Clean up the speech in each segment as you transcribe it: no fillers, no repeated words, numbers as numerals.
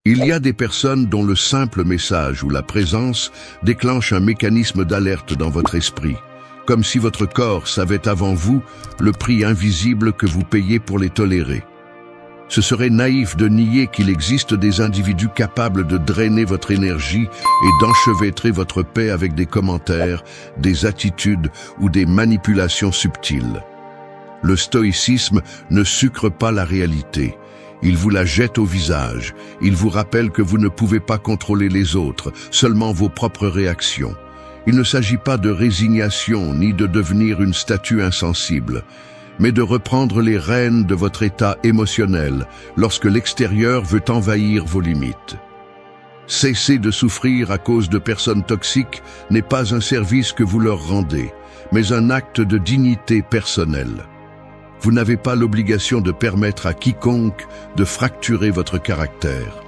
Il y a des personnes dont le simple message ou la présence déclenche un mécanisme d'alerte dans votre esprit, comme si votre corps savait avant vous le prix invisible que vous payez pour les tolérer. Ce serait naïf de nier qu'il existe des individus capables de drainer votre énergie et d'enchevêtrer votre paix avec des commentaires, des attitudes ou des manipulations subtiles. Le stoïcisme ne sucre pas la réalité. Il vous la jette au visage. Il vous rappelle que vous ne pouvez pas contrôler les autres, seulement vos propres réactions. Il ne s'agit pas de résignation ni de devenir une statue insensible, mais de reprendre les rênes de votre état émotionnel lorsque l'extérieur veut envahir vos limites. Cesser de souffrir à cause de personnes toxiques n'est pas un service que vous leur rendez, mais un acte de dignité personnelle. Vous n'avez pas l'obligation de permettre à quiconque de fracturer votre caractère.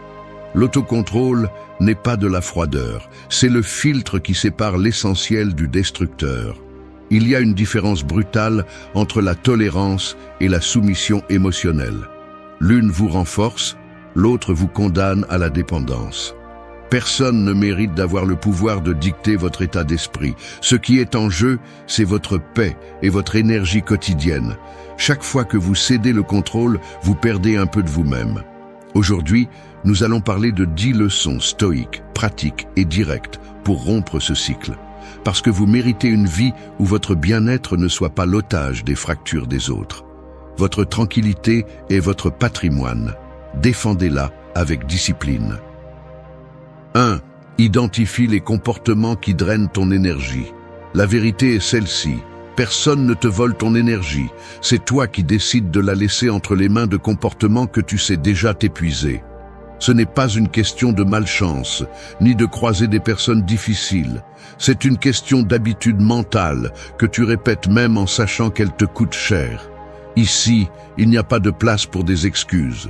L'autocontrôle n'est pas de la froideur, c'est le filtre qui sépare l'essentiel du destructeur. Il y a une différence brutale entre la tolérance et la soumission émotionnelle. L'une vous renforce, l'autre vous condamne à la dépendance. Personne ne mérite d'avoir le pouvoir de dicter votre état d'esprit. Ce qui est en jeu, c'est votre paix et votre énergie quotidienne. Chaque fois que vous cédez le contrôle, vous perdez un peu de vous-même. Aujourd'hui, nous allons parler de 10 leçons stoïques, pratiques et directes pour rompre ce cycle. Parce que vous méritez une vie où votre bien-être ne soit pas l'otage des fractures des autres. Votre tranquillité est votre patrimoine. Défendez-la avec discipline. 1. Identifie les comportements qui drainent ton énergie. La vérité est celle-ci. Personne ne te vole ton énergie. C'est toi qui décides de la laisser entre les mains de comportements que tu sais déjà t'épuiser. Ce n'est pas une question de malchance, ni de croiser des personnes difficiles. C'est une question d'habitude mentale que tu répètes même en sachant qu'elle te coûte cher. Ici, il n'y a pas de place pour des excuses.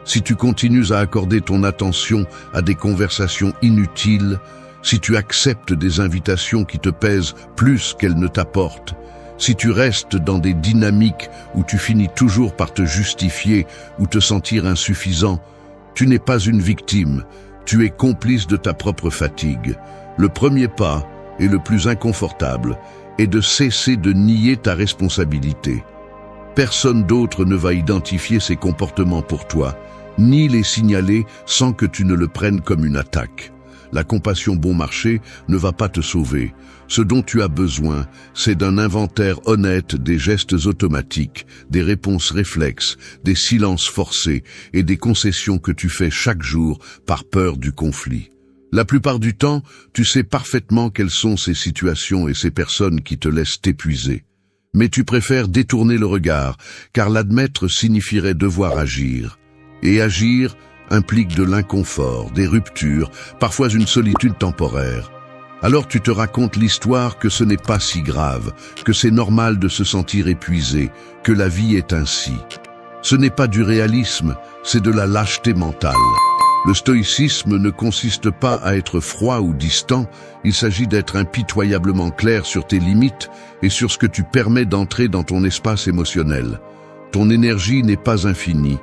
Si tu continues à accorder ton attention à des conversations inutiles, si tu acceptes des invitations qui te pèsent plus qu'elles ne t'apportent, si tu restes dans des dynamiques où tu finis toujours par te justifier ou te sentir insuffisant, tu n'es pas une victime, tu es complice de ta propre fatigue. Le premier pas, et le plus inconfortable, est de cesser de nier ta responsabilité. Personne d'autre ne va identifier ces comportements pour toi, ni les signaler sans que tu ne le prennes comme une attaque. La compassion bon marché ne va pas te sauver. Ce dont tu as besoin, c'est d'un inventaire honnête des gestes automatiques, des réponses réflexes, des silences forcés et des concessions que tu fais chaque jour par peur du conflit. La plupart du temps, tu sais parfaitement quelles sont ces situations et ces personnes qui te laissent t'épuiser. Mais tu préfères détourner le regard, car l'admettre signifierait devoir agir. Et agir implique de l'inconfort, des ruptures, parfois une solitude temporaire. Alors tu te racontes l'histoire que ce n'est pas si grave, que c'est normal de se sentir épuisé, que la vie est ainsi. Ce n'est pas du réalisme, c'est de la lâcheté mentale. Le stoïcisme ne consiste pas à être froid ou distant, il s'agit d'être impitoyablement clair sur tes limites et sur ce que tu permets d'entrer dans ton espace émotionnel. Ton énergie n'est pas infinie.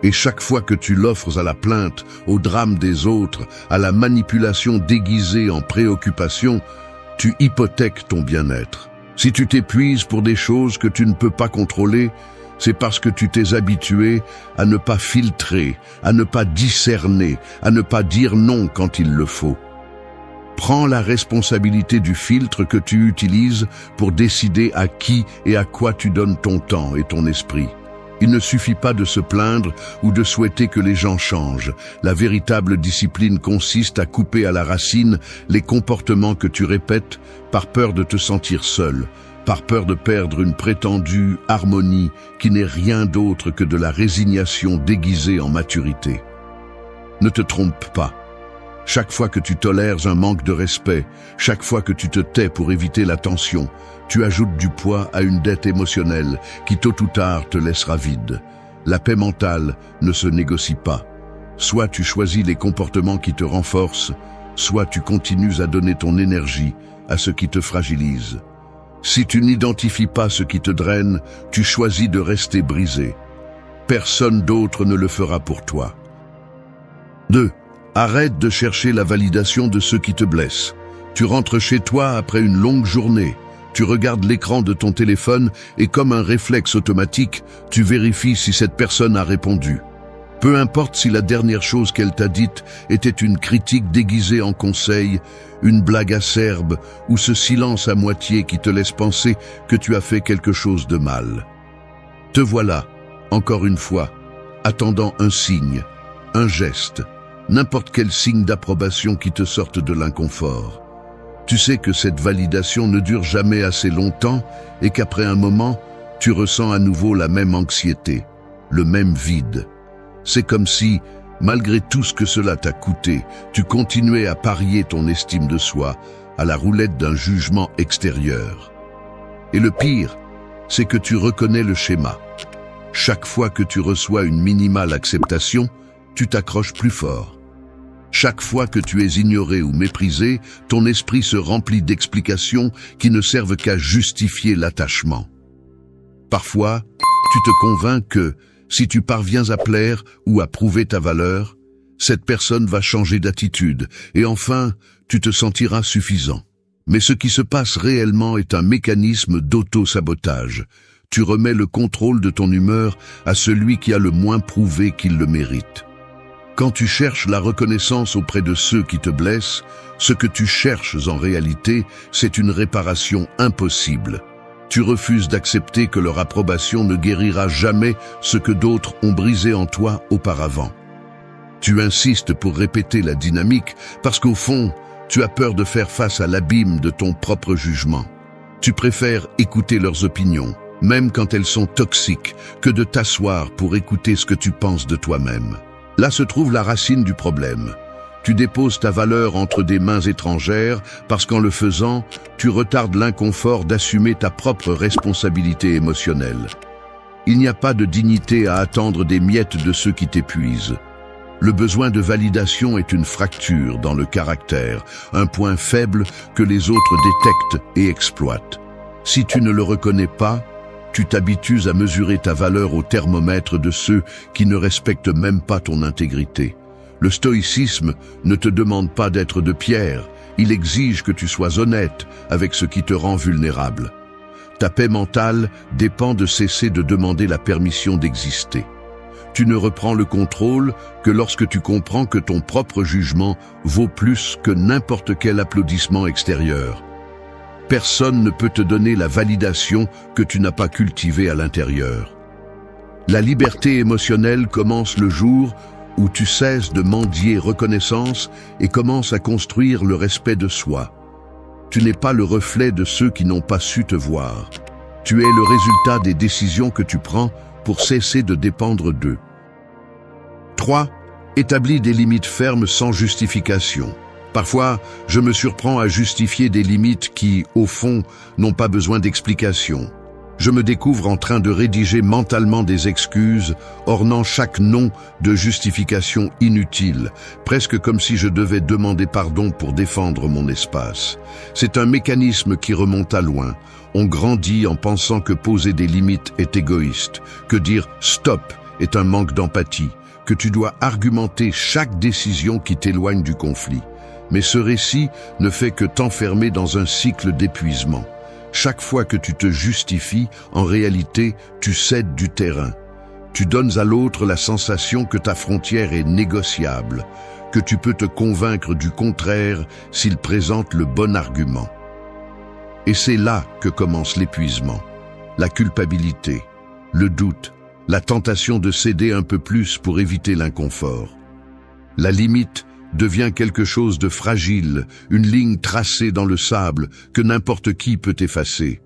Et chaque fois que tu l'offres à la plainte, au drame des autres, à la manipulation déguisée en préoccupation, tu hypothèques ton bien-être. Si tu t'épuises pour des choses que tu ne peux pas contrôler, c'est parce que tu t'es habitué à ne pas filtrer, à ne pas discerner, à ne pas dire non quand il le faut. Prends la responsabilité du filtre que tu utilises pour décider à qui et à quoi tu donnes ton temps et ton esprit. Il ne suffit pas de se plaindre ou de souhaiter que les gens changent. La véritable discipline consiste à couper à la racine les comportements que tu répètes par peur de te sentir seul, par peur de perdre une prétendue harmonie qui n'est rien d'autre que de la résignation déguisée en maturité. Ne te trompe pas. Chaque fois que tu tolères un manque de respect, chaque fois que tu te tais pour éviter la tension, tu ajoutes du poids à une dette émotionnelle qui tôt ou tard te laissera vide. La paix mentale ne se négocie pas. Soit tu choisis les comportements qui te renforcent, soit tu continues à donner ton énergie à ce qui te fragilise. Si tu n'identifies pas ce qui te draine, tu choisis de rester brisé. Personne d'autre ne le fera pour toi. 2. Arrête de chercher la validation de ceux qui te blessent. Tu rentres chez toi après une longue journée. Tu regardes l'écran de ton téléphone et comme un réflexe automatique, tu vérifies si cette personne a répondu. Peu importe si la dernière chose qu'elle t'a dite était une critique déguisée en conseil, une blague acerbe ou ce silence à moitié qui te laisse penser que tu as fait quelque chose de mal. Te voilà, encore une fois, attendant un signe, un geste, n'importe quel signe d'approbation qui te sorte de l'inconfort. Tu sais que cette validation ne dure jamais assez longtemps et qu'après un moment, tu ressens à nouveau la même anxiété, le même vide. C'est comme si, malgré tout ce que cela t'a coûté, tu continuais à parier ton estime de soi à la roulette d'un jugement extérieur. Et le pire, c'est que tu reconnais le schéma. Chaque fois que tu reçois une minimale acceptation, tu t'accroches plus fort. Chaque fois que tu es ignoré ou méprisé, ton esprit se remplit d'explications qui ne servent qu'à justifier l'attachement. Parfois, tu te convaincs que, si tu parviens à plaire ou à prouver ta valeur, cette personne va changer d'attitude et enfin, tu te sentiras suffisant. Mais ce qui se passe réellement est un mécanisme d'auto-sabotage. Tu remets le contrôle de ton humeur à celui qui a le moins prouvé qu'il le mérite. Quand tu cherches la reconnaissance auprès de ceux qui te blessent, ce que tu cherches en réalité, c'est une réparation impossible. Tu refuses d'accepter que leur approbation ne guérira jamais ce que d'autres ont brisé en toi auparavant. Tu insistes pour répéter la dynamique parce qu'au fond, tu as peur de faire face à l'abîme de ton propre jugement. Tu préfères écouter leurs opinions, même quand elles sont toxiques, que de t'asseoir pour écouter ce que tu penses de toi-même. Là se trouve la racine du problème. Tu déposes ta valeur entre des mains étrangères parce qu'en le faisant, tu retardes l'inconfort d'assumer ta propre responsabilité émotionnelle. Il n'y a pas de dignité à attendre des miettes de ceux qui t'épuisent. Le besoin de validation est une fracture dans le caractère, un point faible que les autres détectent et exploitent. Si tu ne le reconnais pas, tu t'habitues à mesurer ta valeur au thermomètre de ceux qui ne respectent même pas ton intégrité. Le stoïcisme ne te demande pas d'être de pierre, il exige que tu sois honnête avec ce qui te rend vulnérable. Ta paix mentale dépend de cesser de demander la permission d'exister. Tu ne reprends le contrôle que lorsque tu comprends que ton propre jugement vaut plus que n'importe quel applaudissement extérieur. Personne ne peut te donner la validation que tu n'as pas cultivée à l'intérieur. La liberté émotionnelle commence le jour où tu cesses de mendier reconnaissance et commences à construire le respect de soi. Tu n'es pas le reflet de ceux qui n'ont pas su te voir. Tu es le résultat des décisions que tu prends pour cesser de dépendre d'eux. 3. Établis des limites fermes sans justification. Parfois, je me surprends à justifier des limites qui, au fond, n'ont pas besoin d'explication. Je me découvre en train de rédiger mentalement des excuses, ornant chaque nom de justification inutile, presque comme si je devais demander pardon pour défendre mon espace. C'est un mécanisme qui remonte à loin. On grandit en pensant que poser des limites est égoïste, que dire « stop » est un manque d'empathie, que tu dois argumenter chaque décision qui t'éloigne du conflit. Mais ce récit ne fait que t'enfermer dans un cycle d'épuisement. Chaque fois que tu te justifies, en réalité, tu cèdes du terrain. Tu donnes à l'autre la sensation que ta frontière est négociable, que tu peux te convaincre du contraire s'il présente le bon argument. Et c'est là que commence l'épuisement, la culpabilité, le doute, la tentation de céder un peu plus pour éviter l'inconfort. La limite devient quelque chose de fragile, une ligne tracée dans le sable que n'importe qui peut effacer.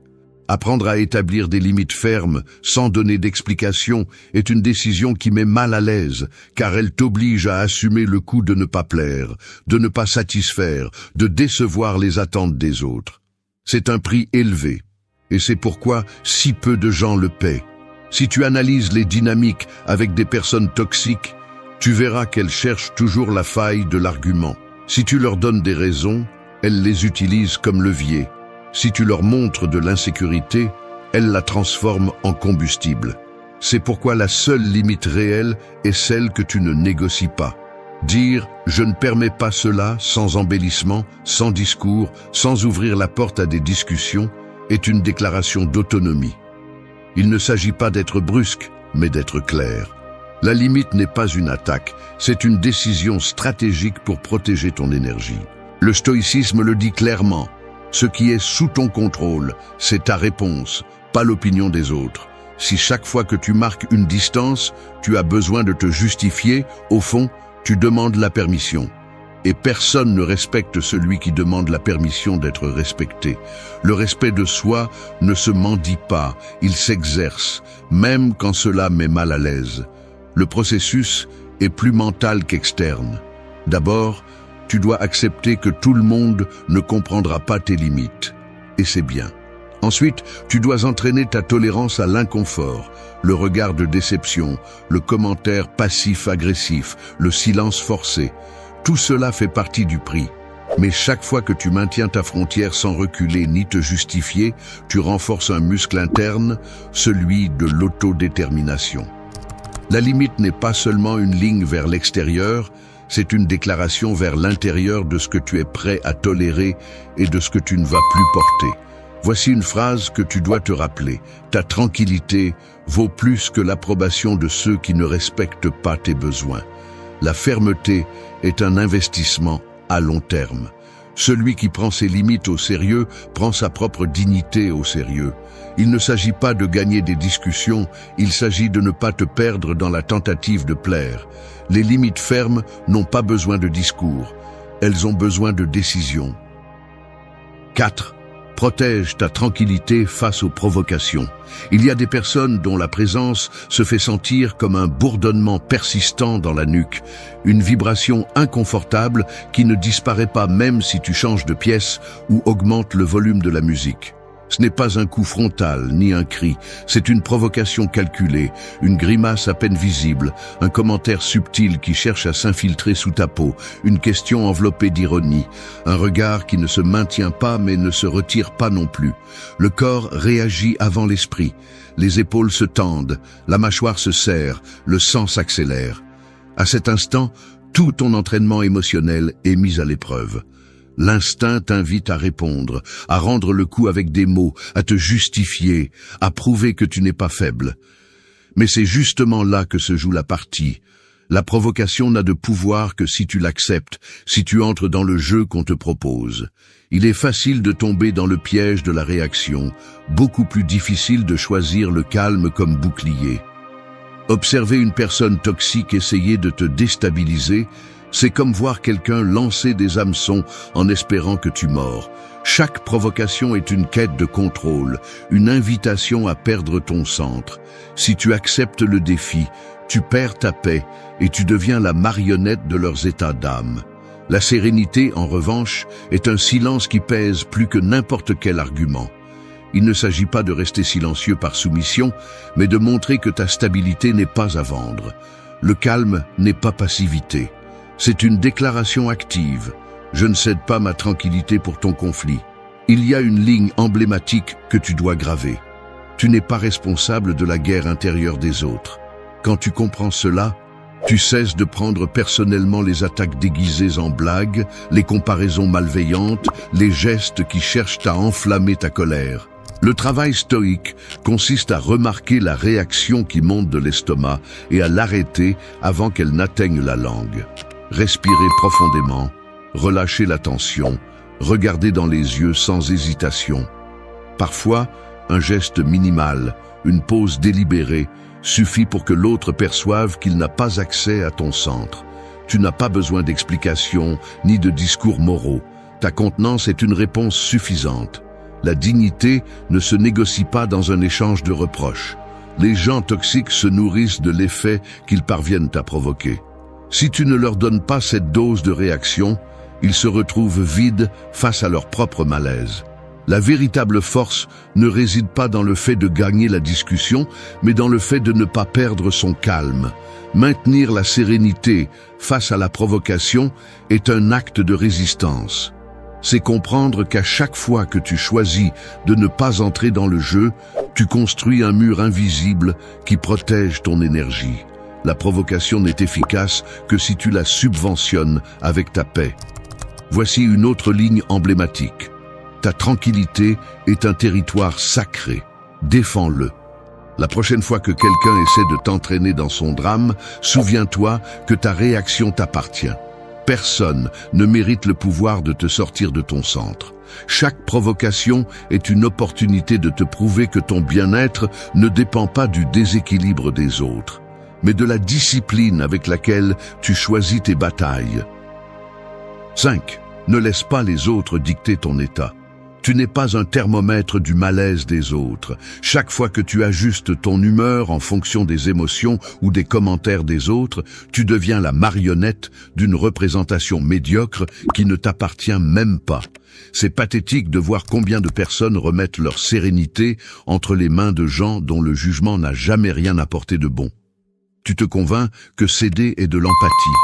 Apprendre à établir des limites fermes, sans donner d'explication, est une décision qui met mal à l'aise, car elle t'oblige à assumer le coût de ne pas plaire, de ne pas satisfaire, de décevoir les attentes des autres. C'est un prix élevé, et c'est pourquoi si peu de gens le paient. Si tu analyses les dynamiques avec des personnes toxiques, tu verras qu'elles cherchent toujours la faille de l'argument. Si tu leur donnes des raisons, elles les utilisent comme levier. Si tu leur montres de l'insécurité, elles la transforment en combustible. C'est pourquoi la seule limite réelle est celle que tu ne négocies pas. Dire « je ne permets pas cela » sans embellissement, sans discours, sans ouvrir la porte à des discussions, est une déclaration d'autonomie. Il ne s'agit pas d'être brusque, mais d'être clair. La limite n'est pas une attaque, c'est une décision stratégique pour protéger ton énergie. Le stoïcisme le dit clairement. Ce qui est sous ton contrôle, c'est ta réponse, pas l'opinion des autres. Si chaque fois que tu marques une distance, tu as besoin de te justifier, au fond, tu demandes la permission. Et personne ne respecte celui qui demande la permission d'être respecté. Le respect de soi ne se mendie pas, il s'exerce, même quand cela met mal à l'aise. Le processus est plus mental qu'externe. D'abord, tu dois accepter que tout le monde ne comprendra pas tes limites. Et c'est bien. Ensuite, tu dois entraîner ta tolérance à l'inconfort, le regard de déception, le commentaire passif-agressif, le silence forcé. Tout cela fait partie du prix. Mais chaque fois que tu maintiens ta frontière sans reculer ni te justifier, tu renforces un muscle interne, celui de l'autodétermination. La limite n'est pas seulement une ligne vers l'extérieur, c'est une déclaration vers l'intérieur de ce que tu es prêt à tolérer et de ce que tu ne vas plus porter. Voici une phrase que tu dois te rappeler. Ta tranquillité vaut plus que l'approbation de ceux qui ne respectent pas tes besoins. La fermeté est un investissement à long terme. Celui qui prend ses limites au sérieux prend sa propre dignité au sérieux. Il ne s'agit pas de gagner des discussions, il s'agit de ne pas te perdre dans la tentative de plaire. Les limites fermes n'ont pas besoin de discours, elles ont besoin de décisions. 4. Protège ta tranquillité face aux provocations. Il y a des personnes dont la présence se fait sentir comme un bourdonnement persistant dans la nuque, une vibration inconfortable qui ne disparaît pas même si tu changes de pièce ou augmentes le volume de la musique. Ce n'est pas un coup frontal, ni un cri, c'est une provocation calculée, une grimace à peine visible, un commentaire subtil qui cherche à s'infiltrer sous ta peau, une question enveloppée d'ironie, un regard qui ne se maintient pas mais ne se retire pas non plus. Le corps réagit avant l'esprit, les épaules se tendent, la mâchoire se serre, le sang s'accélère. À cet instant, tout ton entraînement émotionnel est mis à l'épreuve. L'instinct t'invite à répondre, à rendre le coup avec des mots, à te justifier, à prouver que tu n'es pas faible. Mais c'est justement là que se joue la partie. La provocation n'a de pouvoir que si tu l'acceptes, si tu entres dans le jeu qu'on te propose. Il est facile de tomber dans le piège de la réaction, beaucoup plus difficile de choisir le calme comme bouclier. Observer une personne toxique essayer de te déstabiliser, c'est comme voir quelqu'un lancer des hameçons en espérant que tu mords. Chaque provocation est une quête de contrôle, une invitation à perdre ton centre. Si tu acceptes le défi, tu perds ta paix et tu deviens la marionnette de leurs états d'âme. La sérénité, en revanche, est un silence qui pèse plus que n'importe quel argument. Il ne s'agit pas de rester silencieux par soumission, mais de montrer que ta stabilité n'est pas à vendre. Le calme n'est pas passivité. C'est une déclaration active. Je ne cède pas ma tranquillité pour ton conflit. Il y a une ligne emblématique que tu dois graver. Tu n'es pas responsable de la guerre intérieure des autres. Quand tu comprends cela, tu cesses de prendre personnellement les attaques déguisées en blagues, les comparaisons malveillantes, les gestes qui cherchent à enflammer ta colère. Le travail stoïque consiste à remarquer la réaction qui monte de l'estomac et à l'arrêter avant qu'elle n'atteigne la langue. Respirez profondément, relâchez la tension, regardez dans les yeux sans hésitation. Parfois, un geste minimal, une pause délibérée, suffit pour que l'autre perçoive qu'il n'a pas accès à ton centre. Tu n'as pas besoin d'explications ni de discours moraux. Ta contenance est une réponse suffisante. La dignité ne se négocie pas dans un échange de reproches. Les gens toxiques se nourrissent de l'effet qu'ils parviennent à provoquer. Si tu ne leur donnes pas cette dose de réaction, ils se retrouvent vides face à leur propre malaise. La véritable force ne réside pas dans le fait de gagner la discussion, mais dans le fait de ne pas perdre son calme. Maintenir la sérénité face à la provocation est un acte de résistance. C'est comprendre qu'à chaque fois que tu choisis de ne pas entrer dans le jeu, tu construis un mur invisible qui protège ton énergie. La provocation n'est efficace que si tu la subventionnes avec ta paix. Voici une autre ligne emblématique. Ta tranquillité est un territoire sacré. Défends-le. La prochaine fois que quelqu'un essaie de t'entraîner dans son drame, souviens-toi que ta réaction t'appartient. Personne ne mérite le pouvoir de te sortir de ton centre. Chaque provocation est une opportunité de te prouver que ton bien-être ne dépend pas du déséquilibre des autres, mais de la discipline avec laquelle tu choisis tes batailles. 5. Ne laisse pas les autres dicter ton état. Tu n'es pas un thermomètre du malaise des autres. Chaque fois que tu ajustes ton humeur en fonction des émotions ou des commentaires des autres, tu deviens la marionnette d'une représentation médiocre qui ne t'appartient même pas. C'est pathétique de voir combien de personnes remettent leur sérénité entre les mains de gens dont le jugement n'a jamais rien apporté de bon. Tu te convaincs que céder est de l'empathie,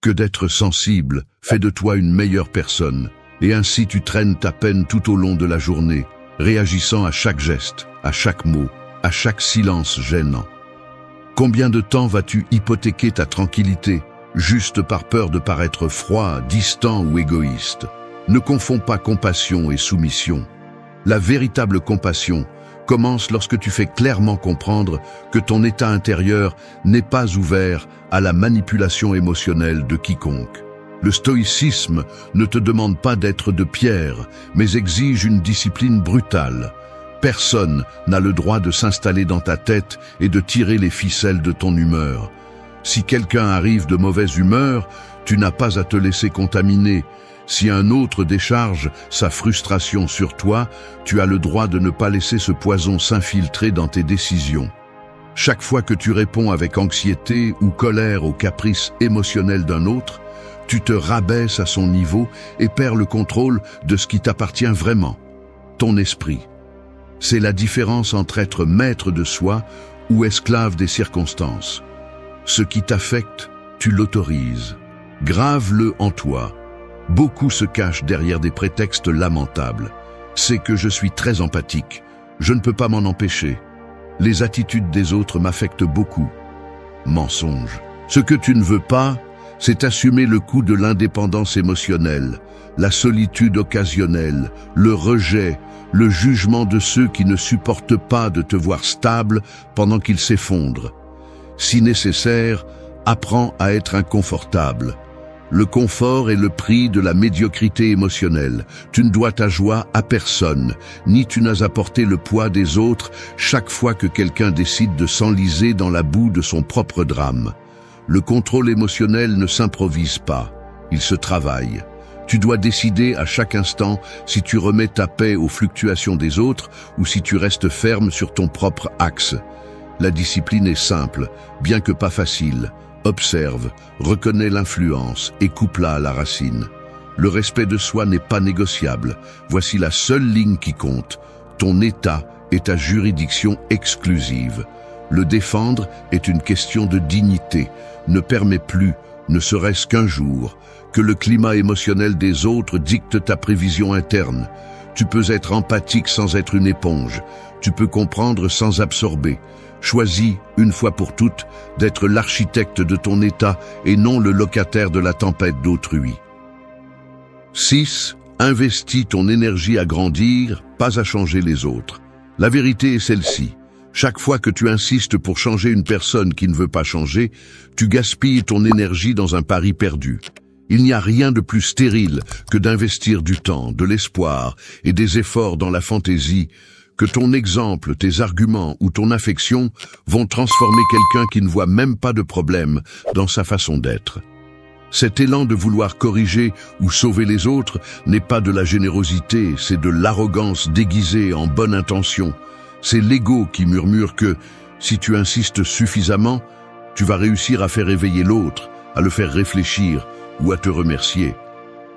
que d'être sensible fait de toi une meilleure personne. Et ainsi tu traînes ta peine tout au long de la journée, réagissant à chaque geste, à chaque mot, à chaque silence gênant. Combien de temps vas-tu hypothéquer ta tranquillité, juste par peur de paraître froid, distant ou égoïste? Ne confonds pas compassion et soumission. La véritable compassion commence lorsque tu fais clairement comprendre que ton état intérieur n'est pas ouvert à la manipulation émotionnelle de quiconque. Le stoïcisme ne te demande pas d'être de pierre, mais exige une discipline brutale. Personne n'a le droit de s'installer dans ta tête et de tirer les ficelles de ton humeur. Si quelqu'un arrive de mauvaise humeur, tu n'as pas à te laisser contaminer. Si un autre décharge sa frustration sur toi, tu as le droit de ne pas laisser ce poison s'infiltrer dans tes décisions. Chaque fois que tu réponds avec anxiété ou colère aux caprices émotionnels d'un autre, tu te rabaisses à son niveau et perds le contrôle de ce qui t'appartient vraiment, ton esprit. C'est la différence entre être maître de soi ou esclave des circonstances. Ce qui t'affecte, tu l'autorises. Grave-le en toi. Beaucoup se cachent derrière des prétextes lamentables. C'est que je suis très empathique. Je ne peux pas m'en empêcher. Les attitudes des autres m'affectent beaucoup. Mensonge. Ce que tu ne veux pas, c'est assumer le coût de l'indépendance émotionnelle, la solitude occasionnelle, le rejet, le jugement de ceux qui ne supportent pas de te voir stable pendant qu'ils s'effondrent. Si nécessaire, apprends à être inconfortable. Le confort est le prix de la médiocrité émotionnelle. Tu ne dois ta joie à personne, ni tu n'as à porter le poids des autres chaque fois que quelqu'un décide de s'enliser dans la boue de son propre drame. Le contrôle émotionnel ne s'improvise pas, il se travaille. Tu dois décider à chaque instant si tu remets ta paix aux fluctuations des autres ou si tu restes ferme sur ton propre axe. La discipline est simple, bien que pas facile. Observe, reconnais l'influence et coupe-la à la racine. Le respect de soi n'est pas négociable. Voici la seule ligne qui compte. Ton état est ta juridiction exclusive. Le défendre est une question de dignité. Ne permets plus, ne serait-ce qu'un jour, que le climat émotionnel des autres dicte ta prévision interne. Tu peux être empathique sans être une éponge. Tu peux comprendre sans absorber. Choisis, une fois pour toutes, d'être l'architecte de ton état et non le locataire de la tempête d'autrui. 6. Investis ton énergie à grandir, pas à changer les autres. La vérité est celle-ci. Chaque fois que tu insistes pour changer une personne qui ne veut pas changer, tu gaspilles ton énergie dans un pari perdu. Il n'y a rien de plus stérile que d'investir du temps, de l'espoir et des efforts dans la fantaisie, que ton exemple, tes arguments ou ton affection vont transformer quelqu'un qui ne voit même pas de problème dans sa façon d'être. Cet élan de vouloir corriger ou sauver les autres n'est pas de la générosité, c'est de l'arrogance déguisée en bonne intention. C'est l'ego qui murmure que, si tu insistes suffisamment, tu vas réussir à faire éveiller l'autre, à le faire réfléchir ou à te remercier.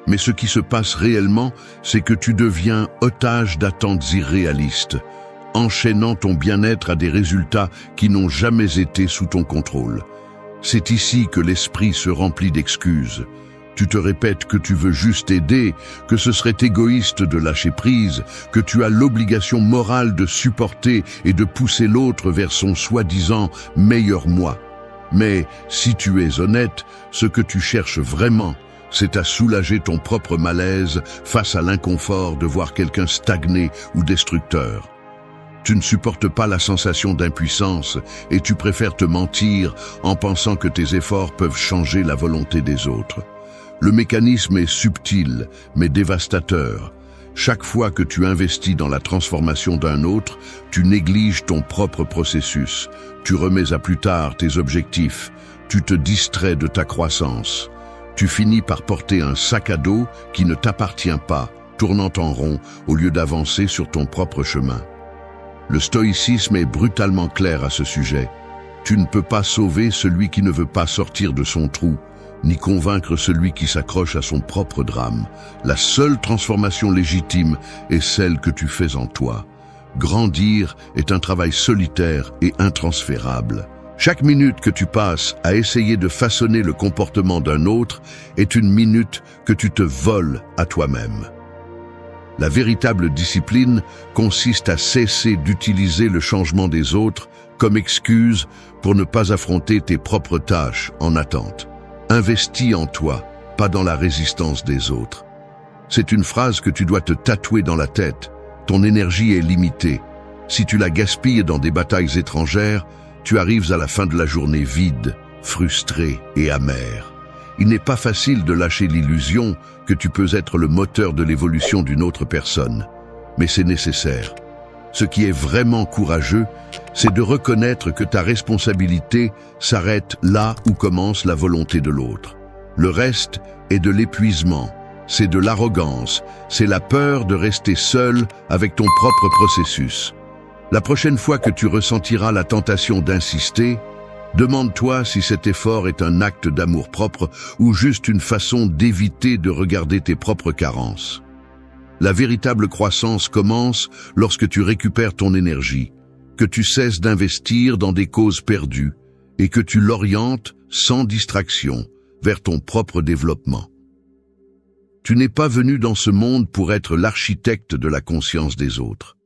Mais ce qui se passe réellement, c'est que tu deviens otage d'attentes irréalistes, enchaînant ton bien-être à des résultats qui n'ont jamais été sous ton contrôle. C'est ici que l'esprit se remplit d'excuses. Tu te répètes que tu veux juste aider, que ce serait égoïste de lâcher prise, que tu as l'obligation morale de supporter et de pousser l'autre vers son soi-disant meilleur moi. Mais si tu es honnête, ce que tu cherches vraiment, c'est à soulager ton propre malaise face à l'inconfort de voir quelqu'un stagné ou destructeur. Tu ne supportes pas la sensation d'impuissance et tu préfères te mentir en pensant que tes efforts peuvent changer la volonté des autres. Le mécanisme est subtil, mais dévastateur. Chaque fois que tu investis dans la transformation d'un autre, tu négliges ton propre processus. Tu remets à plus tard tes objectifs. Tu te distrais de ta croissance. Tu finis par porter un sac à dos qui ne t'appartient pas, tournant en rond au lieu d'avancer sur ton propre chemin. Le stoïcisme est brutalement clair à ce sujet. Tu ne peux pas sauver celui qui ne veut pas sortir de son trou, ni convaincre celui qui s'accroche à son propre drame. La seule transformation légitime est celle que tu fais en toi. Grandir est un travail solitaire et intransférable. Chaque minute que tu passes à essayer de façonner le comportement d'un autre est une minute que tu te voles à toi-même. La véritable discipline consiste à cesser d'utiliser le changement des autres comme excuse pour ne pas affronter tes propres tâches en attente. Investis en toi, pas dans la résistance des autres. C'est une phrase que tu dois te tatouer dans la tête. Ton énergie est limitée. Si tu la gaspilles dans des batailles étrangères, tu arrives à la fin de la journée vide, frustré et amer. Il n'est pas facile de lâcher l'illusion que tu peux être le moteur de l'évolution d'une autre personne, mais c'est nécessaire. Ce qui est vraiment courageux, c'est de reconnaître que ta responsabilité s'arrête là où commence la volonté de l'autre. Le reste est de l'épuisement, c'est de l'arrogance, c'est la peur de rester seul avec ton propre processus. La prochaine fois que tu ressentiras la tentation d'insister, demande-toi si cet effort est un acte d'amour-propre ou juste une façon d'éviter de regarder tes propres carences. La véritable croissance commence lorsque tu récupères ton énergie, que tu cesses d'investir dans des causes perdues et que tu l'orientes sans distraction vers ton propre développement. Tu n'es pas venu dans ce monde pour être l'architecte de la conscience des autres.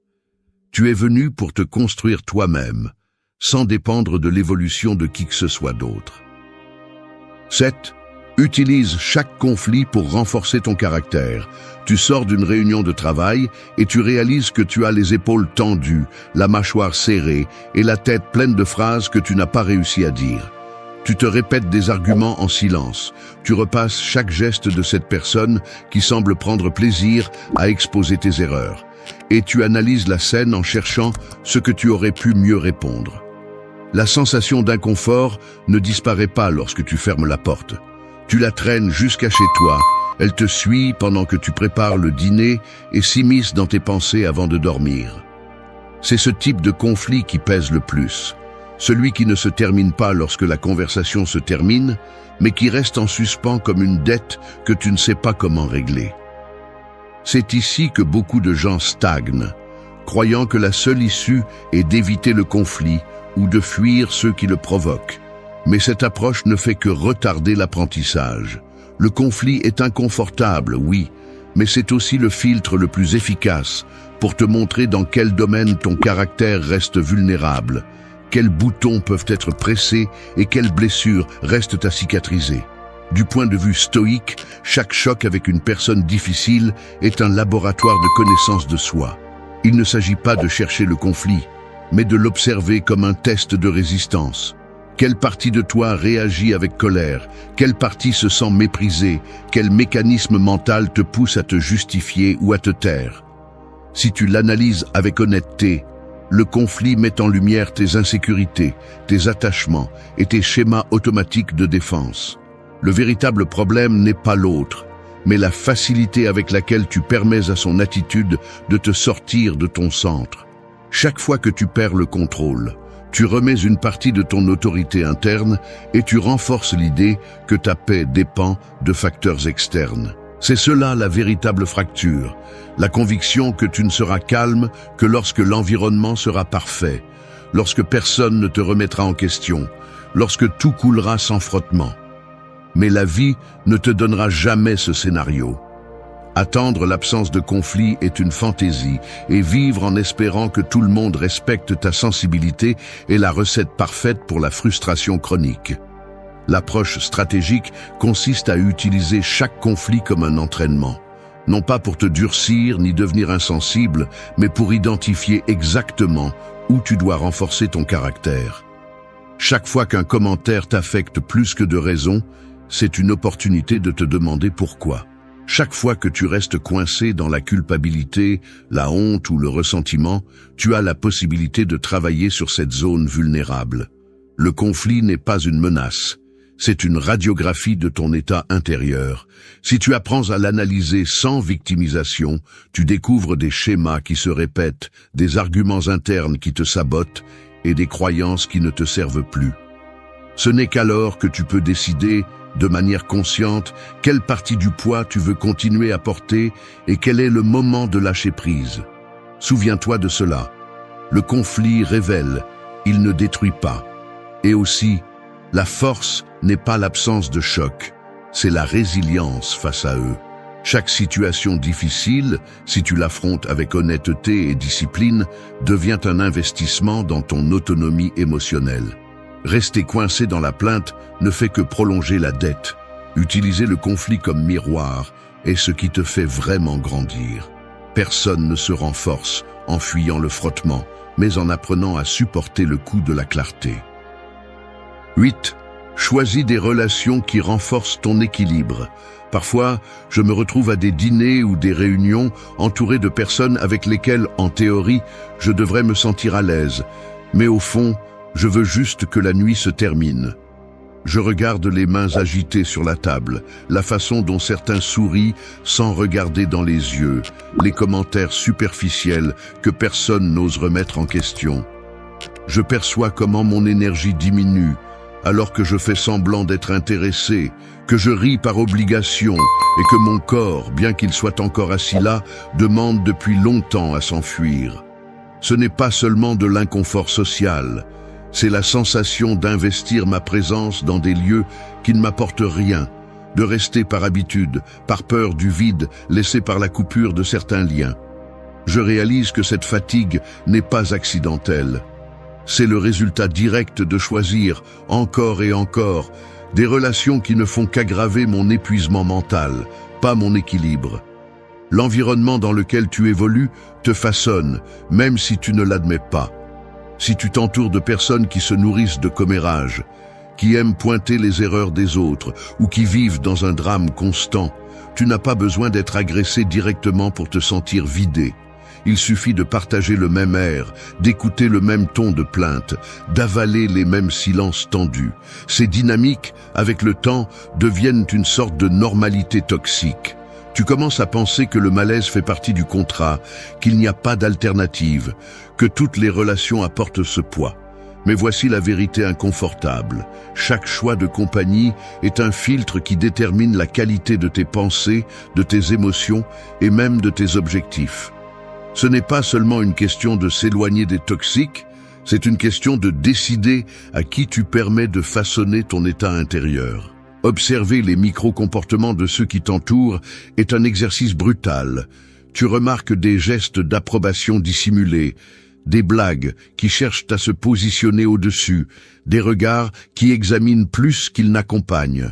Tu es venu pour te construire toi-même, sans dépendre de l'évolution de qui que ce soit d'autre. 7. Utilise chaque conflit pour renforcer ton caractère. Tu sors d'une réunion de travail et tu réalises que tu as les épaules tendues, la mâchoire serrée et la tête pleine de phrases que tu n'as pas réussi à dire. Tu te répètes des arguments en silence. Tu repasses chaque geste de cette personne qui semble prendre plaisir à exposer tes erreurs. Et tu analyses la scène en cherchant ce que tu aurais pu mieux répondre. La sensation d'inconfort ne disparaît pas lorsque tu fermes la porte. Tu la traînes jusqu'à chez toi, elle te suit pendant que tu prépares le dîner et s'immisce dans tes pensées avant de dormir. C'est ce type de conflit qui pèse le plus. Celui qui ne se termine pas lorsque la conversation se termine, mais qui reste en suspens comme une dette que tu ne sais pas comment régler. C'est ici que beaucoup de gens stagnent, croyant que la seule issue est d'éviter le conflit ou de fuir ceux qui le provoquent. Mais cette approche ne fait que retarder l'apprentissage. Le conflit est inconfortable, oui, mais c'est aussi le filtre le plus efficace pour te montrer dans quel domaine ton caractère reste vulnérable, quels boutons peuvent être pressés et quelles blessures restent à cicatriser. Du point de vue stoïque, chaque choc avec une personne difficile est un laboratoire de connaissance de soi. Il ne s'agit pas de chercher le conflit, mais de l'observer comme un test de résistance. Quelle partie de toi réagit avec colère? Quelle partie se sent méprisée? Quel mécanisme mental te pousse à te justifier ou à te taire? Si tu l'analyses avec honnêteté, le conflit met en lumière tes insécurités, tes attachements et tes schémas automatiques de défense. Le véritable problème n'est pas l'autre, mais la facilité avec laquelle tu permets à son attitude de te sortir de ton centre. Chaque fois que tu perds le contrôle, tu remets une partie de ton autorité interne et tu renforces l'idée que ta paix dépend de facteurs externes. C'est cela la véritable fracture, la conviction que tu ne seras calme que lorsque l'environnement sera parfait, lorsque personne ne te remettra en question, lorsque tout coulera sans frottement. Mais la vie ne te donnera jamais ce scénario. Attendre l'absence de conflit est une fantaisie, et vivre en espérant que tout le monde respecte ta sensibilité est la recette parfaite pour la frustration chronique. L'approche stratégique consiste à utiliser chaque conflit comme un entraînement. Non pas pour te durcir ni devenir insensible, mais pour identifier exactement où tu dois renforcer ton caractère. Chaque fois qu'un commentaire t'affecte plus que de raison, c'est une opportunité de te demander pourquoi. Chaque fois que tu restes coincé dans la culpabilité, la honte ou le ressentiment, tu as la possibilité de travailler sur cette zone vulnérable. Le conflit n'est pas une menace. C'est une radiographie de ton état intérieur. Si tu apprends à l'analyser sans victimisation, tu découvres des schémas qui se répètent, des arguments internes qui te sabotent et des croyances qui ne te servent plus. Ce n'est qu'alors que tu peux décider, de manière consciente, quelle partie du poids tu veux continuer à porter et quel est le moment de lâcher prise. Souviens-toi de cela. Le conflit révèle, il ne détruit pas. Et aussi, la force n'est pas l'absence de choc, c'est la résilience face à eux. Chaque situation difficile, si tu l'affrontes avec honnêteté et discipline, devient un investissement dans ton autonomie émotionnelle. Rester coincé dans la plainte ne fait que prolonger la dette. Utiliser le conflit comme miroir est ce qui te fait vraiment grandir. Personne ne se renforce en fuyant le frottement, mais en apprenant à supporter le coup de la clarté. 8. Choisis des relations qui renforcent ton équilibre. Parfois, je me retrouve à des dîners ou des réunions entouré de personnes avec lesquelles, en théorie, je devrais me sentir à l'aise. Mais au fond, je veux juste que la nuit se termine. Je regarde les mains agitées sur la table, la façon dont certains sourient sans regarder dans les yeux, les commentaires superficiels que personne n'ose remettre en question. Je perçois comment mon énergie diminue, alors que je fais semblant d'être intéressé, que je ris par obligation et que mon corps, bien qu'il soit encore assis là, demande depuis longtemps à s'enfuir. Ce n'est pas seulement de l'inconfort social, c'est la sensation d'investir ma présence dans des lieux qui ne m'apportent rien, de rester par habitude, par peur du vide laissé par la coupure de certains liens. Je réalise que cette fatigue n'est pas accidentelle. C'est le résultat direct de choisir, encore et encore, des relations qui ne font qu'aggraver mon épuisement mental, pas mon équilibre. L'environnement dans lequel tu évolues te façonne, même si tu ne l'admets pas. Si tu t'entoures de personnes qui se nourrissent de commérages, qui aiment pointer les erreurs des autres ou qui vivent dans un drame constant, tu n'as pas besoin d'être agressé directement pour te sentir vidé. Il suffit de partager le même air, d'écouter le même ton de plainte, d'avaler les mêmes silences tendus. Ces dynamiques, avec le temps, deviennent une sorte de normalité toxique. Tu commences à penser que le malaise fait partie du contrat, qu'il n'y a pas d'alternative, que toutes les relations apportent ce poids. Mais voici la vérité inconfortable. Chaque choix de compagnie est un filtre qui détermine la qualité de tes pensées, de tes émotions et même de tes objectifs. Ce n'est pas seulement une question de s'éloigner des toxiques, c'est une question de décider à qui tu permets de façonner ton état intérieur. Observer les micro-comportements de ceux qui t'entourent est un exercice brutal. Tu remarques des gestes d'approbation dissimulés, des blagues qui cherchent à se positionner au-dessus, des regards qui examinent plus qu'ils n'accompagnent.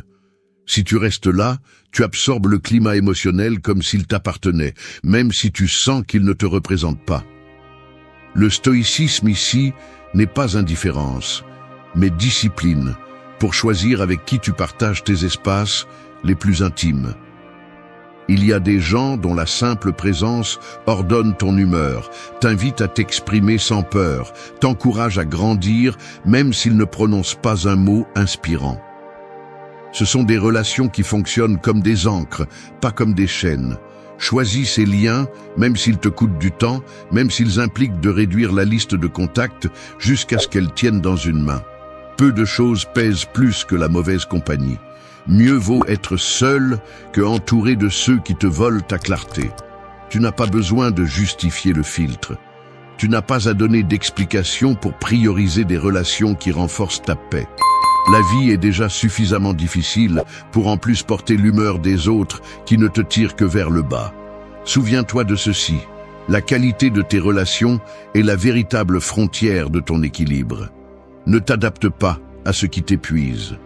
Si tu restes là, tu absorbes le climat émotionnel comme s'il t'appartenait, même si tu sens qu'il ne te représente pas. Le stoïcisme ici n'est pas indifférence, mais discipline, pour choisir avec qui tu partages tes espaces les plus intimes. Il y a des gens dont la simple présence ordonne ton humeur, t'invite à t'exprimer sans peur, t'encourage à grandir même s'ils ne prononcent pas un mot inspirant. Ce sont des relations qui fonctionnent comme des ancres, pas comme des chaînes. Choisis ces liens, même s'ils te coûtent du temps, même s'ils impliquent de réduire la liste de contacts jusqu'à ce qu'elles tiennent dans une main. Peu de choses pèsent plus que la mauvaise compagnie. Mieux vaut être seul que entouré de ceux qui te volent ta clarté. Tu n'as pas besoin de justifier le filtre. Tu n'as pas à donner d'explications pour prioriser des relations qui renforcent ta paix. La vie est déjà suffisamment difficile pour en plus porter l'humeur des autres qui ne te tirent que vers le bas. Souviens-toi de ceci, la qualité de tes relations est la véritable frontière de ton équilibre. Ne t'adapte pas à ce qui t'épuise.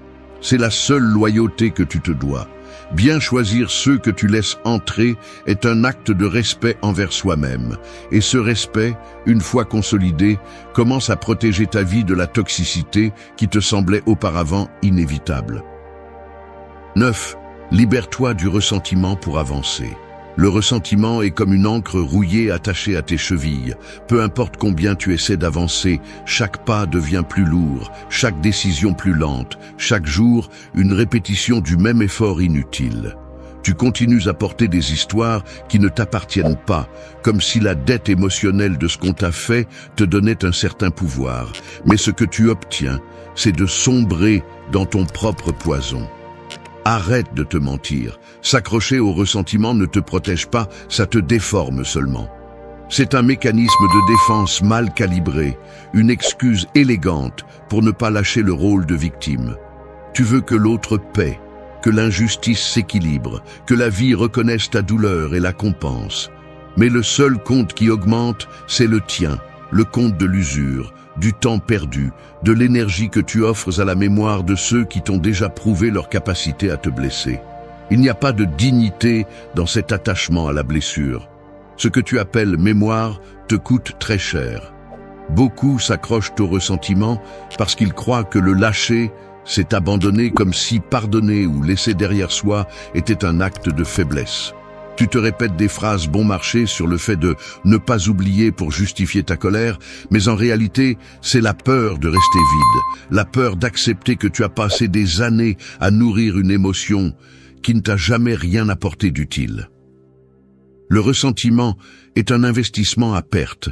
C'est la seule loyauté que tu te dois. Bien choisir ceux que tu laisses entrer est un acte de respect envers soi-même. Et ce respect, une fois consolidé, commence à protéger ta vie de la toxicité qui te semblait auparavant inévitable. 9. Libère-toi du ressentiment pour avancer. Le ressentiment est comme une encre rouillée attachée à tes chevilles. Peu importe combien tu essaies d'avancer, chaque pas devient plus lourd, chaque décision plus lente, chaque jour, une répétition du même effort inutile. Tu continues à porter des histoires qui ne t'appartiennent pas, comme si la dette émotionnelle de ce qu'on t'a fait te donnait un certain pouvoir. Mais ce que tu obtiens, c'est de sombrer dans ton propre poison. Arrête de te mentir. S'accrocher au ressentiment ne te protège pas, ça te déforme seulement. C'est un mécanisme de défense mal calibré, une excuse élégante pour ne pas lâcher le rôle de victime. Tu veux que l'autre paie, que l'injustice s'équilibre, que la vie reconnaisse ta douleur et la compense. Mais le seul compte qui augmente, c'est le tien, le compte de l'usure, du temps perdu, de l'énergie que tu offres à la mémoire de ceux qui t'ont déjà prouvé leur capacité à te blesser. Il n'y a pas de dignité dans cet attachement à la blessure. Ce que tu appelles mémoire te coûte très cher. Beaucoup s'accrochent au ressentiment parce qu'ils croient que le lâcher, c'est abandonner, comme si pardonner ou laisser derrière soi était un acte de faiblesse. Tu te répètes des phrases bon marché sur le fait de ne pas oublier pour justifier ta colère, mais en réalité, c'est la peur de rester vide, la peur d'accepter que tu as passé des années à nourrir une émotion qui ne t'a jamais rien apporté d'utile. Le ressentiment est un investissement à perte.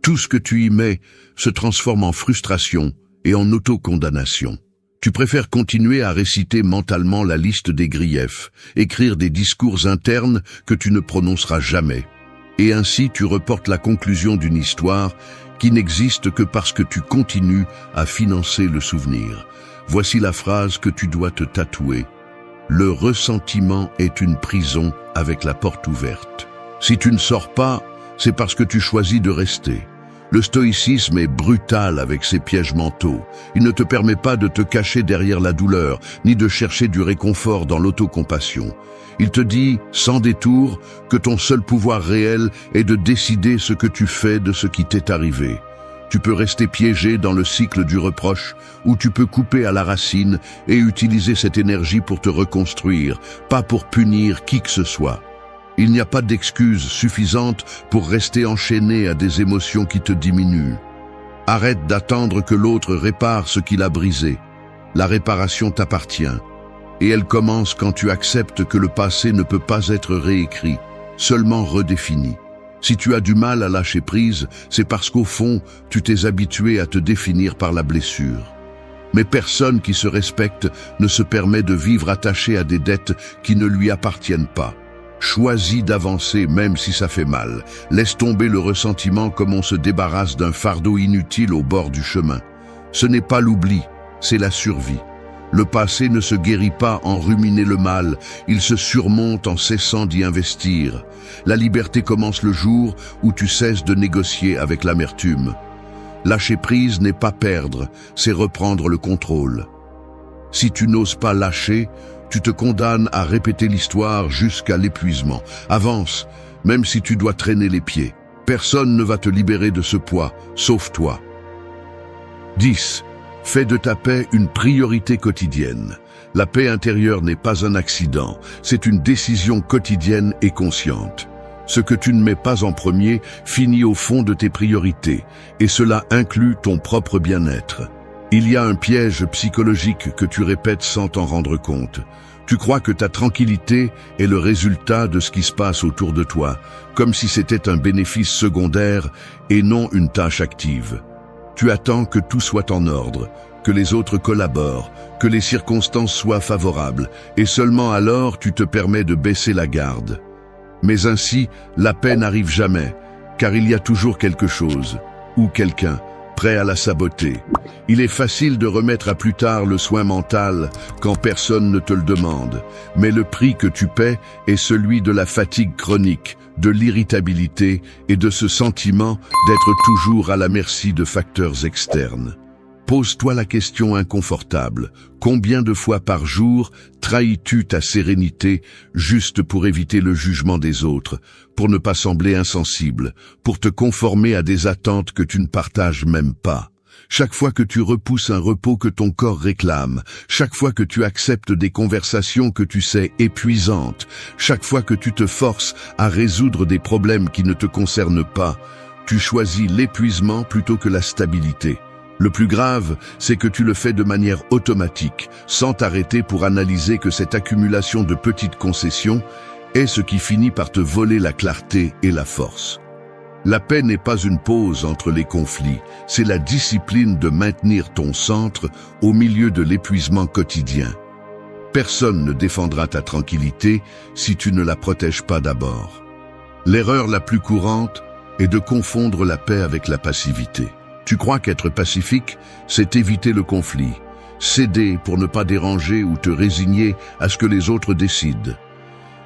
Tout ce que tu y mets se transforme en frustration et en autocondamnation. Tu préfères continuer à réciter mentalement la liste des griefs, écrire des discours internes que tu ne prononceras jamais. Et ainsi tu reportes la conclusion d'une histoire qui n'existe que parce que tu continues à financer le souvenir. Voici la phrase que tu dois te tatouer. Le ressentiment est une prison avec la porte ouverte. Si tu ne sors pas, c'est parce que tu choisis de rester. Le stoïcisme est brutal avec ses pièges mentaux. Il ne te permet pas de te cacher derrière la douleur, ni de chercher du réconfort dans l'autocompassion. Il te dit, sans détour, que ton seul pouvoir réel est de décider ce que tu fais de ce qui t'est arrivé. Tu peux rester piégé dans le cycle du reproche, ou tu peux couper à la racine et utiliser cette énergie pour te reconstruire, pas pour punir qui que ce soit. Il n'y a pas d'excuse suffisante pour rester enchaîné à des émotions qui te diminuent. Arrête d'attendre que l'autre répare ce qu'il a brisé. La réparation t'appartient. Et elle commence quand tu acceptes que le passé ne peut pas être réécrit, seulement redéfini. Si tu as du mal à lâcher prise, c'est parce qu'au fond, tu t'es habitué à te définir par la blessure. Mais personne qui se respecte ne se permet de vivre attaché à des dettes qui ne lui appartiennent pas. Choisis d'avancer même si ça fait mal. Laisse tomber le ressentiment comme on se débarrasse d'un fardeau inutile au bord du chemin. Ce n'est pas l'oubli, c'est la survie. Le passé ne se guérit pas en ruminer le mal, il se surmonte en cessant d'y investir. La liberté commence le jour où tu cesses de négocier avec l'amertume. Lâcher prise n'est pas perdre, c'est reprendre le contrôle. Si tu n'oses pas lâcher, tu te condamnes à répéter l'histoire jusqu'à l'épuisement. Avance, même si tu dois traîner les pieds. Personne ne va te libérer de ce poids, sauf toi. 10. Fais de ta paix une priorité quotidienne. La paix intérieure n'est pas un accident, c'est une décision quotidienne et consciente. Ce que tu ne mets pas en premier finit au fond de tes priorités, et cela inclut ton propre bien-être. Il y a un piège psychologique que tu répètes sans t'en rendre compte. Tu crois que ta tranquillité est le résultat de ce qui se passe autour de toi, comme si c'était un bénéfice secondaire et non une tâche active. Tu attends que tout soit en ordre, que les autres collaborent, que les circonstances soient favorables, et seulement alors tu te permets de baisser la garde. Mais ainsi, la paix n'arrive jamais, car il y a toujours quelque chose, ou quelqu'un, prêt à la saboter. Il est facile de remettre à plus tard le soin mental quand personne ne te le demande, mais le prix que tu paies est celui de la fatigue chronique, de l'irritabilité et de ce sentiment d'être toujours à la merci de facteurs externes. Pose-toi la question inconfortable. Combien de fois par jour trahis-tu ta sérénité juste pour éviter le jugement des autres, pour ne pas sembler insensible, pour te conformer à des attentes que tu ne partages même pas? Chaque fois que tu repousses un repos que ton corps réclame, chaque fois que tu acceptes des conversations que tu sais épuisantes, chaque fois que tu te forces à résoudre des problèmes qui ne te concernent pas, tu choisis l'épuisement plutôt que la stabilité. Le plus grave, c'est que tu le fais de manière automatique, sans t'arrêter pour analyser que cette accumulation de petites concessions est ce qui finit par te voler la clarté et la force. La paix n'est pas une pause entre les conflits, c'est la discipline de maintenir ton centre au milieu de l'épuisement quotidien. Personne ne défendra ta tranquillité si tu ne la protèges pas d'abord. L'erreur la plus courante est de confondre la paix avec la passivité. Tu crois qu'être pacifique, c'est éviter le conflit, céder pour ne pas déranger ou te résigner à ce que les autres décident.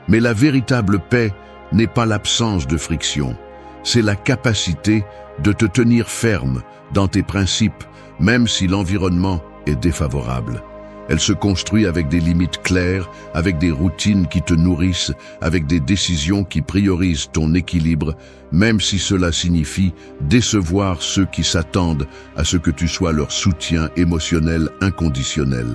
Mais la véritable paix n'est pas l'absence de friction, c'est la capacité de te tenir ferme dans tes principes, même si l'environnement est défavorable. Elle se construit avec des limites claires, avec des routines qui te nourrissent, avec des décisions qui priorisent ton équilibre, même si cela signifie décevoir ceux qui s'attendent à ce que tu sois leur soutien émotionnel inconditionnel.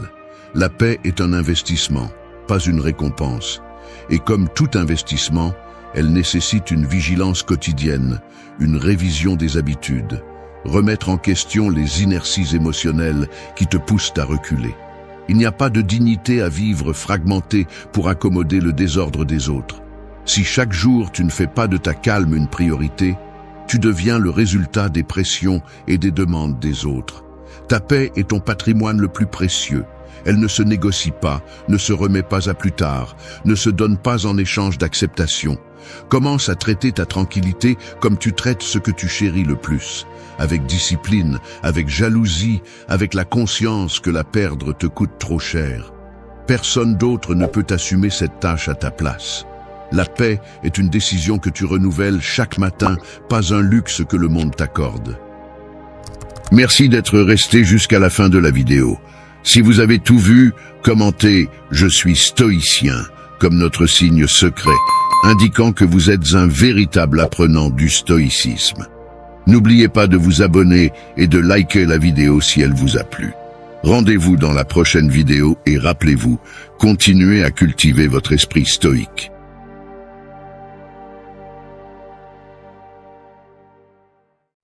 La paix est un investissement, pas une récompense. Et comme tout investissement, elle nécessite une vigilance quotidienne, une révision des habitudes, remettre en question les inerties émotionnelles qui te poussent à reculer. Il n'y a pas de dignité à vivre fragmenté pour accommoder le désordre des autres. Si chaque jour tu ne fais pas de ta calme une priorité, tu deviens le résultat des pressions et des demandes des autres. Ta paix est ton patrimoine le plus précieux. Elle ne se négocie pas, ne se remet pas à plus tard, ne se donne pas en échange d'acceptation. Commence à traiter ta tranquillité comme tu traites ce que tu chéris le plus. Avec discipline, avec jalousie, avec la conscience que la perdre te coûte trop cher. Personne d'autre ne peut assumer cette tâche à ta place. La paix est une décision que tu renouvelles chaque matin, pas un luxe que le monde t'accorde. Merci d'être resté jusqu'à la fin de la vidéo. Si vous avez tout vu, commentez « Je suis stoïcien » comme notre signe secret, indiquant que vous êtes un véritable apprenant du stoïcisme. N'oubliez pas de vous abonner et de liker la vidéo si elle vous a plu. Rendez-vous dans la prochaine vidéo et rappelez-vous, continuez à cultiver votre esprit stoïque.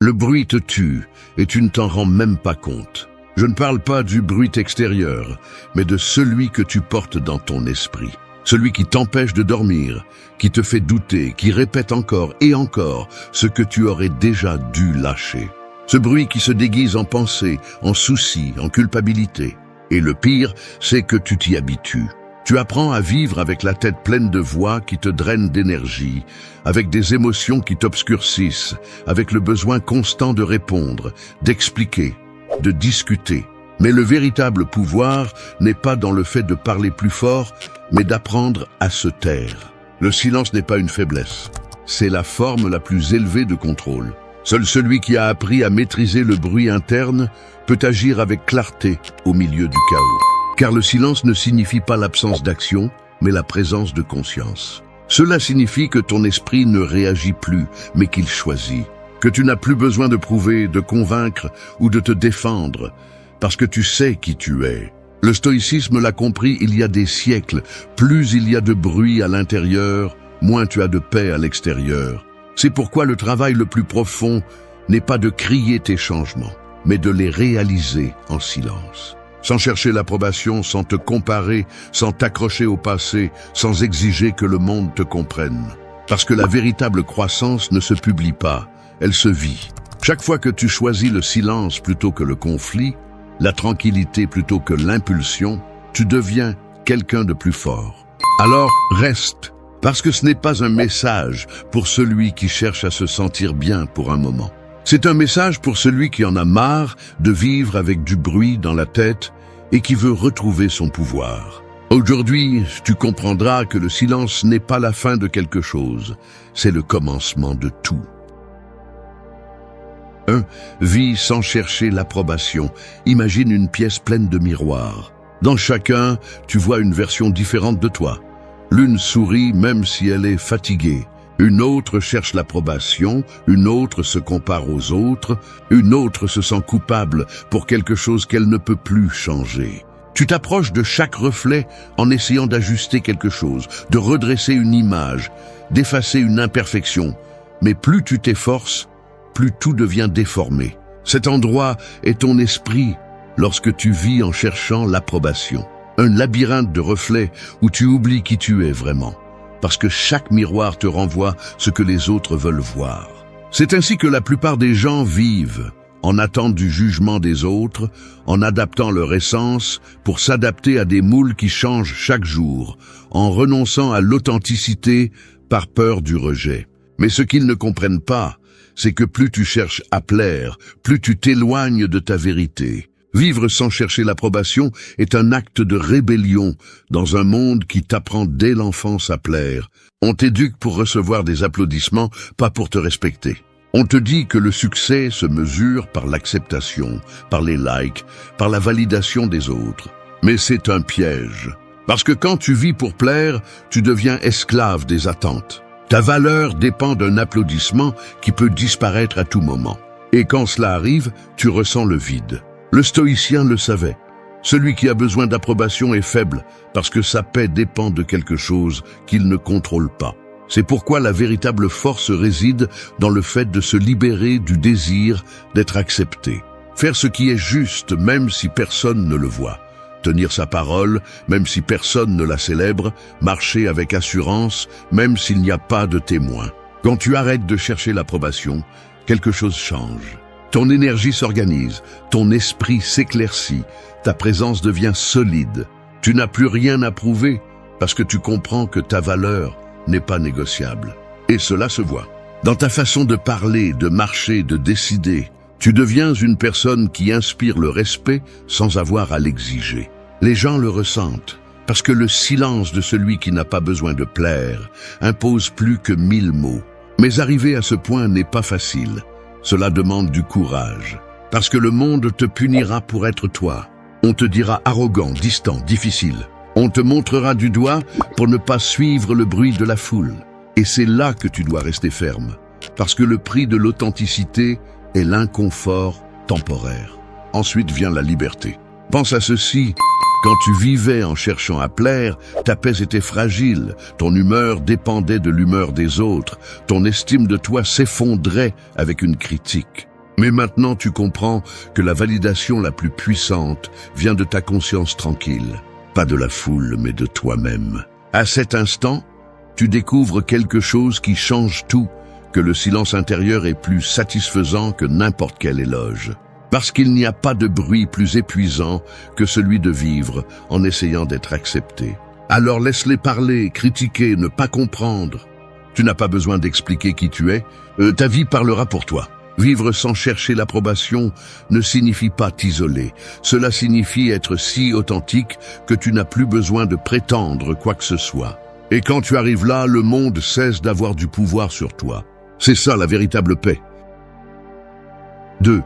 Le bruit te tue et tu ne t'en rends même pas compte. Je ne parle pas du bruit extérieur, mais de celui que tu portes dans ton esprit. Celui qui t'empêche de dormir, qui te fait douter, qui répète encore et encore ce que tu aurais déjà dû lâcher. Ce bruit qui se déguise en pensée, en souci, en culpabilité. Et le pire, c'est que tu t'y habitues. Tu apprends à vivre avec la tête pleine de voix qui te drainent d'énergie, avec des émotions qui t'obscurcissent, avec le besoin constant de répondre, d'expliquer, de discuter. Mais le véritable pouvoir n'est pas dans le fait de parler plus fort, mais d'apprendre à se taire. Le silence n'est pas une faiblesse. C'est la forme la plus élevée de contrôle. Seul celui qui a appris à maîtriser le bruit interne peut agir avec clarté au milieu du chaos. Car le silence ne signifie pas l'absence d'action, mais la présence de conscience. Cela signifie que ton esprit ne réagit plus, mais qu'il choisit. Que tu n'as plus besoin de prouver, de convaincre ou de te défendre, parce que tu sais qui tu es. Le stoïcisme l'a compris il y a des siècles. Plus il y a de bruit à l'intérieur, moins tu as de paix à l'extérieur. C'est pourquoi le travail le plus profond n'est pas de crier tes changements, mais de les réaliser en silence. Sans chercher l'approbation, sans te comparer, sans t'accrocher au passé, sans exiger que le monde te comprenne. Parce que la véritable croissance ne se publie pas, elle se vit. Chaque fois que tu choisis le silence plutôt que le conflit, la tranquillité plutôt que l'impulsion, tu deviens quelqu'un de plus fort. Alors reste, parce que ce n'est pas un message pour celui qui cherche à se sentir bien pour un moment. C'est un message pour celui qui en a marre de vivre avec du bruit dans la tête et qui veut retrouver son pouvoir. Aujourd'hui, tu comprendras que le silence n'est pas la fin de quelque chose, c'est le commencement de tout. 1. Vis sans chercher l'approbation. Imagine une pièce pleine de miroirs. Dans chacun, tu vois une version différente de toi. L'une sourit même si elle est fatiguée. Une autre cherche l'approbation, une autre se compare aux autres, une autre se sent coupable pour quelque chose qu'elle ne peut plus changer. Tu t'approches de chaque reflet en essayant d'ajuster quelque chose, de redresser une image, d'effacer une imperfection. Mais plus tu t'efforces, plus tout devient déformé. Cet endroit est ton esprit lorsque tu vis en cherchant l'approbation. Un labyrinthe de reflets où tu oublies qui tu es vraiment. Parce que chaque miroir te renvoie ce que les autres veulent voir. C'est ainsi que la plupart des gens vivent, en attente du jugement des autres, en adaptant leur essence pour s'adapter à des moules qui changent chaque jour, en renonçant à l'authenticité par peur du rejet. Mais ce qu'ils ne comprennent pas, c'est que plus tu cherches à plaire, plus tu t'éloignes de ta vérité. Vivre sans chercher l'approbation est un acte de rébellion dans un monde qui t'apprend dès l'enfance à plaire. On t'éduque pour recevoir des applaudissements, pas pour te respecter. On te dit que le succès se mesure par l'acceptation, par les likes, par la validation des autres. Mais c'est un piège. Parce que quand tu vis pour plaire, tu deviens esclave des attentes. Ta valeur dépend d'un applaudissement qui peut disparaître à tout moment. Et quand cela arrive, tu ressens le vide. Le stoïcien le savait. Celui qui a besoin d'approbation est faible parce que sa paix dépend de quelque chose qu'il ne contrôle pas. C'est pourquoi la véritable force réside dans le fait de se libérer du désir d'être accepté. Faire ce qui est juste même si personne ne le voit. Tenir sa parole même si personne ne la célèbre. Marcher avec assurance même s'il n'y a pas de témoin. Quand tu arrêtes de chercher l'approbation, quelque chose change. Ton énergie s'organise, ton esprit s'éclaircit, ta présence devient solide. Tu n'as plus rien à prouver parce que tu comprends que ta valeur n'est pas négociable. Et cela se voit. Dans ta façon de parler, de marcher, de décider, tu deviens une personne qui inspire le respect sans avoir à l'exiger. Les gens le ressentent parce que le silence de celui qui n'a pas besoin de plaire impose plus que 1000 mots. Mais arriver à ce point n'est pas facile. Cela demande du courage, parce que le monde te punira pour être toi. On te dira arrogant, distant, difficile. On te montrera du doigt pour ne pas suivre le bruit de la foule. Et c'est là que tu dois rester ferme, parce que le prix de l'authenticité est l'inconfort temporaire. Ensuite vient la liberté. Pense à ceci. Quand tu vivais en cherchant à plaire, ta paix était fragile, ton humeur dépendait de l'humeur des autres, ton estime de toi s'effondrait avec une critique. Mais maintenant tu comprends que la validation la plus puissante vient de ta conscience tranquille, pas de la foule mais de toi-même. À cet instant, tu découvres quelque chose qui change tout, que le silence intérieur est plus satisfaisant que n'importe quel éloge. Parce qu'il n'y a pas de bruit plus épuisant que celui de vivre en essayant d'être accepté. Alors laisse-les parler, critiquer, ne pas comprendre. Tu n'as pas besoin d'expliquer qui tu es, ta vie parlera pour toi. Vivre sans chercher l'approbation ne signifie pas t'isoler. Cela signifie être si authentique que tu n'as plus besoin de prétendre quoi que ce soit. Et quand tu arrives là, le monde cesse d'avoir du pouvoir sur toi. C'est ça la véritable paix. 2.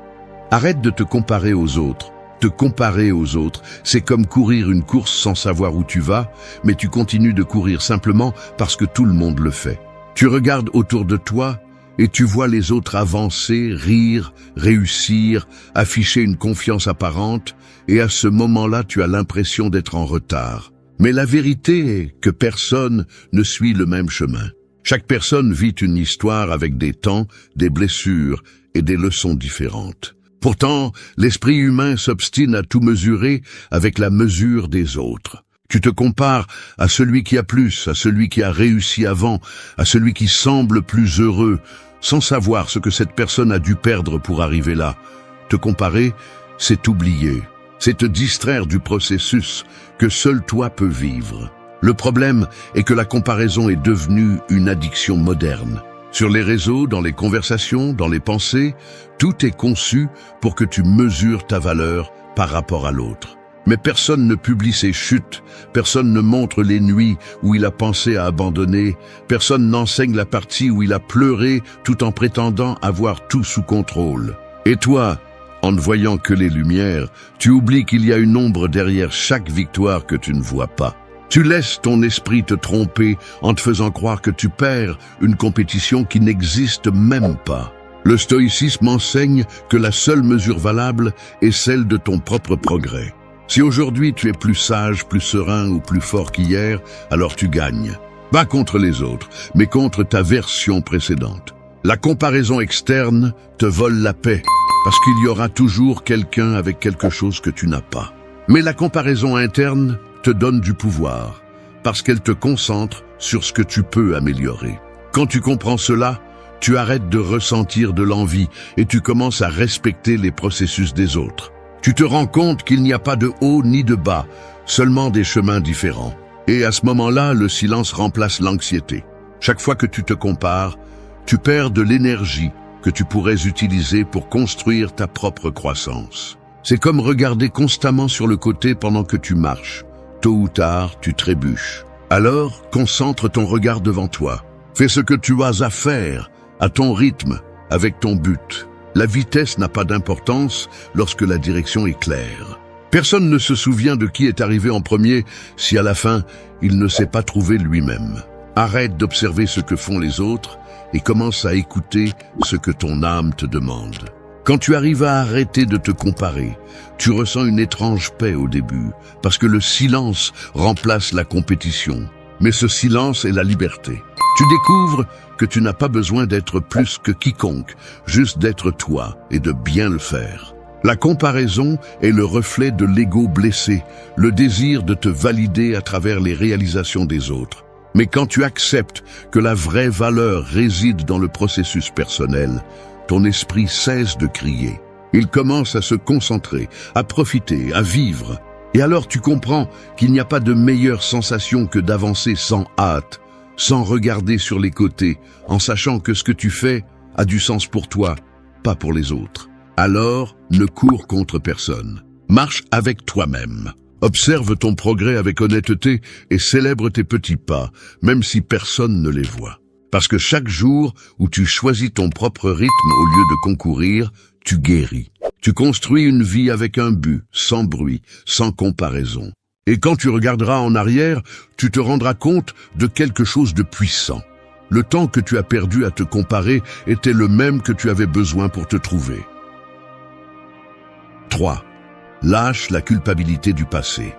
Arrête de te comparer aux autres. Te comparer aux autres, c'est comme courir une course sans savoir où tu vas, mais tu continues de courir simplement parce que tout le monde le fait. Tu regardes autour de toi et tu vois les autres avancer, rire, réussir, afficher une confiance apparente, et à ce moment-là, tu as l'impression d'être en retard. Mais la vérité est que personne ne suit le même chemin. Chaque personne vit une histoire avec des temps, des blessures et des leçons différentes. Pourtant, l'esprit humain s'obstine à tout mesurer avec la mesure des autres. Tu te compares à celui qui a plus, à celui qui a réussi avant, à celui qui semble plus heureux, sans savoir ce que cette personne a dû perdre pour arriver là. Te comparer, c'est oublier, c'est te distraire du processus que seul toi peux vivre. Le problème est que la comparaison est devenue une addiction moderne. Sur les réseaux, dans les conversations, dans les pensées, tout est conçu pour que tu mesures ta valeur par rapport à l'autre. Mais personne ne publie ses chutes, personne ne montre les nuits où il a pensé à abandonner, personne n'enseigne la partie où il a pleuré tout en prétendant avoir tout sous contrôle. Et toi, en ne voyant que les lumières, tu oublies qu'il y a une ombre derrière chaque victoire que tu ne vois pas. Tu laisses ton esprit te tromper en te faisant croire que tu perds une compétition qui n'existe même pas. Le stoïcisme enseigne que la seule mesure valable est celle de ton propre progrès. Si aujourd'hui tu es plus sage, plus serein ou plus fort qu'hier, alors tu gagnes. Pas contre les autres, mais contre ta version précédente. La comparaison externe te vole la paix, parce qu'il y aura toujours quelqu'un avec quelque chose que tu n'as pas. Mais la comparaison interne te donne du pouvoir, parce qu'elle te concentre sur ce que tu peux améliorer. Quand tu comprends cela, tu arrêtes de ressentir de l'envie et tu commences à respecter les processus des autres. Tu te rends compte qu'il n'y a pas de haut ni de bas, seulement des chemins différents. Et à ce moment-là, le silence remplace l'anxiété. Chaque fois que tu te compares, tu perds de l'énergie que tu pourrais utiliser pour construire ta propre croissance. C'est comme regarder constamment sur le côté pendant que tu marches. Tôt ou tard, tu trébuches. Alors, concentre ton regard devant toi. Fais ce que tu as à faire, à ton rythme, avec ton but. La vitesse n'a pas d'importance lorsque la direction est claire. Personne ne se souvient de qui est arrivé en premier si à la fin, il ne s'est pas trouvé lui-même. Arrête d'observer ce que font les autres et commence à écouter ce que ton âme te demande. Quand tu arrives à arrêter de te comparer, tu ressens une étrange paix au début, parce que le silence remplace la compétition. Mais ce silence est la liberté. Tu découvres que tu n'as pas besoin d'être plus que quiconque, juste d'être toi et de bien le faire. La comparaison est le reflet de l'ego blessé, le désir de te valider à travers les réalisations des autres. Mais quand tu acceptes que la vraie valeur réside dans le processus personnel, ton esprit cesse de crier. Il commence à se concentrer, à profiter, à vivre. Et alors tu comprends qu'il n'y a pas de meilleure sensation que d'avancer sans hâte, sans regarder sur les côtés, en sachant que ce que tu fais a du sens pour toi, pas pour les autres. Alors, ne cours contre personne. Marche avec toi-même. Observe ton progrès avec honnêteté et célèbre tes petits pas, même si personne ne les voit. Parce que chaque jour où tu choisis ton propre rythme au lieu de concourir, tu guéris. Tu construis une vie avec un but, sans bruit, sans comparaison. Et quand tu regarderas en arrière, tu te rendras compte de quelque chose de puissant. Le temps que tu as perdu à te comparer était le même que tu avais besoin pour te trouver. 3. Lâche la culpabilité du passé.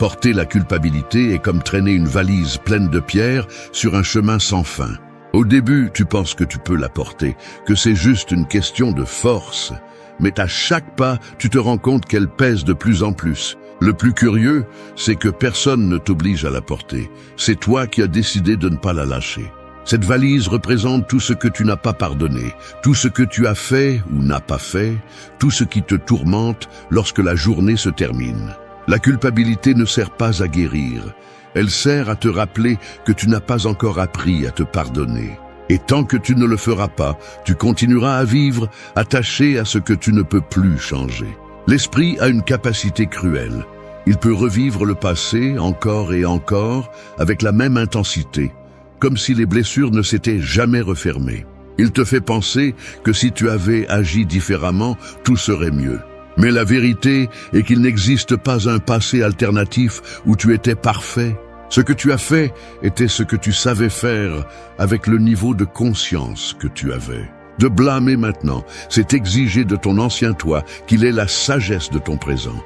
Porter la culpabilité est comme traîner une valise pleine de pierres sur un chemin sans fin. Au début, tu penses que tu peux la porter, que c'est juste une question de force. Mais à chaque pas, tu te rends compte qu'elle pèse de plus en plus. Le plus curieux, c'est que personne ne t'oblige à la porter. C'est toi qui as décidé de ne pas la lâcher. Cette valise représente tout ce que tu n'as pas pardonné, tout ce que tu as fait ou n'as pas fait, tout ce qui te tourmente lorsque la journée se termine. La culpabilité ne sert pas à guérir. Elle sert à te rappeler que tu n'as pas encore appris à te pardonner. Et tant que tu ne le feras pas, tu continueras à vivre attaché à ce que tu ne peux plus changer. L'esprit a une capacité cruelle. Il peut revivre le passé encore et encore avec la même intensité, comme si les blessures ne s'étaient jamais refermées. Il te fait penser que si tu avais agi différemment, tout serait mieux. Mais la vérité est qu'il n'existe pas un passé alternatif où tu étais parfait. Ce que tu as fait était ce que tu savais faire avec le niveau de conscience que tu avais. De blâmer maintenant, c'est exiger de ton ancien toi qu'il ait la sagesse de ton présent.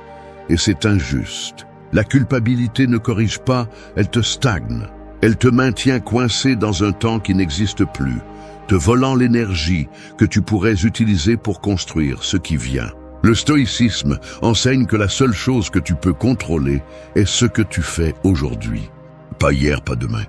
Et c'est injuste. La culpabilité ne corrige pas, elle te stagne. Elle te maintient coincé dans un temps qui n'existe plus, te volant l'énergie que tu pourrais utiliser pour construire ce qui vient. Le stoïcisme enseigne que la seule chose que tu peux contrôler est ce que tu fais aujourd'hui. Pas hier, pas demain.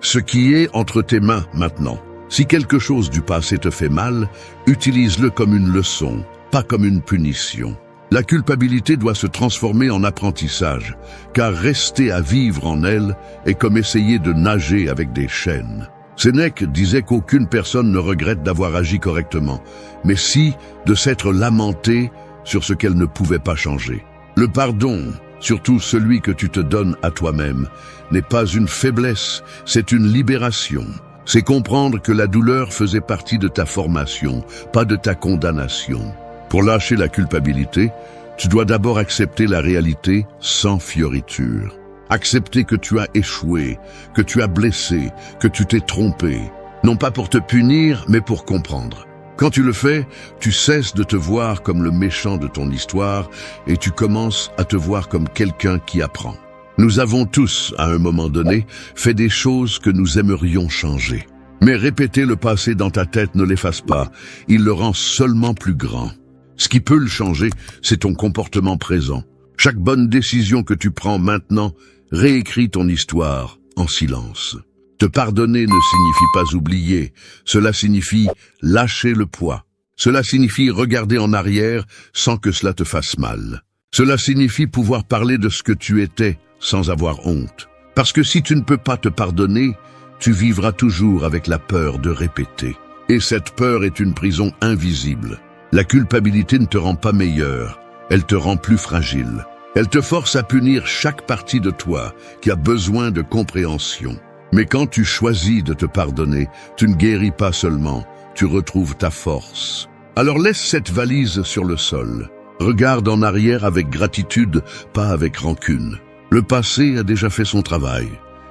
Ce qui est entre tes mains maintenant. Si quelque chose du passé te fait mal, utilise-le comme une leçon, pas comme une punition. La culpabilité doit se transformer en apprentissage, car rester à vivre en elle est comme essayer de nager avec des chaînes. Sénèque disait qu'aucune personne ne regrette d'avoir agi correctement, mais si de s'être lamentée sur ce qu'elle ne pouvait pas changer. Le pardon, surtout celui que tu te donnes à toi-même, n'est pas une faiblesse, c'est une libération. C'est comprendre que la douleur faisait partie de ta formation, pas de ta condamnation. Pour lâcher la culpabilité, tu dois d'abord accepter la réalité sans fioriture. Accepter que tu as échoué, que tu as blessé, que tu t'es trompé. Non pas pour te punir, mais pour comprendre. Quand tu le fais, tu cesses de te voir comme le méchant de ton histoire et tu commences à te voir comme quelqu'un qui apprend. Nous avons tous, à un moment donné, fait des choses que nous aimerions changer. Mais répéter le passé dans ta tête ne l'efface pas, il le rend seulement plus grand. Ce qui peut le changer, c'est ton comportement présent. Chaque bonne décision que tu prends maintenant réécrit ton histoire en silence. Te pardonner ne signifie pas oublier, cela signifie lâcher le poids. Cela signifie regarder en arrière sans que cela te fasse mal. Cela signifie pouvoir parler de ce que tu étais sans avoir honte. Parce que si tu ne peux pas te pardonner, tu vivras toujours avec la peur de répéter. Et cette peur est une prison invisible. La culpabilité ne te rend pas meilleur, elle te rend plus fragile. Elle te force à punir chaque partie de toi qui a besoin de compréhension. Mais quand tu choisis de te pardonner, tu ne guéris pas seulement, tu retrouves ta force. Alors laisse cette valise sur le sol. Regarde en arrière avec gratitude, pas avec rancune. Le passé a déjà fait son travail.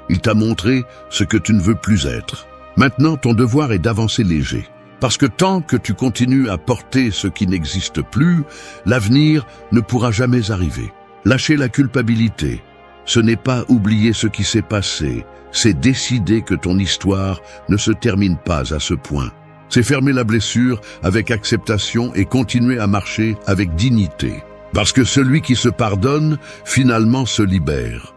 Il t'a montré ce que tu ne veux plus être. Maintenant, ton devoir est d'avancer léger. Parce que tant que tu continues à porter ce qui n'existe plus, l'avenir ne pourra jamais arriver. Lâcher la culpabilité, ce n'est pas oublier ce qui s'est passé, c'est décider que ton histoire ne se termine pas à ce point. C'est fermer la blessure avec acceptation et continuer à marcher avec dignité. Parce que celui qui se pardonne, finalement se libère.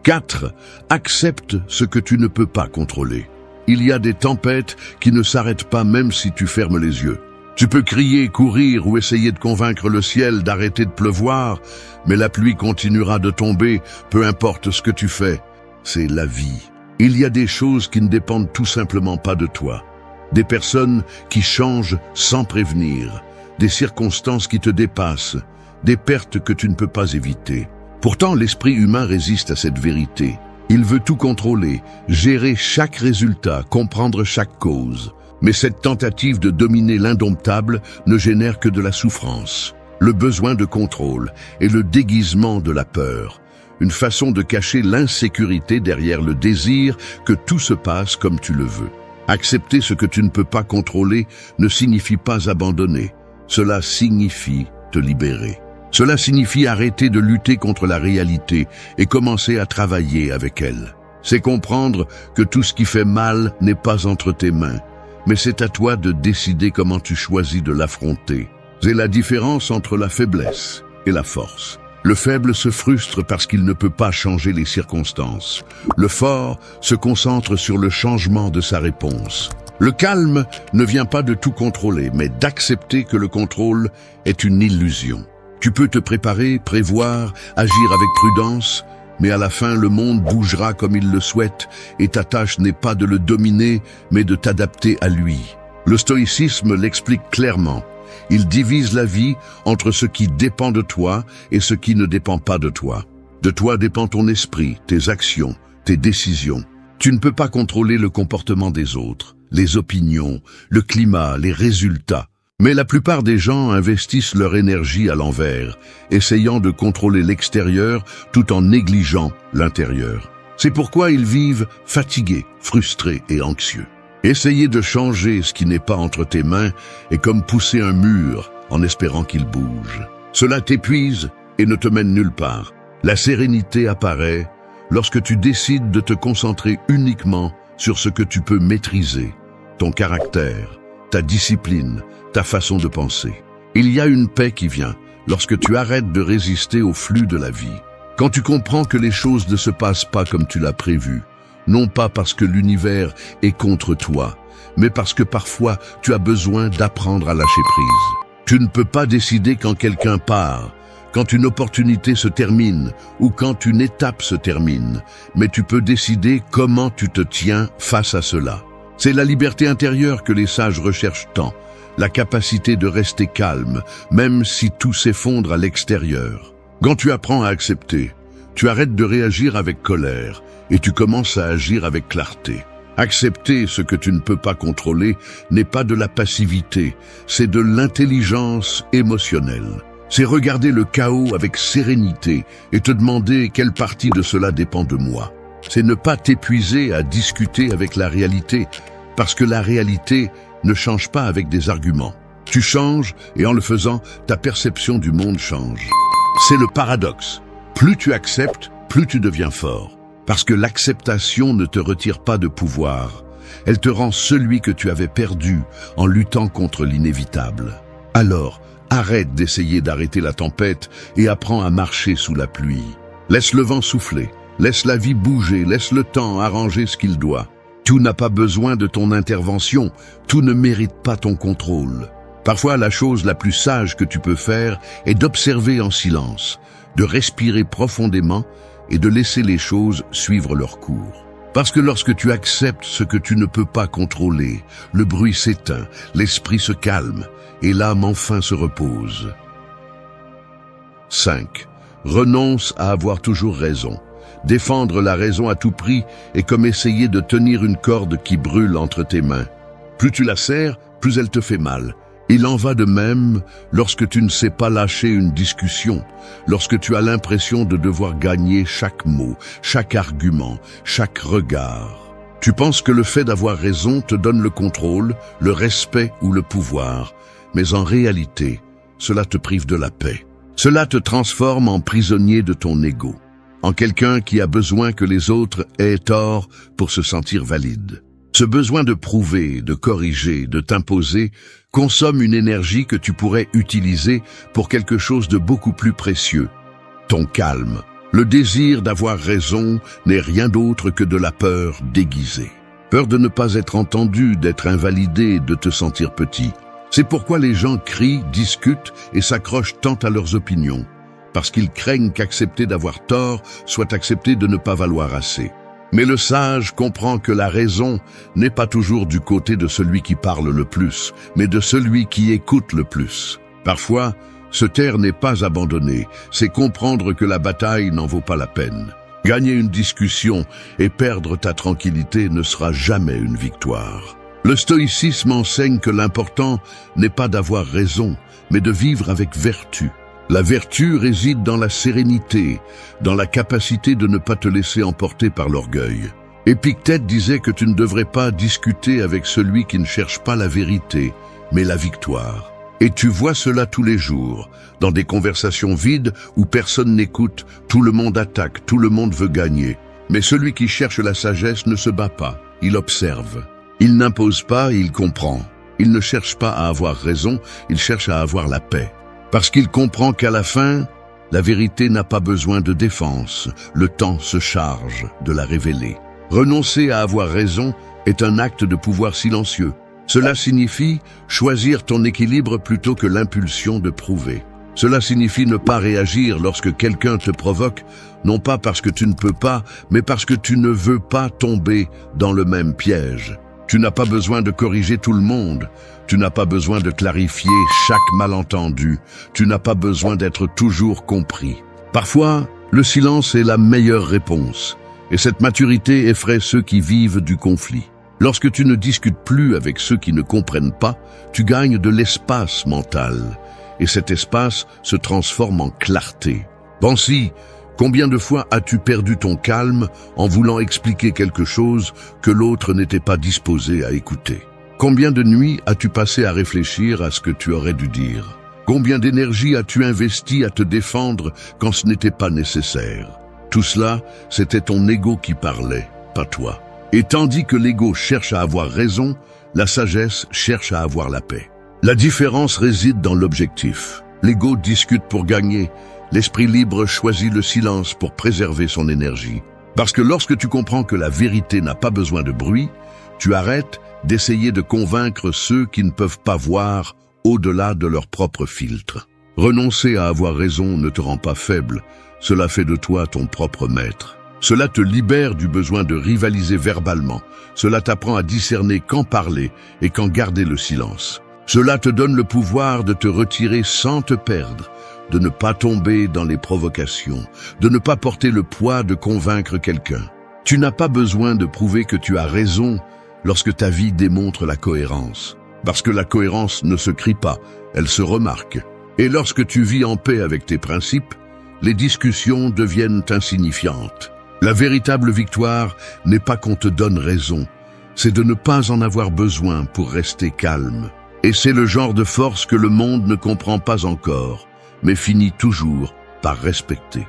4. Accepte ce que tu ne peux pas contrôler. Il y a des tempêtes qui ne s'arrêtent pas même si tu fermes les yeux. Tu peux crier, courir ou essayer de convaincre le ciel d'arrêter de pleuvoir, mais la pluie continuera de tomber, peu importe ce que tu fais. C'est la vie. Il y a des choses qui ne dépendent tout simplement pas de toi. Des personnes qui changent sans prévenir, des circonstances qui te dépassent, des pertes que tu ne peux pas éviter. Pourtant, l'esprit humain résiste à cette vérité. Il veut tout contrôler, gérer chaque résultat, comprendre chaque cause. Mais cette tentative de dominer l'indomptable ne génère que de la souffrance, le besoin de contrôle et le déguisement de la peur. Une façon de cacher l'insécurité derrière le désir que tout se passe comme tu le veux. Accepter ce que tu ne peux pas contrôler ne signifie pas abandonner. Cela signifie te libérer. Cela signifie arrêter de lutter contre la réalité et commencer à travailler avec elle. C'est comprendre que tout ce qui fait mal n'est pas entre tes mains, mais c'est à toi de décider comment tu choisis de l'affronter. C'est la différence entre la faiblesse et la force. Le faible se frustre parce qu'il ne peut pas changer les circonstances. Le fort se concentre sur le changement de sa réponse. Le calme ne vient pas de tout contrôler, mais d'accepter que le contrôle est une illusion. Tu peux te préparer, prévoir, agir avec prudence, mais à la fin, le monde bougera comme il le souhaite et ta tâche n'est pas de le dominer, mais de t'adapter à lui. Le stoïcisme l'explique clairement. Il divise la vie entre ce qui dépend de toi et ce qui ne dépend pas de toi. De toi dépend ton esprit, tes actions, tes décisions. Tu ne peux pas contrôler le comportement des autres, les opinions, le climat, les résultats. Mais la plupart des gens investissent leur énergie à l'envers, essayant de contrôler l'extérieur tout en négligeant l'intérieur. C'est pourquoi ils vivent fatigués, frustrés et anxieux. Essayer de changer ce qui n'est pas entre tes mains est comme pousser un mur en espérant qu'il bouge. Cela t'épuise et ne te mène nulle part. La sérénité apparaît lorsque tu décides de te concentrer uniquement sur ce que tu peux maîtriser, ton caractère, ta discipline, ta façon de penser. Il y a une paix qui vient lorsque tu arrêtes de résister au flux de la vie. Quand tu comprends que les choses ne se passent pas comme tu l'as prévu, non pas parce que l'univers est contre toi, mais parce que parfois tu as besoin d'apprendre à lâcher prise. Tu ne peux pas décider quand quelqu'un part, quand une opportunité se termine ou quand une étape se termine, mais tu peux décider comment tu te tiens face à cela. C'est la liberté intérieure que les sages recherchent tant, la capacité de rester calme, même si tout s'effondre à l'extérieur. Quand tu apprends à accepter, tu arrêtes de réagir avec colère et tu commences à agir avec clarté. Accepter ce que tu ne peux pas contrôler n'est pas de la passivité, c'est de l'intelligence émotionnelle. C'est regarder le chaos avec sérénité et te demander quelle partie de cela dépend de moi. C'est ne pas t'épuiser à discuter avec la réalité, parce que la réalité ne change pas avec des arguments. Tu changes et en le faisant, ta perception du monde change. C'est le paradoxe. Plus tu acceptes, plus tu deviens fort. Parce que l'acceptation ne te retire pas de pouvoir. Elle te rend celui que tu avais perdu en luttant contre l'inévitable. Alors, arrête d'essayer d'arrêter la tempête et apprends à marcher sous la pluie. Laisse le vent souffler, laisse la vie bouger, laisse le temps arranger ce qu'il doit. Tout n'a pas besoin de ton intervention, tout ne mérite pas ton contrôle. Parfois, la chose la plus sage que tu peux faire est d'observer en silence, de respirer profondément et de laisser les choses suivre leur cours. Parce que lorsque tu acceptes ce que tu ne peux pas contrôler, le bruit s'éteint, l'esprit se calme et l'âme enfin se repose. 5. Renonce à avoir toujours raison. Défendre la raison à tout prix est comme essayer de tenir une corde qui brûle entre tes mains. Plus tu la serres, plus elle te fait mal. Il en va de même lorsque tu ne sais pas lâcher une discussion, lorsque tu as l'impression de devoir gagner chaque mot, chaque argument, chaque regard. Tu penses que le fait d'avoir raison te donne le contrôle, le respect ou le pouvoir, mais en réalité, cela te prive de la paix. Cela te transforme en prisonnier de ton ego, en quelqu'un qui a besoin que les autres aient tort pour se sentir valide. Ce besoin de prouver, de corriger, de t'imposer consomme une énergie que tu pourrais utiliser pour quelque chose de beaucoup plus précieux, ton calme. Le désir d'avoir raison n'est rien d'autre que de la peur déguisée. Peur de ne pas être entendu, d'être invalidé, de te sentir petit. C'est pourquoi les gens crient, discutent et s'accrochent tant à leurs opinions, parce qu'ils craignent qu'accepter d'avoir tort soit accepter de ne pas valoir assez. Mais le sage comprend que la raison n'est pas toujours du côté de celui qui parle le plus, mais de celui qui écoute le plus. Parfois, se taire n'est pas abandonner, c'est comprendre que la bataille n'en vaut pas la peine. Gagner une discussion et perdre ta tranquillité ne sera jamais une victoire. Le stoïcisme enseigne que l'important n'est pas d'avoir raison, mais de vivre avec vertu. La vertu réside dans la sérénité, dans la capacité de ne pas te laisser emporter par l'orgueil. Épictète disait que tu ne devrais pas discuter avec celui qui ne cherche pas la vérité, mais la victoire. Et tu vois cela tous les jours, dans des conversations vides où personne n'écoute, tout le monde attaque, tout le monde veut gagner. Mais celui qui cherche la sagesse ne se bat pas, il observe. Il n'impose pas, il comprend. Il ne cherche pas à avoir raison, il cherche à avoir la paix. Parce qu'il comprend qu'à la fin, la vérité n'a pas besoin de défense, le temps se charge de la révéler. Renoncer à avoir raison est un acte de pouvoir silencieux. Cela signifie choisir ton équilibre plutôt que l'impulsion de prouver. Cela signifie ne pas réagir lorsque quelqu'un te provoque, non pas parce que tu ne peux pas, mais parce que tu ne veux pas tomber dans le même piège. Tu n'as pas besoin de corriger tout le monde. Tu n'as pas besoin de clarifier chaque malentendu. Tu n'as pas besoin d'être toujours compris. Parfois, le silence est la meilleure réponse. Et cette maturité effraie ceux qui vivent du conflit. Lorsque tu ne discutes plus avec ceux qui ne comprennent pas, tu gagnes de l'espace mental. Et cet espace se transforme en clarté. Pense-y. Combien de fois as-tu perdu ton calme en voulant expliquer quelque chose que l'autre n'était pas disposé à écouter? Combien de nuits as-tu passé à réfléchir à ce que tu aurais dû dire? Combien d'énergie as-tu investi à te défendre quand ce n'était pas nécessaire? Tout cela, c'était ton ego qui parlait, pas toi. Et tandis que l'ego cherche à avoir raison, la sagesse cherche à avoir la paix. La différence réside dans l'objectif. L'ego discute pour gagner. L'esprit libre choisit le silence pour préserver son énergie. Parce que lorsque tu comprends que la vérité n'a pas besoin de bruit, tu arrêtes d'essayer de convaincre ceux qui ne peuvent pas voir au-delà de leur propre filtre. Renoncer à avoir raison ne te rend pas faible, cela fait de toi ton propre maître. Cela te libère du besoin de rivaliser verbalement, cela t'apprend à discerner quand parler et quand garder le silence. Cela te donne le pouvoir de te retirer sans te perdre, de ne pas tomber dans les provocations, de ne pas porter le poids de convaincre quelqu'un. Tu n'as pas besoin de prouver que tu as raison lorsque ta vie démontre la cohérence. Parce que la cohérence ne se crie pas, elle se remarque. Et lorsque tu vis en paix avec tes principes, les discussions deviennent insignifiantes. La véritable victoire n'est pas qu'on te donne raison, c'est de ne pas en avoir besoin pour rester calme. Et c'est le genre de force que le monde ne comprend pas encore, mais finit toujours par respecter.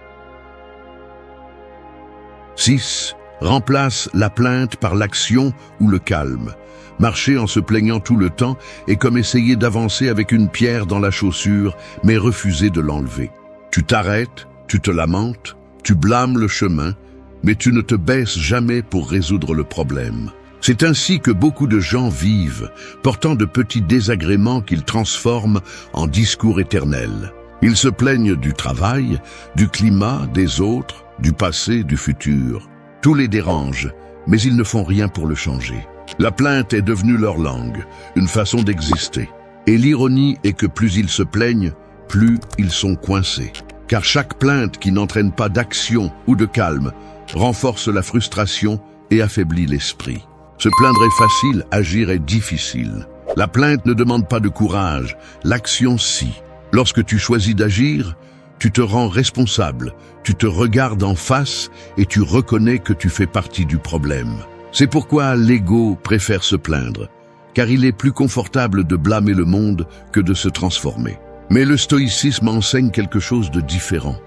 6. Remplace la plainte par l'action ou le calme. Marcher en se plaignant tout le temps est comme essayer d'avancer avec une pierre dans la chaussure, mais refuser de l'enlever. Tu t'arrêtes, tu te lamentes, tu blâmes le chemin, mais tu ne te baisses jamais pour résoudre le problème. C'est ainsi que beaucoup de gens vivent, portant de petits désagréments qu'ils transforment en discours éternels. Ils se plaignent du travail, du climat, des autres, du passé, du futur. Tout les dérange, mais ils ne font rien pour le changer. La plainte est devenue leur langue, une façon d'exister. Et l'ironie est que plus ils se plaignent, plus ils sont coincés. Car chaque plainte qui n'entraîne pas d'action ou de calme renforce la frustration et affaiblit l'esprit. Se plaindre est facile, agir est difficile. La plainte ne demande pas de courage, l'action si. Lorsque tu choisis d'agir, tu te rends responsable, tu te regardes en face et tu reconnais que tu fais partie du problème. C'est pourquoi l'ego préfère se plaindre, car il est plus confortable de blâmer le monde que de se transformer. Mais le stoïcisme enseigne quelque chose de différent.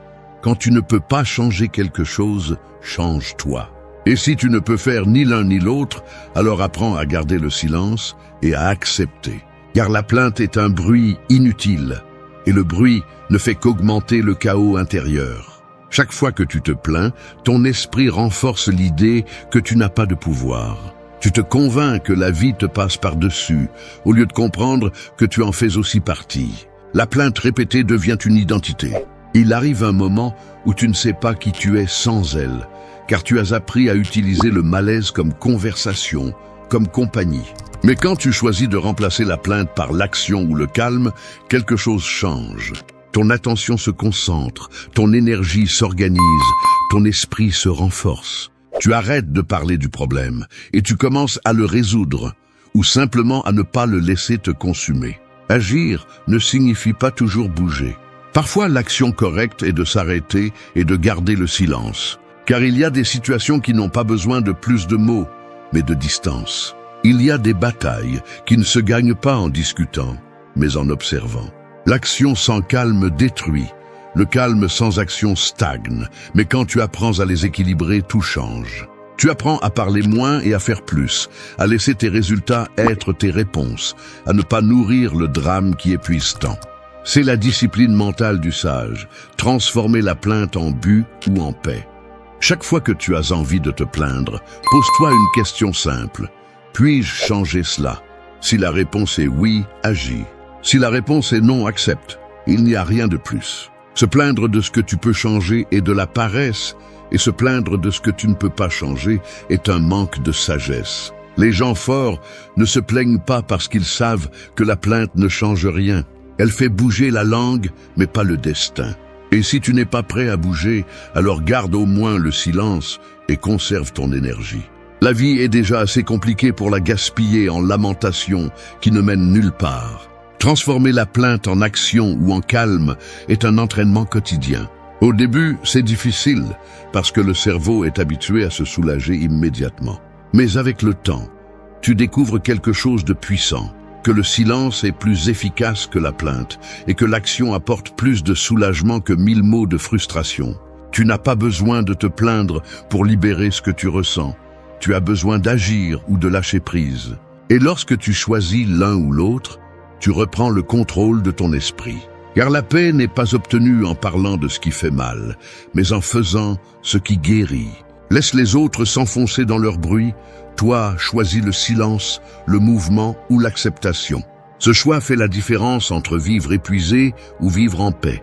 Quand tu ne peux pas changer quelque chose, change-toi. Et si tu ne peux faire ni l'un ni l'autre, alors apprends à garder le silence et à accepter. Car la plainte est un bruit inutile, et le bruit ne fait qu'augmenter le chaos intérieur. Chaque fois que tu te plains, ton esprit renforce l'idée que tu n'as pas de pouvoir. Tu te convaincs que la vie te passe par-dessus, au lieu de comprendre que tu en fais aussi partie. La plainte répétée devient une identité. Il arrive un moment où tu ne sais pas qui tu es sans elle, car tu as appris à utiliser le malaise comme conversation, comme compagnie. Mais quand tu choisis de remplacer la plainte par l'action ou le calme, quelque chose change. Ton attention se concentre, ton énergie s'organise, ton esprit se renforce. Tu arrêtes de parler du problème et tu commences à le résoudre, ou simplement à ne pas le laisser te consumer. Agir ne signifie pas toujours bouger. Parfois, l'action correcte est de s'arrêter et de garder le silence. Car il y a des situations qui n'ont pas besoin de plus de mots, mais de distance. Il y a des batailles qui ne se gagnent pas en discutant, mais en observant. L'action sans calme détruit, le calme sans action stagne, mais quand tu apprends à les équilibrer, tout change. Tu apprends à parler moins et à faire plus, à laisser tes résultats être tes réponses, à ne pas nourrir le drame qui épuise tant. C'est la discipline mentale du sage, transformer la plainte en but ou en paix. Chaque fois que tu as envie de te plaindre, pose-toi une question simple. Puis-je changer cela? Si la réponse est oui, agis. Si la réponse est non, accepte. Il n'y a rien de plus. Se plaindre de ce que tu peux changer est de la paresse, et se plaindre de ce que tu ne peux pas changer est un manque de sagesse. Les gens forts ne se plaignent pas parce qu'ils savent que la plainte ne change rien. Elle fait bouger la langue, mais pas le destin. Et si tu n'es pas prêt à bouger, alors garde au moins le silence et conserve ton énergie. La vie est déjà assez compliquée pour la gaspiller en lamentations qui ne mènent nulle part. Transformer la plainte en action ou en calme est un entraînement quotidien. Au début, c'est difficile parce que le cerveau est habitué à se soulager immédiatement. Mais avec le temps, tu découvres quelque chose de puissant, que le silence est plus efficace que la plainte et que l'action apporte plus de soulagement que 1000 mots de frustration. Tu n'as pas besoin de te plaindre pour libérer ce que tu ressens. Tu as besoin d'agir ou de lâcher prise. Et lorsque tu choisis l'un ou l'autre, tu reprends le contrôle de ton esprit. Car la paix n'est pas obtenue en parlant de ce qui fait mal, mais en faisant ce qui guérit. Laisse les autres s'enfoncer dans leur bruit. Toi, choisis le silence, le mouvement ou l'acceptation. Ce choix fait la différence entre vivre épuisé ou vivre en paix.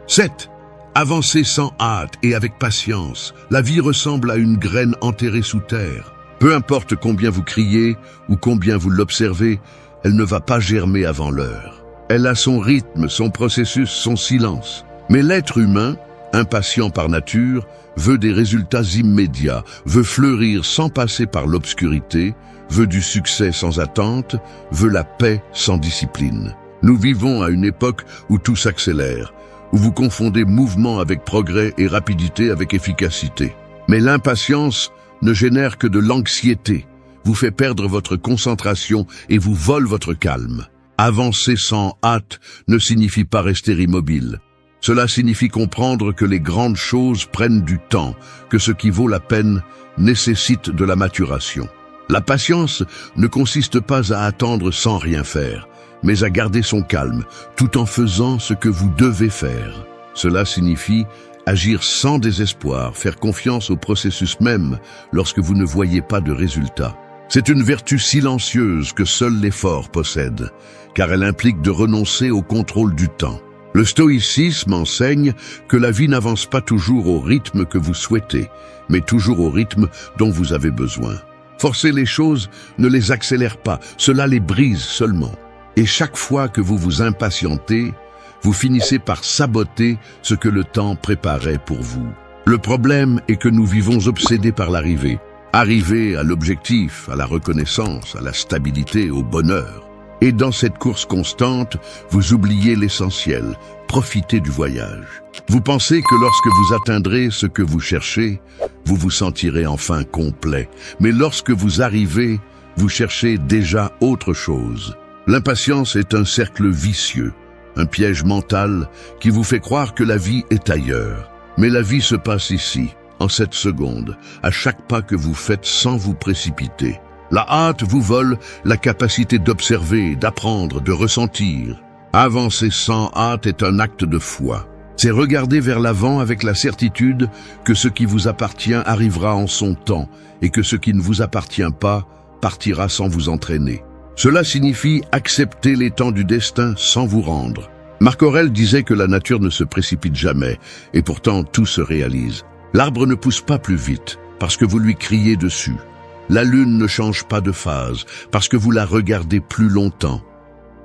7. Avancez sans hâte et avec patience. La vie ressemble à une graine enterrée sous terre. Peu importe combien vous criez ou combien vous l'observez, elle ne va pas germer avant l'heure. Elle a son rythme, son processus, son silence. Mais l'être humain, impatient par nature, veut des résultats immédiats, veut fleurir sans passer par l'obscurité, veut du succès sans attente, veut la paix sans discipline. Nous vivons à une époque où tout s'accélère, où vous confondez mouvement avec progrès et rapidité avec efficacité. Mais l'impatience ne génère que de l'anxiété, vous fait perdre votre concentration et vous vole votre calme. Avancer sans hâte ne signifie pas rester immobile. Cela signifie comprendre que les grandes choses prennent du temps, que ce qui vaut la peine nécessite de la maturation. La patience ne consiste pas à attendre sans rien faire, mais à garder son calme, tout en faisant ce que vous devez faire. Cela signifie agir sans désespoir, faire confiance au processus même lorsque vous ne voyez pas de résultat. C'est une vertu silencieuse que seul l'effort possède, car elle implique de renoncer au contrôle du temps. Le stoïcisme enseigne que la vie n'avance pas toujours au rythme que vous souhaitez, mais toujours au rythme dont vous avez besoin. Forcer les choses ne les accélère pas, cela les brise seulement. Et chaque fois que vous vous impatientez, vous finissez par saboter ce que le temps préparait pour vous. Le problème est que nous vivons obsédés par l'arrivée. Arriver à l'objectif, à la reconnaissance, à la stabilité, au bonheur. Et dans cette course constante, vous oubliez l'essentiel, profitez du voyage. Vous pensez que lorsque vous atteindrez ce que vous cherchez, vous vous sentirez enfin complet. Mais lorsque vous arrivez, vous cherchez déjà autre chose. L'impatience est un cercle vicieux, un piège mental qui vous fait croire que la vie est ailleurs. Mais la vie se passe ici, en 7 secondes, à chaque pas que vous faites sans vous précipiter. La hâte vous vole la capacité d'observer, d'apprendre, de ressentir. Avancer sans hâte est un acte de foi. C'est regarder vers l'avant avec la certitude que ce qui vous appartient arrivera en son temps et que ce qui ne vous appartient pas partira sans vous entraîner. Cela signifie accepter les temps du destin sans vous rendre. Marc Aurèle disait que la nature ne se précipite jamais, et pourtant tout se réalise. L'arbre ne pousse pas plus vite, parce que vous lui criez dessus. La lune ne change pas de phase, parce que vous la regardez plus longtemps.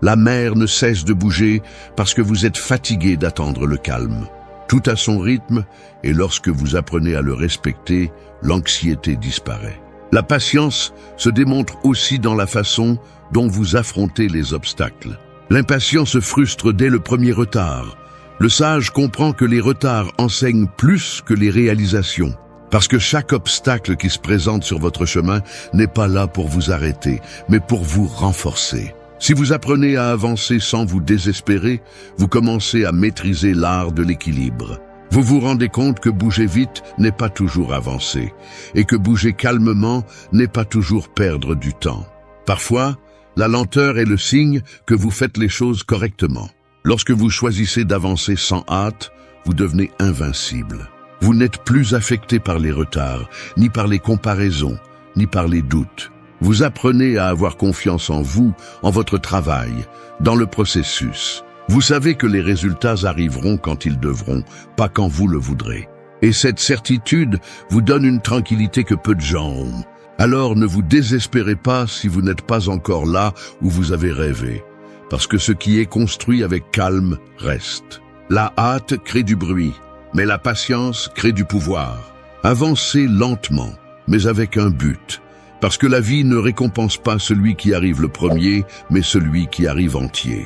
La mer ne cesse de bouger, parce que vous êtes fatigué d'attendre le calme. Tout a son rythme, et lorsque vous apprenez à le respecter, l'anxiété disparaît. La patience se démontre aussi dans la façon dont vous affrontez les obstacles. L'impatience se frustre dès le premier retard. Le sage comprend que les retards enseignent plus que les réalisations. Parce que chaque obstacle qui se présente sur votre chemin n'est pas là pour vous arrêter, mais pour vous renforcer. Si vous apprenez à avancer sans vous désespérer, vous commencez à maîtriser l'art de l'équilibre. Vous vous rendez compte que bouger vite n'est pas toujours avancer, et que bouger calmement n'est pas toujours perdre du temps. Parfois, la lenteur est le signe que vous faites les choses correctement. Lorsque vous choisissez d'avancer sans hâte, vous devenez invincible. Vous n'êtes plus affecté par les retards, ni par les comparaisons, ni par les doutes. Vous apprenez à avoir confiance en vous, en votre travail, dans le processus. Vous savez que les résultats arriveront quand ils devront, pas quand vous le voudrez. Et cette certitude vous donne une tranquillité que peu de gens ont. Alors ne vous désespérez pas si vous n'êtes pas encore là où vous avez rêvé, parce que ce qui est construit avec calme reste. La hâte crée du bruit, mais la patience crée du pouvoir. Avancez lentement, mais avec un but, parce que la vie ne récompense pas celui qui arrive le premier, mais celui qui arrive entier.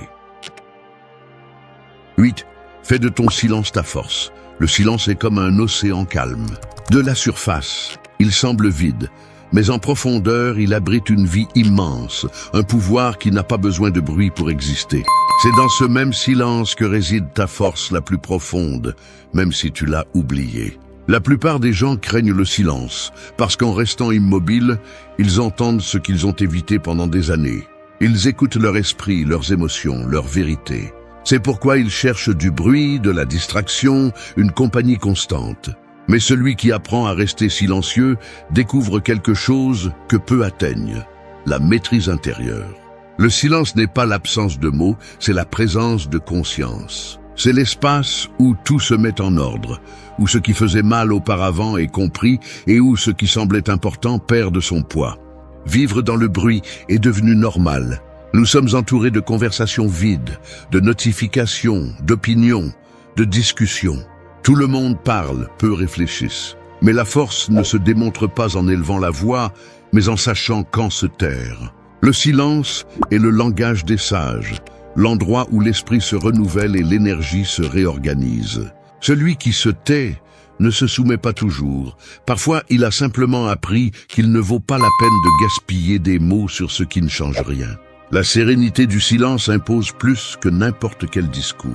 8. Fais de ton silence ta force. Le silence est comme un océan calme. De la surface, il semble vide, mais en profondeur, il abrite une vie immense, un pouvoir qui n'a pas besoin de bruit pour exister. C'est dans ce même silence que réside ta force la plus profonde, même si tu l'as oubliée. La plupart des gens craignent le silence, parce qu'en restant immobiles, ils entendent ce qu'ils ont évité pendant des années. Ils écoutent leur esprit, leurs émotions, leur vérité. C'est pourquoi ils cherchent du bruit, de la distraction, une compagnie constante. Mais celui qui apprend à rester silencieux découvre quelque chose que peu atteignent, la maîtrise intérieure. Le silence n'est pas l'absence de mots, c'est la présence de conscience. C'est l'espace où tout se met en ordre, où ce qui faisait mal auparavant est compris et où ce qui semblait important perd de son poids. Vivre dans le bruit est devenu normal. Nous sommes entourés de conversations vides, de notifications, d'opinions, de discussions. Tout le monde parle, peu réfléchissent. Mais la force ne se démontre pas en élevant la voix, mais en sachant quand se taire. Le silence est le langage des sages, l'endroit où l'esprit se renouvelle et l'énergie se réorganise. Celui qui se tait ne se soumet pas toujours. Parfois, il a simplement appris qu'il ne vaut pas la peine de gaspiller des mots sur ce qui ne change rien. La sérénité du silence impose plus que n'importe quel discours.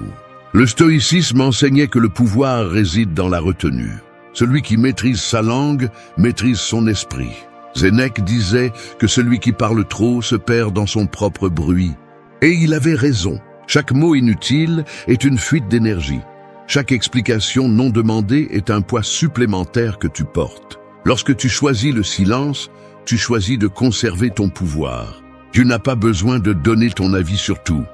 Le stoïcisme enseignait que le pouvoir réside dans la retenue. Celui qui maîtrise sa langue maîtrise son esprit. Sénèque disait que celui qui parle trop se perd dans son propre bruit. Et il avait raison. Chaque mot inutile est une fuite d'énergie. Chaque explication non demandée est un poids supplémentaire que tu portes. Lorsque tu choisis le silence, tu choisis de conserver ton pouvoir. Tu n'as pas besoin de donner ton avis sur tout.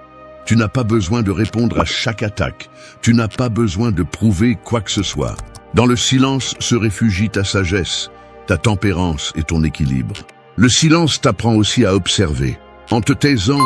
Tu n'as pas besoin de répondre à chaque attaque. Tu n'as pas besoin de prouver quoi que ce soit. Dans le silence se réfugie ta sagesse, ta tempérance et ton équilibre. Le silence t'apprend aussi à observer. En te taisant,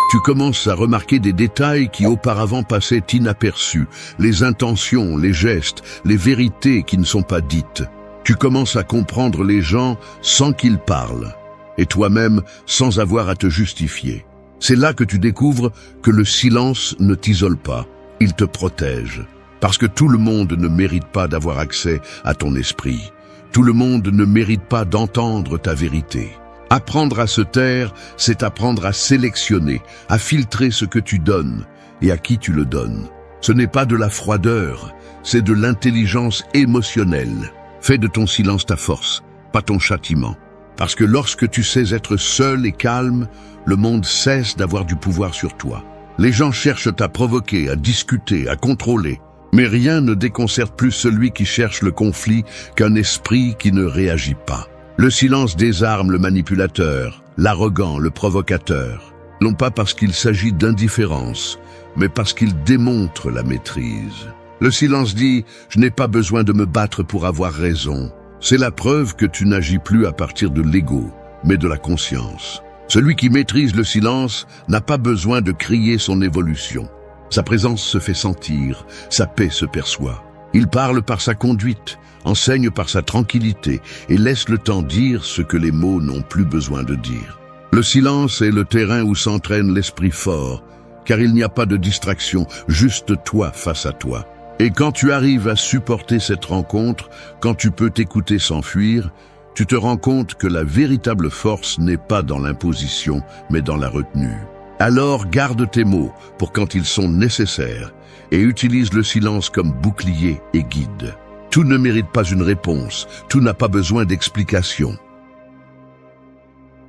tu commences à remarquer des détails qui auparavant passaient inaperçus, les intentions, les gestes, les vérités qui ne sont pas dites. Tu commences à comprendre les gens sans qu'ils parlent, et toi-même sans avoir à te justifier. C'est là que tu découvres que le silence ne t'isole pas, il te protège. Parce que tout le monde ne mérite pas d'avoir accès à ton esprit. Tout le monde ne mérite pas d'entendre ta vérité. Apprendre à se taire, c'est apprendre à sélectionner, à filtrer ce que tu donnes et à qui tu le donnes. Ce n'est pas de la froideur, c'est de l'intelligence émotionnelle. Fais de ton silence ta force, pas ton châtiment. Parce que lorsque tu sais être seul et calme, le monde cesse d'avoir du pouvoir sur toi. Les gens cherchent à provoquer, à discuter, à contrôler. Mais rien ne déconcerte plus celui qui cherche le conflit qu'un esprit qui ne réagit pas. Le silence désarme le manipulateur, l'arrogant, le provocateur. Non pas parce qu'il s'agit d'indifférence, mais parce qu'il démontre la maîtrise. Le silence dit « Je n'ai pas besoin de me battre pour avoir raison ». C'est la preuve que tu n'agis plus à partir de l'ego, mais de la conscience. Celui qui maîtrise le silence n'a pas besoin de crier son évolution. Sa présence se fait sentir, sa paix se perçoit. Il parle par sa conduite, enseigne par sa tranquillité et laisse le temps dire ce que les mots n'ont plus besoin de dire. Le silence est le terrain où s'entraîne l'esprit fort, car il n'y a pas de distraction, juste toi face à toi. Et quand tu arrives à supporter cette rencontre, quand tu peux t'écouter sans fuir, tu te rends compte que la véritable force n'est pas dans l'imposition, mais dans la retenue. Alors garde tes mots pour quand ils sont nécessaires et utilise le silence comme bouclier et guide. Tout ne mérite pas une réponse, tout n'a pas besoin d'explication.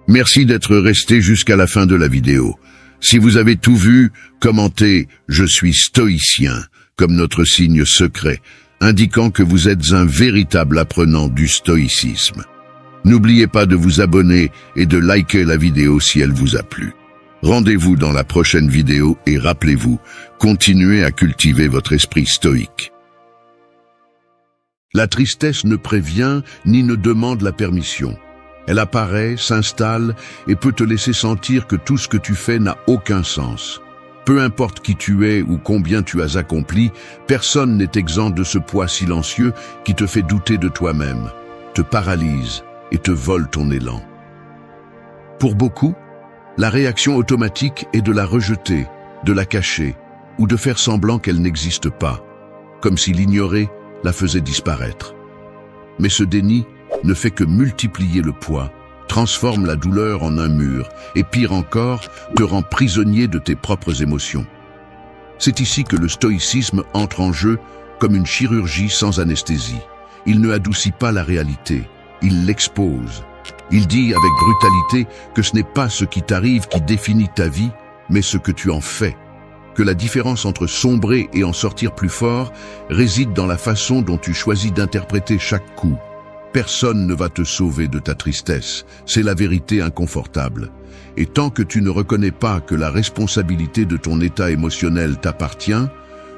Merci d'être resté jusqu'à la fin de la vidéo. Si vous avez tout vu, commentez « Je suis stoïcien » comme notre signe secret, indiquant que vous êtes un véritable apprenant du stoïcisme. N'oubliez pas de vous abonner et de liker la vidéo si elle vous a plu. Rendez-vous dans la prochaine vidéo et rappelez-vous, continuez à cultiver votre esprit stoïque. La tristesse ne prévient ni ne demande la permission. Elle apparaît, s'installe et peut te laisser sentir que tout ce que tu fais n'a aucun sens. Peu importe qui tu es ou combien tu as accompli, personne n'est exempt de ce poids silencieux qui te fait douter de toi-même, te paralyse et te vole ton élan. Pour beaucoup, la réaction automatique est de la rejeter, de la cacher ou de faire semblant qu'elle n'existe pas, comme si l'ignorer la faisait disparaître. Mais ce déni ne fait que multiplier le poids, transforme la douleur en un mur et pire encore, te rend prisonnier de tes propres émotions. C'est ici que le stoïcisme entre en jeu comme une chirurgie sans anesthésie. Il ne adoucit pas la réalité, il l'expose. Il dit avec brutalité que ce n'est pas ce qui t'arrive qui définit ta vie, mais ce que tu en fais. Que la différence entre sombrer et en sortir plus fort réside dans la façon dont tu choisis d'interpréter chaque coup. Personne ne va te sauver de ta tristesse, c'est la vérité inconfortable. Et tant que tu ne reconnais pas que la responsabilité de ton état émotionnel t'appartient,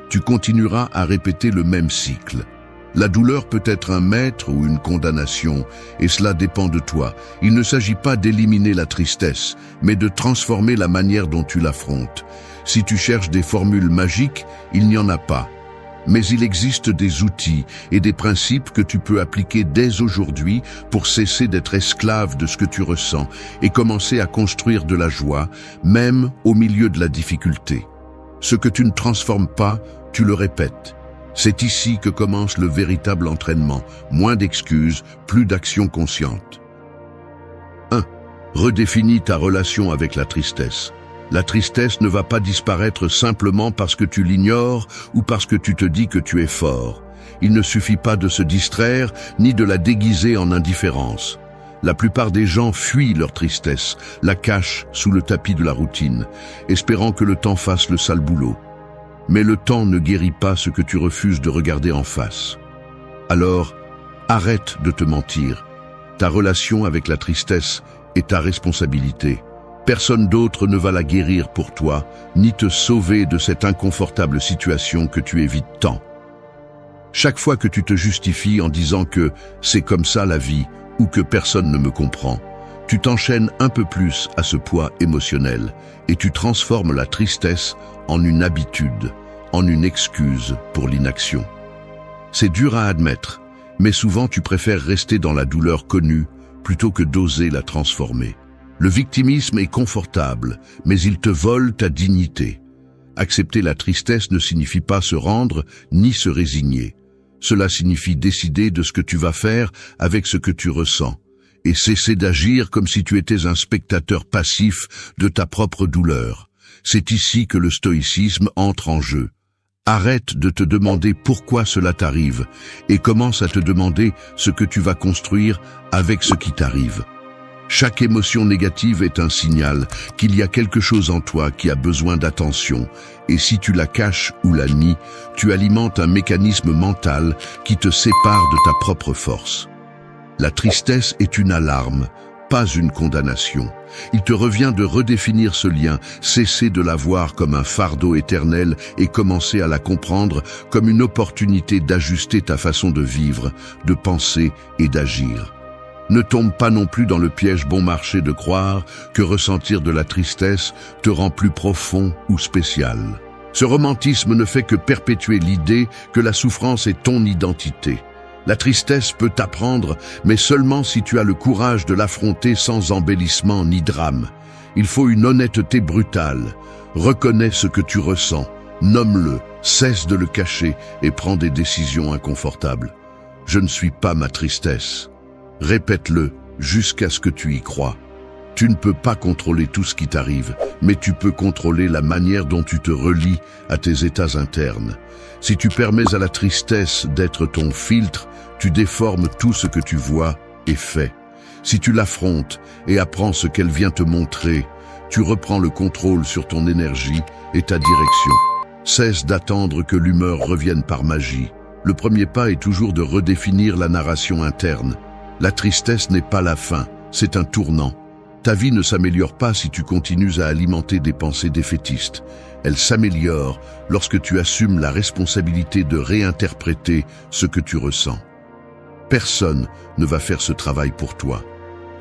tu continueras à répéter le même cycle. La douleur peut être un maître ou une condamnation, et cela dépend de toi. Il ne s'agit pas d'éliminer la tristesse, mais de transformer la manière dont tu l'affrontes. Si tu cherches des formules magiques, il n'y en a pas. Mais il existe des outils et des principes que tu peux appliquer dès aujourd'hui pour cesser d'être esclave de ce que tu ressens et commencer à construire de la joie, même au milieu de la difficulté. Ce que tu ne transformes pas, tu le répètes. C'est ici que commence le véritable entraînement. Moins d'excuses, plus d'action consciente. 1. Redéfinis ta relation avec la tristesse. La tristesse ne va pas disparaître simplement parce que tu l'ignores ou parce que tu te dis que tu es fort. Il ne suffit pas de se distraire ni de la déguiser en indifférence. La plupart des gens fuient leur tristesse, la cachent sous le tapis de la routine, espérant que le temps fasse le sale boulot. Mais le temps ne guérit pas ce que tu refuses de regarder en face. Alors, arrête de te mentir. Ta relation avec la tristesse est ta responsabilité. Personne d'autre ne va la guérir pour toi, ni te sauver de cette inconfortable situation que tu évites tant. Chaque fois que tu te justifies en disant que c'est comme ça la vie ou que personne ne me comprend, tu t'enchaînes un peu plus à ce poids émotionnel et tu transformes la tristesse en une habitude, en une excuse pour l'inaction. C'est dur à admettre, mais souvent tu préfères rester dans la douleur connue plutôt que d'oser la transformer. Le victimisme est confortable, mais il te vole ta dignité. Accepter la tristesse ne signifie pas se rendre ni se résigner. Cela signifie décider de ce que tu vas faire avec ce que tu ressens et cesser d'agir comme si tu étais un spectateur passif de ta propre douleur. C'est ici que le stoïcisme entre en jeu. Arrête de te demander pourquoi cela t'arrive et commence à te demander ce que tu vas construire avec ce qui t'arrive. Chaque émotion négative est un signal qu'il y a quelque chose en toi qui a besoin d'attention, et si tu la caches ou la nies, tu alimentes un mécanisme mental qui te sépare de ta propre force. La tristesse est une alarme, pas une condamnation. Il te revient de redéfinir ce lien, cesser de la voir comme un fardeau éternel et commencer à la comprendre comme une opportunité d'ajuster ta façon de vivre, de penser et d'agir. Ne tombe pas non plus dans le piège bon marché de croire que ressentir de la tristesse te rend plus profond ou spécial. Ce romantisme ne fait que perpétuer l'idée que la souffrance est ton identité. La tristesse peut t'apprendre, mais seulement si tu as le courage de l'affronter sans embellissement ni drame. Il faut une honnêteté brutale. Reconnais ce que tu ressens, nomme-le, cesse de le cacher et prends des décisions inconfortables. Je ne suis pas ma tristesse. Répète-le jusqu'à ce que tu y crois. Tu ne peux pas contrôler tout ce qui t'arrive, mais tu peux contrôler la manière dont tu te relies à tes états internes. Si tu permets à la tristesse d'être ton filtre, tu déformes tout ce que tu vois et fais. Si tu l'affrontes et apprends ce qu'elle vient te montrer, tu reprends le contrôle sur ton énergie et ta direction. Cesse d'attendre que l'humeur revienne par magie. Le premier pas est toujours de redéfinir la narration interne. La tristesse n'est pas la fin, c'est un tournant. Ta vie ne s'améliore pas si tu continues à alimenter des pensées défaitistes. Elle s'améliore lorsque tu assumes la responsabilité de réinterpréter ce que tu ressens. Personne ne va faire ce travail pour toi.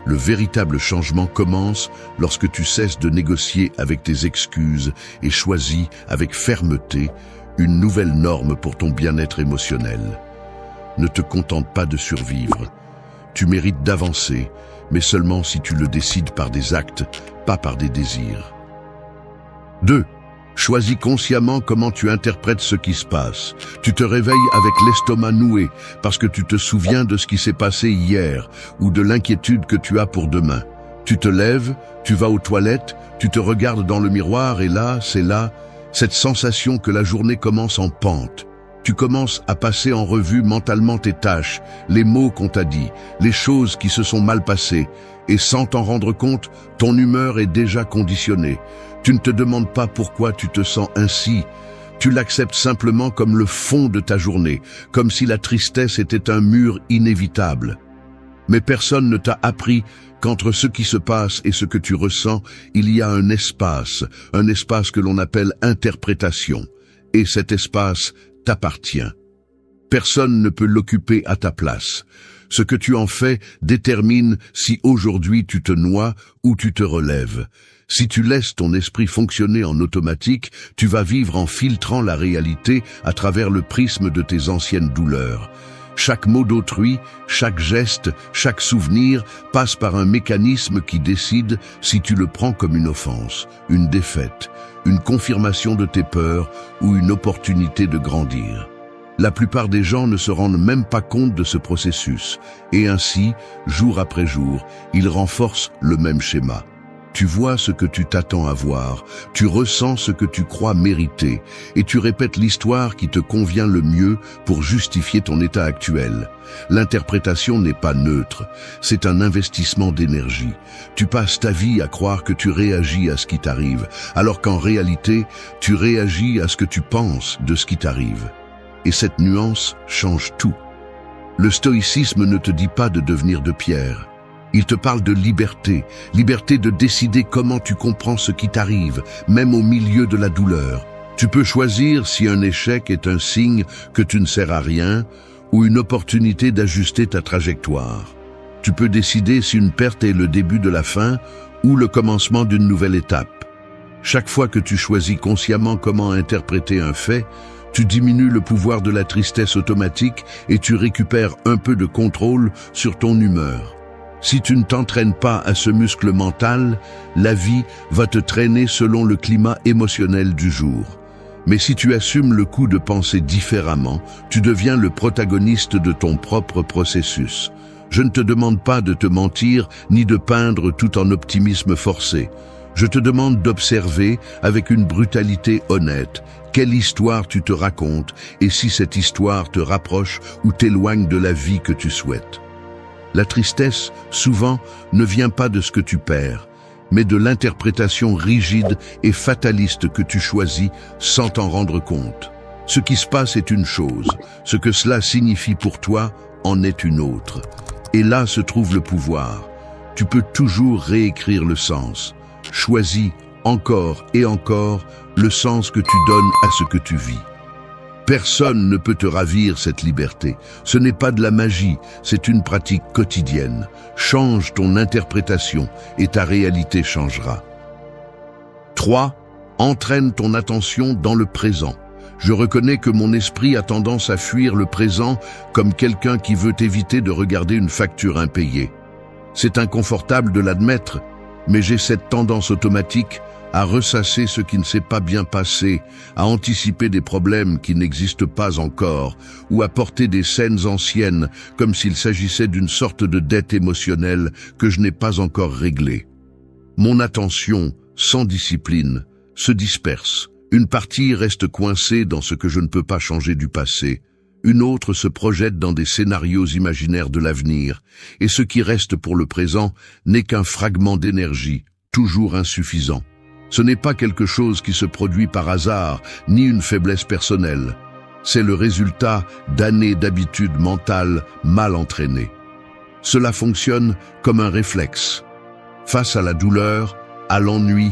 Le véritable changement commence lorsque tu cesses de négocier avec tes excuses et choisis avec fermeté une nouvelle norme pour ton bien-être émotionnel. Ne te contente pas de survivre. Tu mérites d'avancer, mais seulement si tu le décides par des actes, pas par des désirs. 2. Choisis consciemment comment tu interprètes ce qui se passe. Tu te réveilles avec l'estomac noué parce que tu te souviens de ce qui s'est passé hier ou de l'inquiétude que tu as pour demain. Tu te lèves, tu vas aux toilettes, tu te regardes dans le miroir et là, c'est là, cette sensation que la journée commence en pente. Tu commences à passer en revue mentalement tes tâches, les mots qu'on t'a dit, les choses qui se sont mal passées, et sans t'en rendre compte, ton humeur est déjà conditionnée. Tu ne te demandes pas pourquoi tu te sens ainsi, tu l'acceptes simplement comme le fond de ta journée, comme si la tristesse était un mur inévitable. Mais personne ne t'a appris qu'entre ce qui se passe et ce que tu ressens, il y a un espace que l'on appelle interprétation. Et cet espace t'appartient. Personne ne peut l'occuper à ta place. Ce que tu en fais détermine si aujourd'hui tu te noies ou tu te relèves. Si tu laisses ton esprit fonctionner en automatique, tu vas vivre en filtrant la réalité à travers le prisme de tes anciennes douleurs. Chaque mot d'autrui, chaque geste, chaque souvenir passe par un mécanisme qui décide si tu le prends comme une offense, une défaite, une confirmation de tes peurs ou une opportunité de grandir. La plupart des gens ne se rendent même pas compte de ce processus, et ainsi, jour après jour, ils renforcent le même schéma. Tu vois ce que tu t'attends à voir, tu ressens ce que tu crois mériter, et tu répètes l'histoire qui te convient le mieux pour justifier ton état actuel. L'interprétation n'est pas neutre, c'est un investissement d'énergie. Tu passes ta vie à croire que tu réagis à ce qui t'arrive, alors qu'en réalité, tu réagis à ce que tu penses de ce qui t'arrive. Et cette nuance change tout. Le stoïcisme ne te dit pas de devenir de pierre. Il te parle de liberté, liberté de décider comment tu comprends ce qui t'arrive, même au milieu de la douleur. Tu peux choisir si un échec est un signe que tu ne sers à rien ou une opportunité d'ajuster ta trajectoire. Tu peux décider si une perte est le début de la fin ou le commencement d'une nouvelle étape. Chaque fois que tu choisis consciemment comment interpréter un fait, tu diminues le pouvoir de la tristesse automatique et tu récupères un peu de contrôle sur ton humeur. Si tu ne t'entraînes pas à ce muscle mental, la vie va te traîner selon le climat émotionnel du jour. Mais si tu assumes le coup de penser différemment, tu deviens le protagoniste de ton propre processus. Je ne te demande pas de te mentir ni de peindre tout en optimisme forcé. Je te demande d'observer avec une brutalité honnête quelle histoire tu te racontes et si cette histoire te rapproche ou t'éloigne de la vie que tu souhaites. La tristesse, souvent, ne vient pas de ce que tu perds, mais de l'interprétation rigide et fataliste que tu choisis sans t'en rendre compte. Ce qui se passe est une chose, ce que cela signifie pour toi en est une autre. Et là se trouve le pouvoir. Tu peux toujours réécrire le sens. Choisis encore et encore le sens que tu donnes à ce que tu vis. Personne ne peut te ravir cette liberté. Ce n'est pas de la magie, c'est une pratique quotidienne. Change ton interprétation et ta réalité changera. 3. Entraîne ton attention dans le présent. Je reconnais que mon esprit a tendance à fuir le présent comme quelqu'un qui veut éviter de regarder une facture impayée. C'est inconfortable de l'admettre, mais j'ai cette tendance automatique à ressasser ce qui ne s'est pas bien passé, à anticiper des problèmes qui n'existent pas encore, ou à porter des scènes anciennes comme s'il s'agissait d'une sorte de dette émotionnelle que je n'ai pas encore réglée. Mon attention, sans discipline, se disperse. Une partie reste coincée dans ce que je ne peux pas changer du passé. Une autre se projette dans des scénarios imaginaires de l'avenir, et ce qui reste pour le présent n'est qu'un fragment d'énergie, toujours insuffisant. Ce n'est pas quelque chose qui se produit par hasard, ni une faiblesse personnelle. C'est le résultat d'années d'habitudes mentales mal entraînées. Cela fonctionne comme un réflexe. Face à la douleur, à l'ennui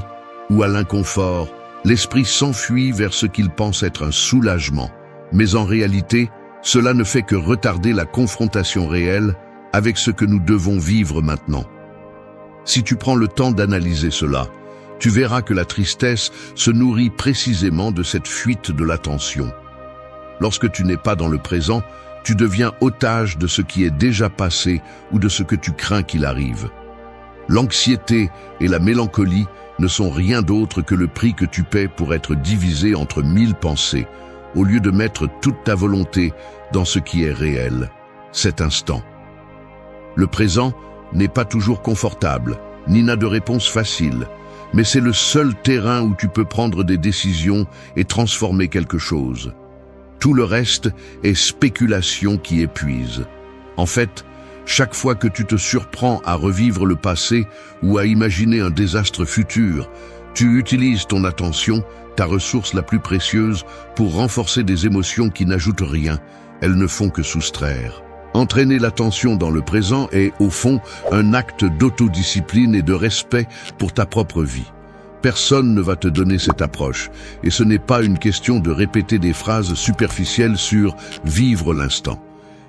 ou à l'inconfort, l'esprit s'enfuit vers ce qu'il pense être un soulagement. Mais en réalité, cela ne fait que retarder la confrontation réelle avec ce que nous devons vivre maintenant. Si tu prends le temps d'analyser cela, tu verras que la tristesse se nourrit précisément de cette fuite de l'attention. Lorsque tu n'es pas dans le présent, tu deviens otage de ce qui est déjà passé ou de ce que tu crains qu'il arrive. L'anxiété et la mélancolie ne sont rien d'autre que le prix que tu paies pour être divisé entre 1000 pensées, au lieu de mettre toute ta volonté dans ce qui est réel, cet instant. Le présent n'est pas toujours confortable, ni n'a de réponse facile, mais c'est le seul terrain où tu peux prendre des décisions et transformer quelque chose. Tout le reste est spéculation qui épuise. En fait, chaque fois que tu te surprends à revivre le passé ou à imaginer un désastre futur, tu utilises ton attention, ta ressource la plus précieuse, pour renforcer des émotions qui n'ajoutent rien, elles ne font que soustraire. Entraîner l'attention dans le présent est, au fond, un acte d'autodiscipline et de respect pour ta propre vie. Personne ne va te donner cette approche, et ce n'est pas une question de répéter des phrases superficielles sur « vivre l'instant ».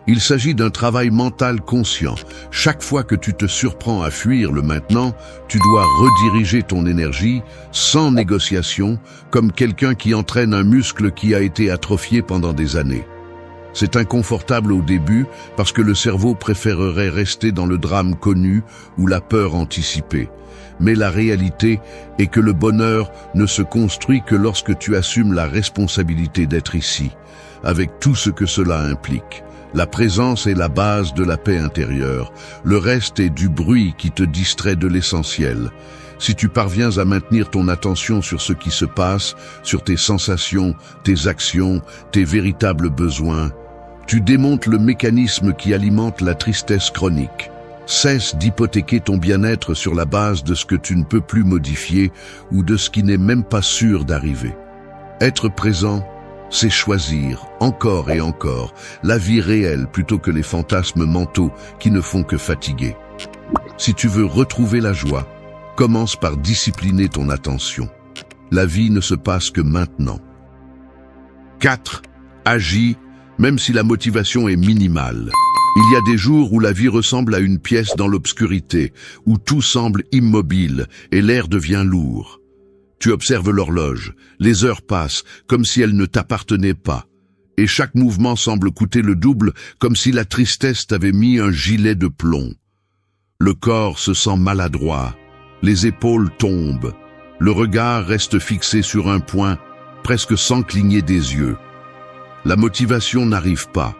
Il s'agit d'un travail mental conscient. Chaque fois que tu te surprends à fuir le maintenant, tu dois rediriger ton énergie, sans négociation, comme quelqu'un qui entraîne un muscle qui a été atrophié pendant des années. C'est inconfortable au début parce que le cerveau préférerait rester dans le drame connu ou la peur anticipée. Mais la réalité est que le bonheur ne se construit que lorsque tu assumes la responsabilité d'être ici, avec tout ce que cela implique. La présence est la base de la paix intérieure. Le reste est du bruit qui te distrait de l'essentiel. Si tu parviens à maintenir ton attention sur ce qui se passe, sur tes sensations, tes actions, tes véritables besoins, tu démontes le mécanisme qui alimente la tristesse chronique. Cesse d'hypothéquer ton bien-être sur la base de ce que tu ne peux plus modifier ou de ce qui n'est même pas sûr d'arriver. Être présent, c'est choisir, encore et encore, la vie réelle plutôt que les fantasmes mentaux qui ne font que fatiguer. Si tu veux retrouver la joie, commence par discipliner ton attention. La vie ne se passe que maintenant. 4. Agis, même si la motivation est minimale. Il y a des jours où la vie ressemble à une pièce dans l'obscurité, où tout semble immobile et l'air devient lourd. Tu observes l'horloge, les heures passent comme si elles ne t'appartenaient pas, et chaque mouvement semble coûter le double comme si la tristesse t'avait mis un gilet de plomb. Le corps se sent maladroit, les épaules tombent, le regard reste fixé sur un point, presque sans cligner des yeux. La motivation n'arrive pas.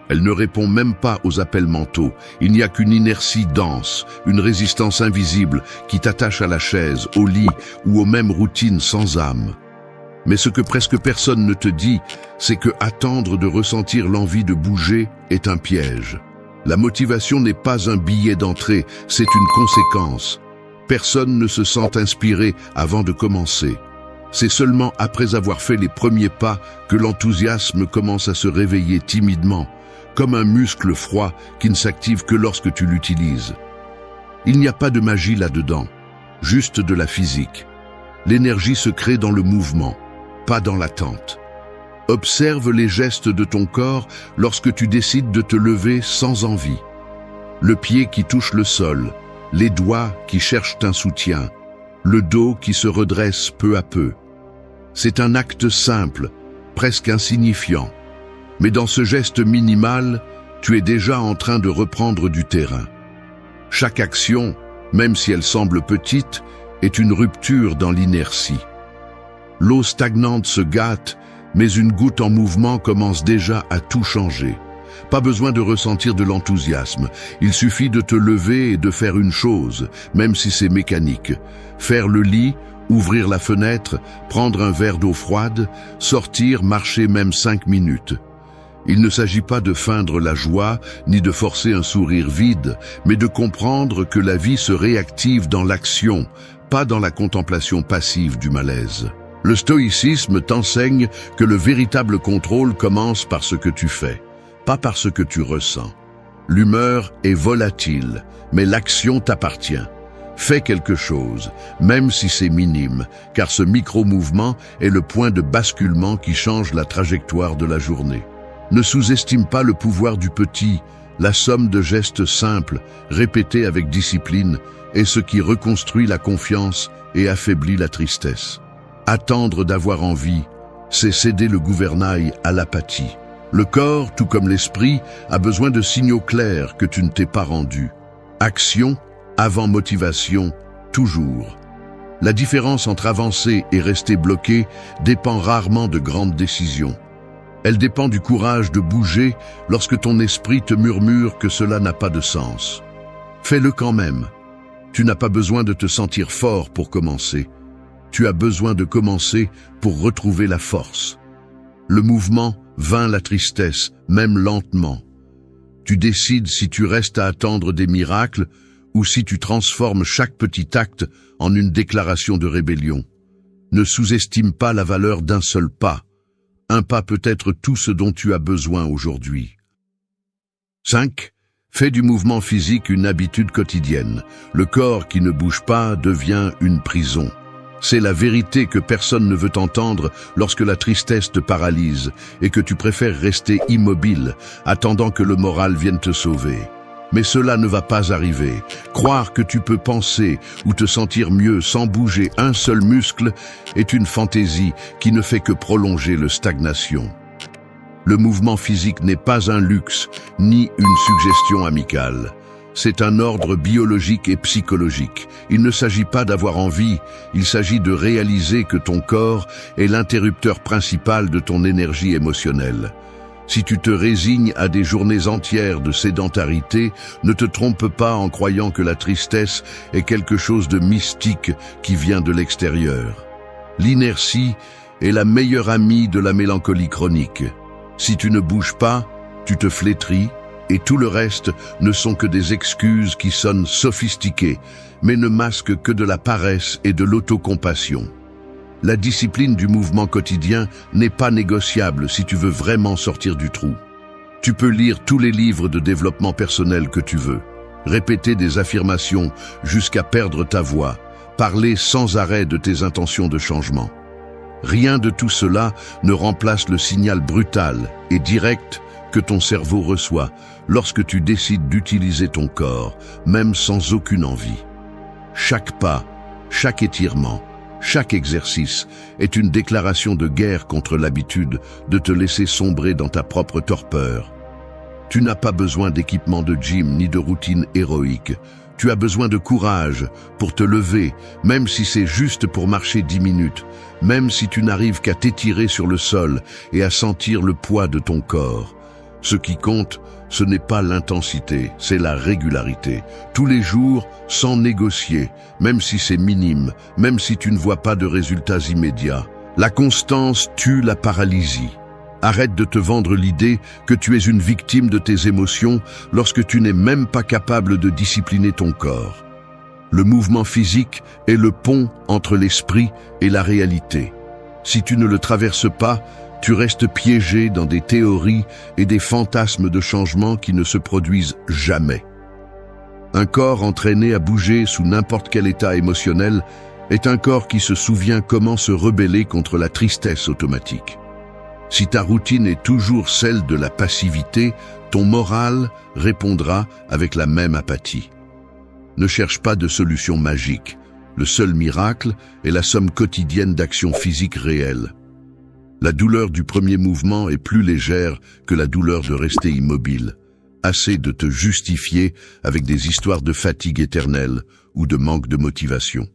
Elle ne répond même pas aux appels mentaux. Il n'y a qu'une inertie dense, une résistance invisible qui t'attache à la chaise, au lit ou aux mêmes routines sans âme. Mais ce que presque personne ne te dit, c'est que attendre de ressentir l'envie de bouger est un piège. La motivation n'est pas un billet d'entrée, c'est une conséquence. Personne ne se sent inspiré avant de commencer. C'est seulement après avoir fait les premiers pas que l'enthousiasme commence à se réveiller timidement, comme un muscle froid qui ne s'active que lorsque tu l'utilises. Il n'y a pas de magie là-dedans, juste de la physique. L'énergie se crée dans le mouvement, pas dans l'attente. Observe les gestes de ton corps lorsque tu décides de te lever sans envie. Le pied qui touche le sol, les doigts qui cherchent un soutien, le dos qui se redresse peu à peu. C'est un acte simple, presque insignifiant. Mais dans ce geste minimal, tu es déjà en train de reprendre du terrain. Chaque action, même si elle semble petite, est une rupture dans l'inertie. L'eau stagnante se gâte, mais une goutte en mouvement commence déjà à tout changer. Pas besoin de ressentir de l'enthousiasme. Il suffit de te lever et de faire une chose, même si c'est mécanique. Faire le lit, ouvrir la fenêtre, prendre un verre d'eau froide, sortir, marcher même 5 minutes. Il ne s'agit pas de feindre la joie, ni de forcer un sourire vide, mais de comprendre que la vie se réactive dans l'action, pas dans la contemplation passive du malaise. Le stoïcisme t'enseigne que le véritable contrôle commence par ce que tu fais, pas par ce que tu ressens. L'humeur est volatile, mais l'action t'appartient. Fais quelque chose, même si c'est minime, car ce micro-mouvement est le point de basculement qui change la trajectoire de la journée. Ne sous-estime pas le pouvoir du petit. La somme de gestes simples, répétés avec discipline, est ce qui reconstruit la confiance et affaiblit la tristesse. Attendre d'avoir envie, c'est céder le gouvernail à l'apathie. Le corps, tout comme l'esprit, a besoin de signaux clairs que tu ne t'es pas rendu. Action avant motivation, toujours. La différence entre avancer et rester bloqué dépend rarement de grandes décisions. Elle dépend du courage de bouger lorsque ton esprit te murmure que cela n'a pas de sens. Fais-le quand même. Tu n'as pas besoin de te sentir fort pour commencer. Tu as besoin de commencer pour retrouver la force. Le mouvement vainc la tristesse, même lentement. Tu décides si tu restes à attendre des miracles ou si tu transformes chaque petit acte en une déclaration de rébellion. Ne sous-estime pas la valeur d'un seul pas. Un pas peut être tout ce dont tu as besoin aujourd'hui. 5. Fais du mouvement physique une habitude quotidienne. Le corps qui ne bouge pas devient une prison. C'est la vérité que personne ne veut entendre lorsque la tristesse te paralyse et que tu préfères rester immobile, attendant que le moral vienne te sauver. Mais cela ne va pas arriver. Croire que tu peux penser ou te sentir mieux sans bouger un seul muscle est une fantaisie qui ne fait que prolonger la stagnation. Le mouvement physique n'est pas un luxe, ni une suggestion amicale. C'est un ordre biologique et psychologique. Il ne s'agit pas d'avoir envie, il s'agit de réaliser que ton corps est l'interrupteur principal de ton énergie émotionnelle. Si tu te résignes à des journées entières de sédentarité, ne te trompe pas en croyant que la tristesse est quelque chose de mystique qui vient de l'extérieur. L'inertie est la meilleure amie de la mélancolie chronique. Si tu ne bouges pas, tu te flétris, et tout le reste ne sont que des excuses qui sonnent sophistiquées, mais ne masquent que de la paresse et de l'autocompassion. La discipline du mouvement quotidien n'est pas négociable si tu veux vraiment sortir du trou. Tu peux lire tous les livres de développement personnel que tu veux, répéter des affirmations jusqu'à perdre ta voix, parler sans arrêt de tes intentions de changement. Rien de tout cela ne remplace le signal brutal et direct que ton cerveau reçoit lorsque tu décides d'utiliser ton corps, même sans aucune envie. Chaque pas, chaque étirement, chaque exercice est une déclaration de guerre contre l'habitude de te laisser sombrer dans ta propre torpeur. Tu n'as pas besoin d'équipement de gym ni de routine héroïque. Tu as besoin de courage pour te lever, même si c'est juste pour marcher 10 minutes, même si tu n'arrives qu'à t'étirer sur le sol et à sentir le poids de ton corps. Ce qui compte, ce n'est pas l'intensité, c'est la régularité. Tous les jours, sans négocier, même si c'est minime, même si tu ne vois pas de résultats immédiats. La constance tue la paralysie. Arrête de te vendre l'idée que tu es une victime de tes émotions lorsque tu n'es même pas capable de discipliner ton corps. Le mouvement physique est le pont entre l'esprit et la réalité. Si tu ne le traverses pas, tu restes piégé dans des théories et des fantasmes de changement qui ne se produisent jamais. Un corps entraîné à bouger sous n'importe quel état émotionnel est un corps qui se souvient comment se rebeller contre la tristesse automatique. Si ta routine est toujours celle de la passivité, ton moral répondra avec la même apathie. Ne cherche pas de solution magique. Le seul miracle est la somme quotidienne d'actions physiques réelles. La douleur du premier mouvement est plus légère que la douleur de rester immobile. Assez de te justifier avec des histoires de fatigue éternelle ou de manque de motivation.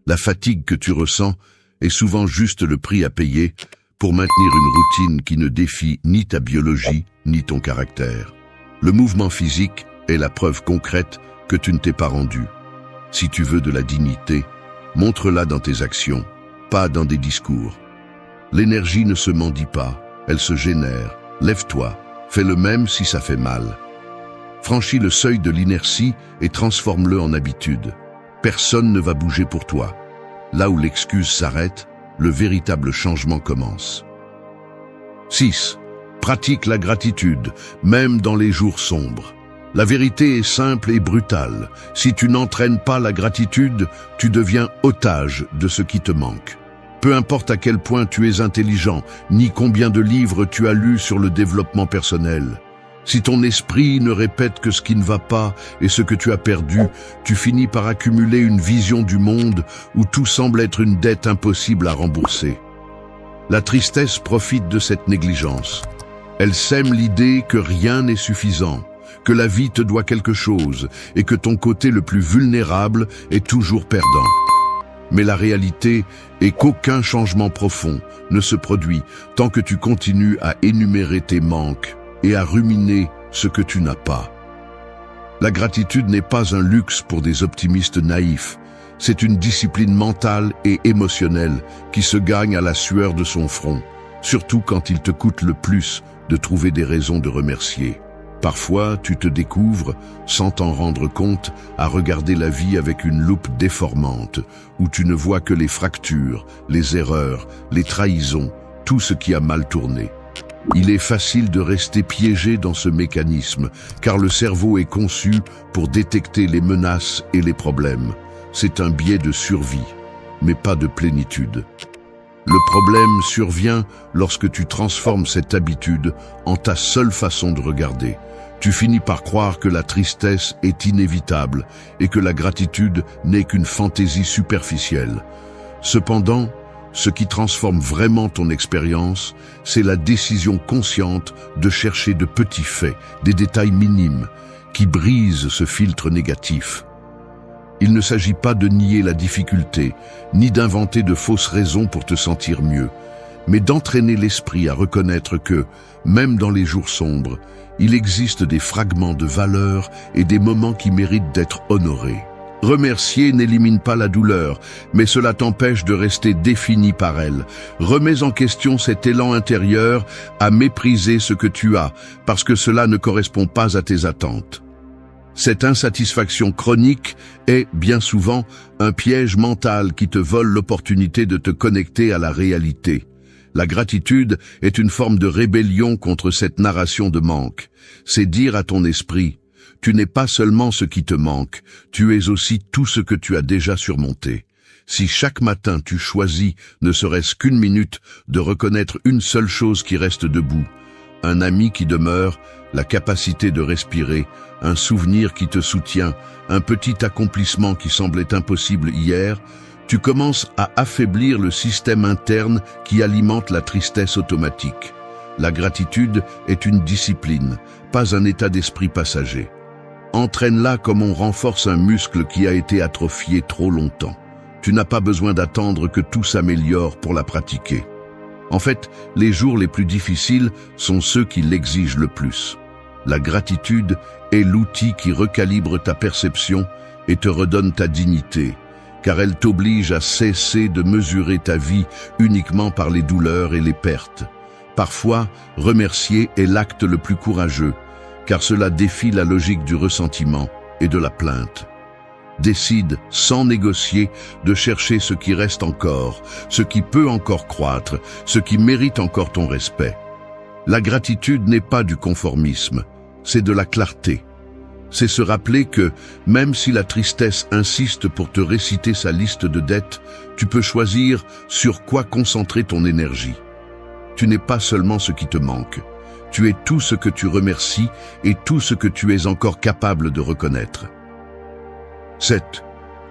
La fatigue que tu ressens est souvent juste le prix à payer pour maintenir une routine qui ne défie ni ta biologie ni ton caractère. Le mouvement physique est la preuve concrète que tu ne t'es pas rendu. Si tu veux de la dignité, montre-la dans tes actions, pas dans des discours. L'énergie ne se mendie pas, elle se génère. Lève-toi, fais le même si ça fait mal. Franchis le seuil de l'inertie et transforme-le en habitude. Personne ne va bouger pour toi. Là où l'excuse s'arrête, le véritable changement commence. 6. Pratique la gratitude, même dans les jours sombres. La vérité est simple et brutale. Si tu n'entraînes pas la gratitude, tu deviens otage de ce qui te manque. Peu importe à quel point tu es intelligent, ni combien de livres tu as lus sur le développement personnel. Si ton esprit ne répète que ce qui ne va pas et ce que tu as perdu, tu finis par accumuler une vision du monde où tout semble être une dette impossible à rembourser. La tristesse profite de cette négligence. Elle sème l'idée que rien n'est suffisant, que la vie te doit quelque chose et que ton côté le plus vulnérable est toujours perdant. Mais la réalité est qu'aucun changement profond ne se produit tant que tu continues à énumérer tes manques et à ruminer ce que tu n'as pas. La gratitude n'est pas un luxe pour des optimistes naïfs, c'est une discipline mentale et émotionnelle qui se gagne à la sueur de son front, surtout quand il te coûte le plus de trouver des raisons de remercier. Parfois, tu te découvres, sans t'en rendre compte, à regarder la vie avec une loupe déformante, où tu ne vois que les fractures, les erreurs, les trahisons, tout ce qui a mal tourné. Il est facile de rester piégé dans ce mécanisme, car le cerveau est conçu pour détecter les menaces et les problèmes. C'est un biais de survie, mais pas de plénitude. Le problème survient lorsque tu transformes cette habitude en ta seule façon de regarder. Tu finis par croire que la tristesse est inévitable et que la gratitude n'est qu'une fantaisie superficielle. Cependant, ce qui transforme vraiment ton expérience, c'est la décision consciente de chercher de petits faits, des détails minimes, qui brisent ce filtre négatif. Il ne s'agit pas de nier la difficulté, ni d'inventer de fausses raisons pour te sentir mieux, mais d'entraîner l'esprit à reconnaître que, même dans les jours sombres, il existe des fragments de valeur et des moments qui méritent d'être honorés. Remercier n'élimine pas la douleur, mais cela t'empêche de rester défini par elle. Remets en question cet élan intérieur à mépriser ce que tu as, parce que cela ne correspond pas à tes attentes. Cette insatisfaction chronique est, bien souvent, un piège mental qui te vole l'opportunité de te connecter à la réalité. La gratitude est une forme de rébellion contre cette narration de manque. C'est dire à ton esprit: tu n'es pas seulement ce qui te manque, tu es aussi tout ce que tu as déjà surmonté. Si chaque matin tu choisis, ne serait-ce qu'une minute, de reconnaître une seule chose qui reste debout, un ami qui demeure, la capacité de respirer, un souvenir qui te soutient, un petit accomplissement qui semblait impossible hier, tu commences à affaiblir le système interne qui alimente la tristesse automatique. La gratitude est une discipline, pas un état d'esprit passager. Entraîne-la comme on renforce un muscle qui a été atrophié trop longtemps. Tu n'as pas besoin d'attendre que tout s'améliore pour la pratiquer. En fait, les jours les plus difficiles sont ceux qui l'exigent le plus. La gratitude est l'outil qui recalibre ta perception et te redonne ta dignité, car elle t'oblige à cesser de mesurer ta vie uniquement par les douleurs et les pertes. Parfois, remercier est l'acte le plus courageux, car cela défie la logique du ressentiment et de la plainte. Décide, sans négocier, de chercher ce qui reste encore, ce qui peut encore croître, ce qui mérite encore ton respect. La gratitude n'est pas du conformisme, c'est de la clarté. C'est se rappeler que, même si la tristesse insiste pour te réciter sa liste de dettes, tu peux choisir sur quoi concentrer ton énergie. Tu n'es pas seulement ce qui te manque, tu es tout ce que tu remercies et tout ce que tu es encore capable de reconnaître. 7.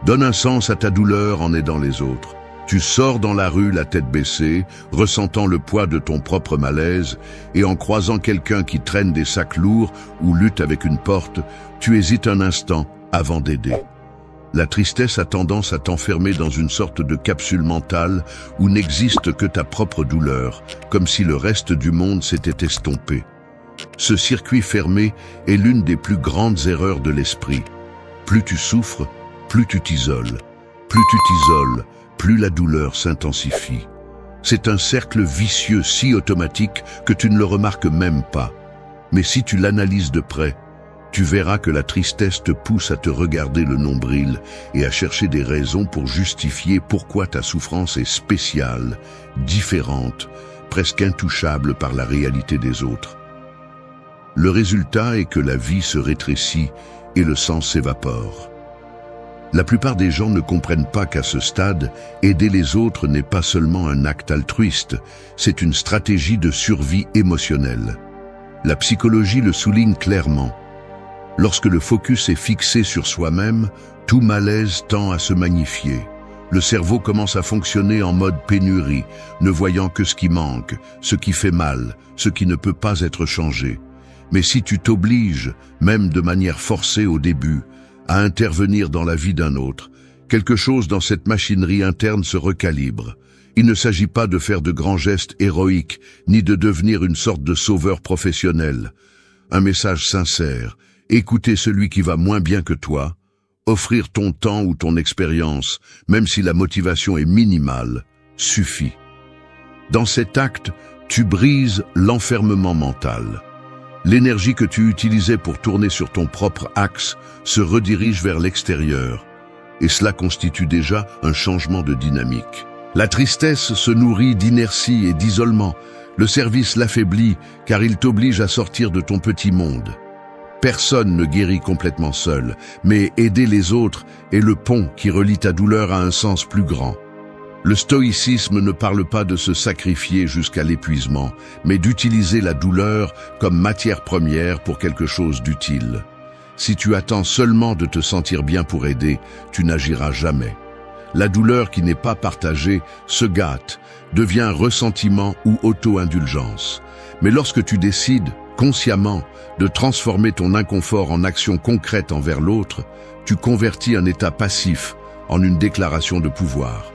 Donne un sens à ta douleur en aidant les autres. Tu sors dans la rue la tête baissée, ressentant le poids de ton propre malaise, et en croisant quelqu'un qui traîne des sacs lourds ou lutte avec une porte, tu hésites un instant avant d'aider. La tristesse a tendance à t'enfermer dans une sorte de capsule mentale où n'existe que ta propre douleur, comme si le reste du monde s'était estompé. Ce circuit fermé est l'une des plus grandes erreurs de l'esprit. Plus tu souffres, plus tu t'isoles. Plus tu t'isoles, plus la douleur s'intensifie. C'est un cercle vicieux si automatique que tu ne le remarques même pas. Mais si tu l'analyses de près, tu verras que la tristesse te pousse à te regarder le nombril et à chercher des raisons pour justifier pourquoi ta souffrance est spéciale, différente, presque intouchable par la réalité des autres. Le résultat est que la vie se rétrécit et le sens s'évapore. La plupart des gens ne comprennent pas qu'à ce stade, aider les autres n'est pas seulement un acte altruiste, c'est une stratégie de survie émotionnelle. La psychologie le souligne clairement. Lorsque le focus est fixé sur soi-même, tout malaise tend à se magnifier. Le cerveau commence à fonctionner en mode pénurie, ne voyant que ce qui manque, ce qui fait mal, ce qui ne peut pas être changé. Mais si tu t'obliges, même de manière forcée au début, à intervenir dans la vie d'un autre, quelque chose dans cette machinerie interne se recalibre. Il ne s'agit pas de faire de grands gestes héroïques, ni de devenir une sorte de sauveur professionnel. Un message sincère, écouter celui qui va moins bien que toi, offrir ton temps ou ton expérience, même si la motivation est minimale, suffit. Dans cet acte, tu brises l'enfermement mental. L'énergie que tu utilisais pour tourner sur ton propre axe se redirige vers l'extérieur, et cela constitue déjà un changement de dynamique. La tristesse se nourrit d'inertie et d'isolement. Le service l'affaiblit car il t'oblige à sortir de ton petit monde. Personne ne guérit complètement seul, mais aider les autres est le pont qui relie ta douleur à un sens plus grand. Le stoïcisme ne parle pas de se sacrifier jusqu'à l'épuisement, mais d'utiliser la douleur comme matière première pour quelque chose d'utile. Si tu attends seulement de te sentir bien pour aider, tu n'agiras jamais. La douleur qui n'est pas partagée se gâte, devient ressentiment ou auto-indulgence. Mais lorsque tu décides, consciemment, de transformer ton inconfort en action concrète envers l'autre, tu convertis un état passif en une déclaration de pouvoir.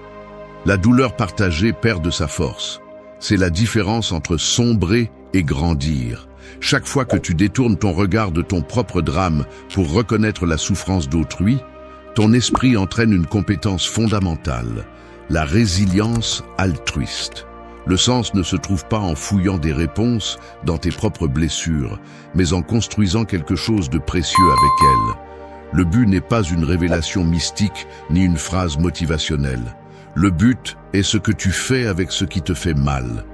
La douleur partagée perd de sa force. C'est la différence entre sombrer et grandir. Chaque fois que tu détournes ton regard de ton propre drame pour reconnaître la souffrance d'autrui, ton esprit entraîne une compétence fondamentale, la résilience altruiste. Le sens ne se trouve pas en fouillant des réponses dans tes propres blessures, mais en construisant quelque chose de précieux avec elles. Le but n'est pas une révélation mystique ni une phrase motivationnelle. Le but est ce que tu fais avec ce qui te fait mal.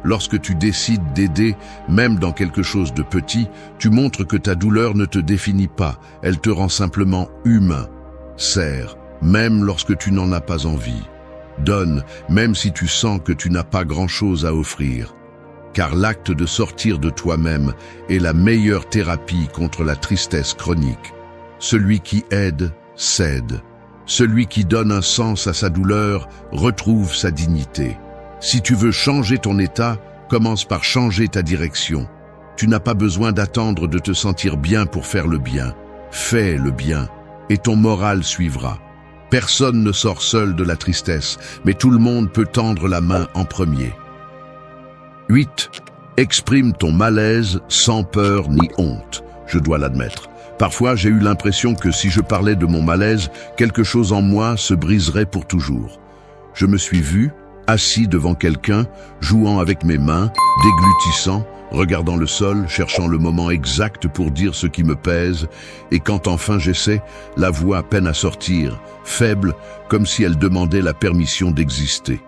Lorsque tu décides d'aider, même dans quelque chose de petit, tu montres que ta douleur ne te définit pas, elle te rend simplement humain. Sers, même lorsque tu n'en as pas envie. Donne, même si tu sens que tu n'as pas grand-chose à offrir. Car l'acte de sortir de toi-même est la meilleure thérapie contre la tristesse chronique. Celui qui aide, cède. Celui qui donne un sens à sa douleur retrouve sa dignité. Si tu veux changer ton état, commence par changer ta direction. Tu n'as pas besoin d'attendre de te sentir bien pour faire le bien. Fais le bien, et ton moral suivra. Personne ne sort seul de la tristesse, mais tout le monde peut tendre la main en premier. 8. Exprime ton malaise sans peur ni honte, je dois l'admettre. Parfois, j'ai eu l'impression que si je parlais de mon malaise, quelque chose en moi se briserait pour toujours. Je me suis vu, assis devant quelqu'un, jouant avec mes mains, déglutissant, regardant le sol, cherchant le moment exact pour dire ce qui me pèse, et quand enfin j'essaie, la voix peine à sortir, faible, comme si elle demandait la permission d'exister.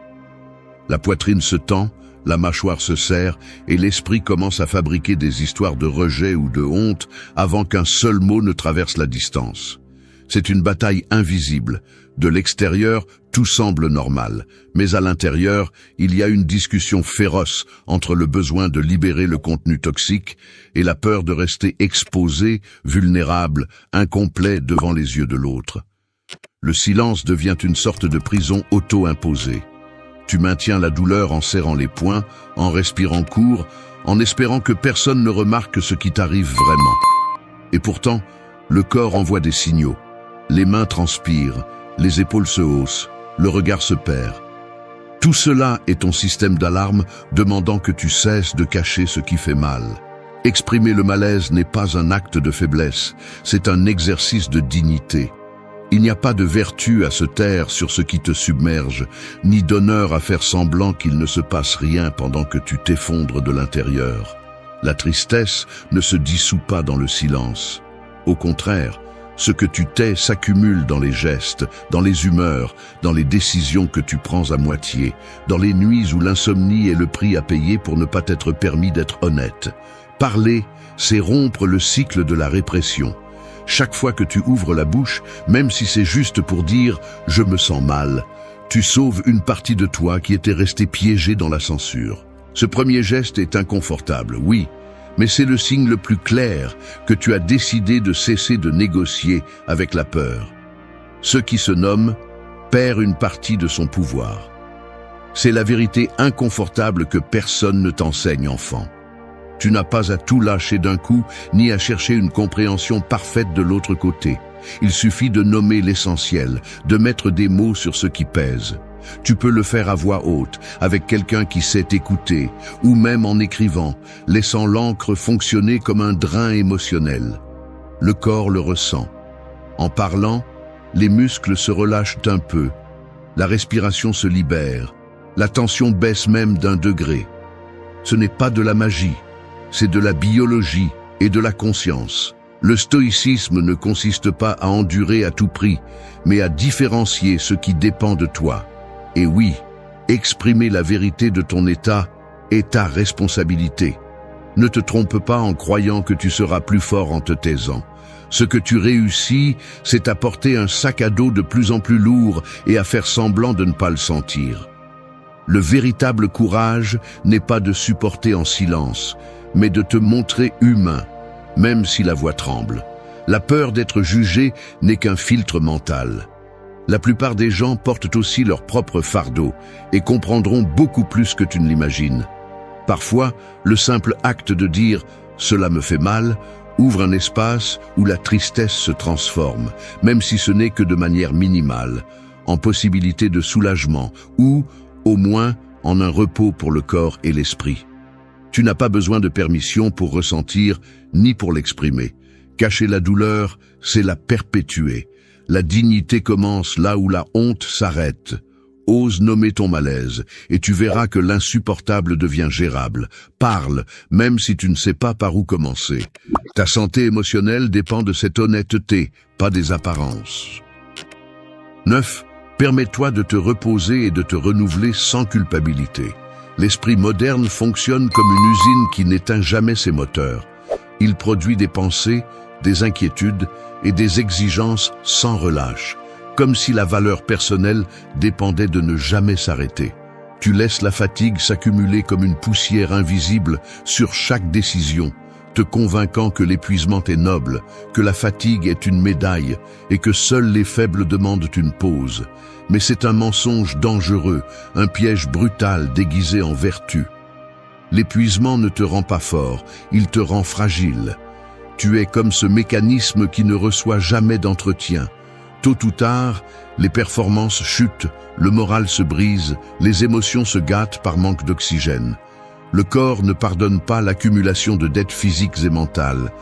La poitrine se tend, la mâchoire se serre, et l'esprit commence à fabriquer des histoires de rejet ou de honte avant qu'un seul mot ne traverse la distance. C'est une bataille invisible. De l'extérieur, tout semble normal, mais à l'intérieur, il y a une discussion féroce entre le besoin de libérer le contenu toxique et la peur de rester exposé, vulnérable, incomplet devant les yeux de l'autre. Le silence devient une sorte de prison auto-imposée. Tu maintiens la douleur en serrant les poings, en respirant court, en espérant que personne ne remarque ce qui t'arrive vraiment. Et pourtant, le corps envoie des signaux. Les mains transpirent, les épaules se haussent, le regard se perd. Tout cela est ton système d'alarme demandant que tu cesses de cacher ce qui fait mal. Exprimer le malaise n'est pas un acte de faiblesse, c'est un exercice de dignité. Il n'y a pas de vertu à se taire sur ce qui te submerge, ni d'honneur à faire semblant qu'il ne se passe rien pendant que tu t'effondres de l'intérieur. La tristesse ne se dissout pas dans le silence. Au contraire, ce que tu tais s'accumule dans les gestes, dans les humeurs, dans les décisions que tu prends à moitié, dans les nuits où l'insomnie est le prix à payer pour ne pas t'être permis d'être honnête. Parler, c'est rompre le cycle de la répression. Chaque fois que tu ouvres la bouche, même si c'est juste pour dire « je me sens mal », tu sauves une partie de toi qui était restée piégée dans la censure. Ce premier geste est inconfortable, oui, mais c'est le signe le plus clair que tu as décidé de cesser de négocier avec la peur. Ce qui se nomme perd une partie de son pouvoir. C'est la vérité inconfortable que personne ne t'enseigne, enfant. Tu n'as pas à tout lâcher d'un coup, ni à chercher une compréhension parfaite de l'autre côté. Il suffit de nommer l'essentiel, de mettre des mots sur ce qui pèse. Tu peux le faire à voix haute, avec quelqu'un qui sait écouter, ou même en écrivant, laissant l'encre fonctionner comme un drain émotionnel. Le corps le ressent. En parlant, les muscles se relâchent un peu, la respiration se libère, la tension baisse même d'un degré. Ce n'est pas de la magie. C'est de la biologie et de la conscience. Le stoïcisme ne consiste pas à endurer à tout prix, mais à différencier ce qui dépend de toi. Et oui, exprimer la vérité de ton état est ta responsabilité. Ne te trompe pas en croyant que tu seras plus fort en te taisant. Ce que tu réussis, c'est à porter un sac à dos de plus en plus lourd et à faire semblant de ne pas le sentir. Le véritable courage n'est pas de supporter en silence, mais de te montrer humain, même si la voix tremble. La peur d'être jugé n'est qu'un filtre mental. La plupart des gens portent aussi leur propre fardeau et comprendront beaucoup plus que tu ne l'imagines. Parfois, le simple acte de dire « cela me fait mal » ouvre un espace où la tristesse se transforme, même si ce n'est que de manière minimale, en possibilité de soulagement ou, au moins, en un repos pour le corps et l'esprit. Tu n'as pas besoin de permission pour ressentir ni pour l'exprimer. Cacher la douleur, c'est la perpétuer. La dignité commence là où la honte s'arrête. Ose nommer ton malaise, et tu verras que l'insupportable devient gérable. Parle, même si tu ne sais pas par où commencer. Ta santé émotionnelle dépend de cette honnêteté, pas des apparences. 9. Permets-toi de te reposer et de te renouveler sans culpabilité. L'esprit moderne fonctionne comme une usine qui n'éteint jamais ses moteurs. Il produit des pensées, des inquiétudes et des exigences sans relâche, comme si la valeur personnelle dépendait de ne jamais s'arrêter. Tu laisses la fatigue s'accumuler comme une poussière invisible sur chaque décision, te convainquant que l'épuisement est noble, que la fatigue est une médaille et que seuls les faibles demandent une pause. Mais c'est un mensonge dangereux, un piège brutal déguisé en vertu. L'épuisement ne te rend pas fort, il te rend fragile. Tu es comme ce mécanisme qui ne reçoit jamais d'entretien. Tôt ou tard, les performances chutent, le moral se brise, les émotions se gâtent par manque d'oxygène. Le corps ne pardonne pas l'accumulation de dettes physiques et mentales.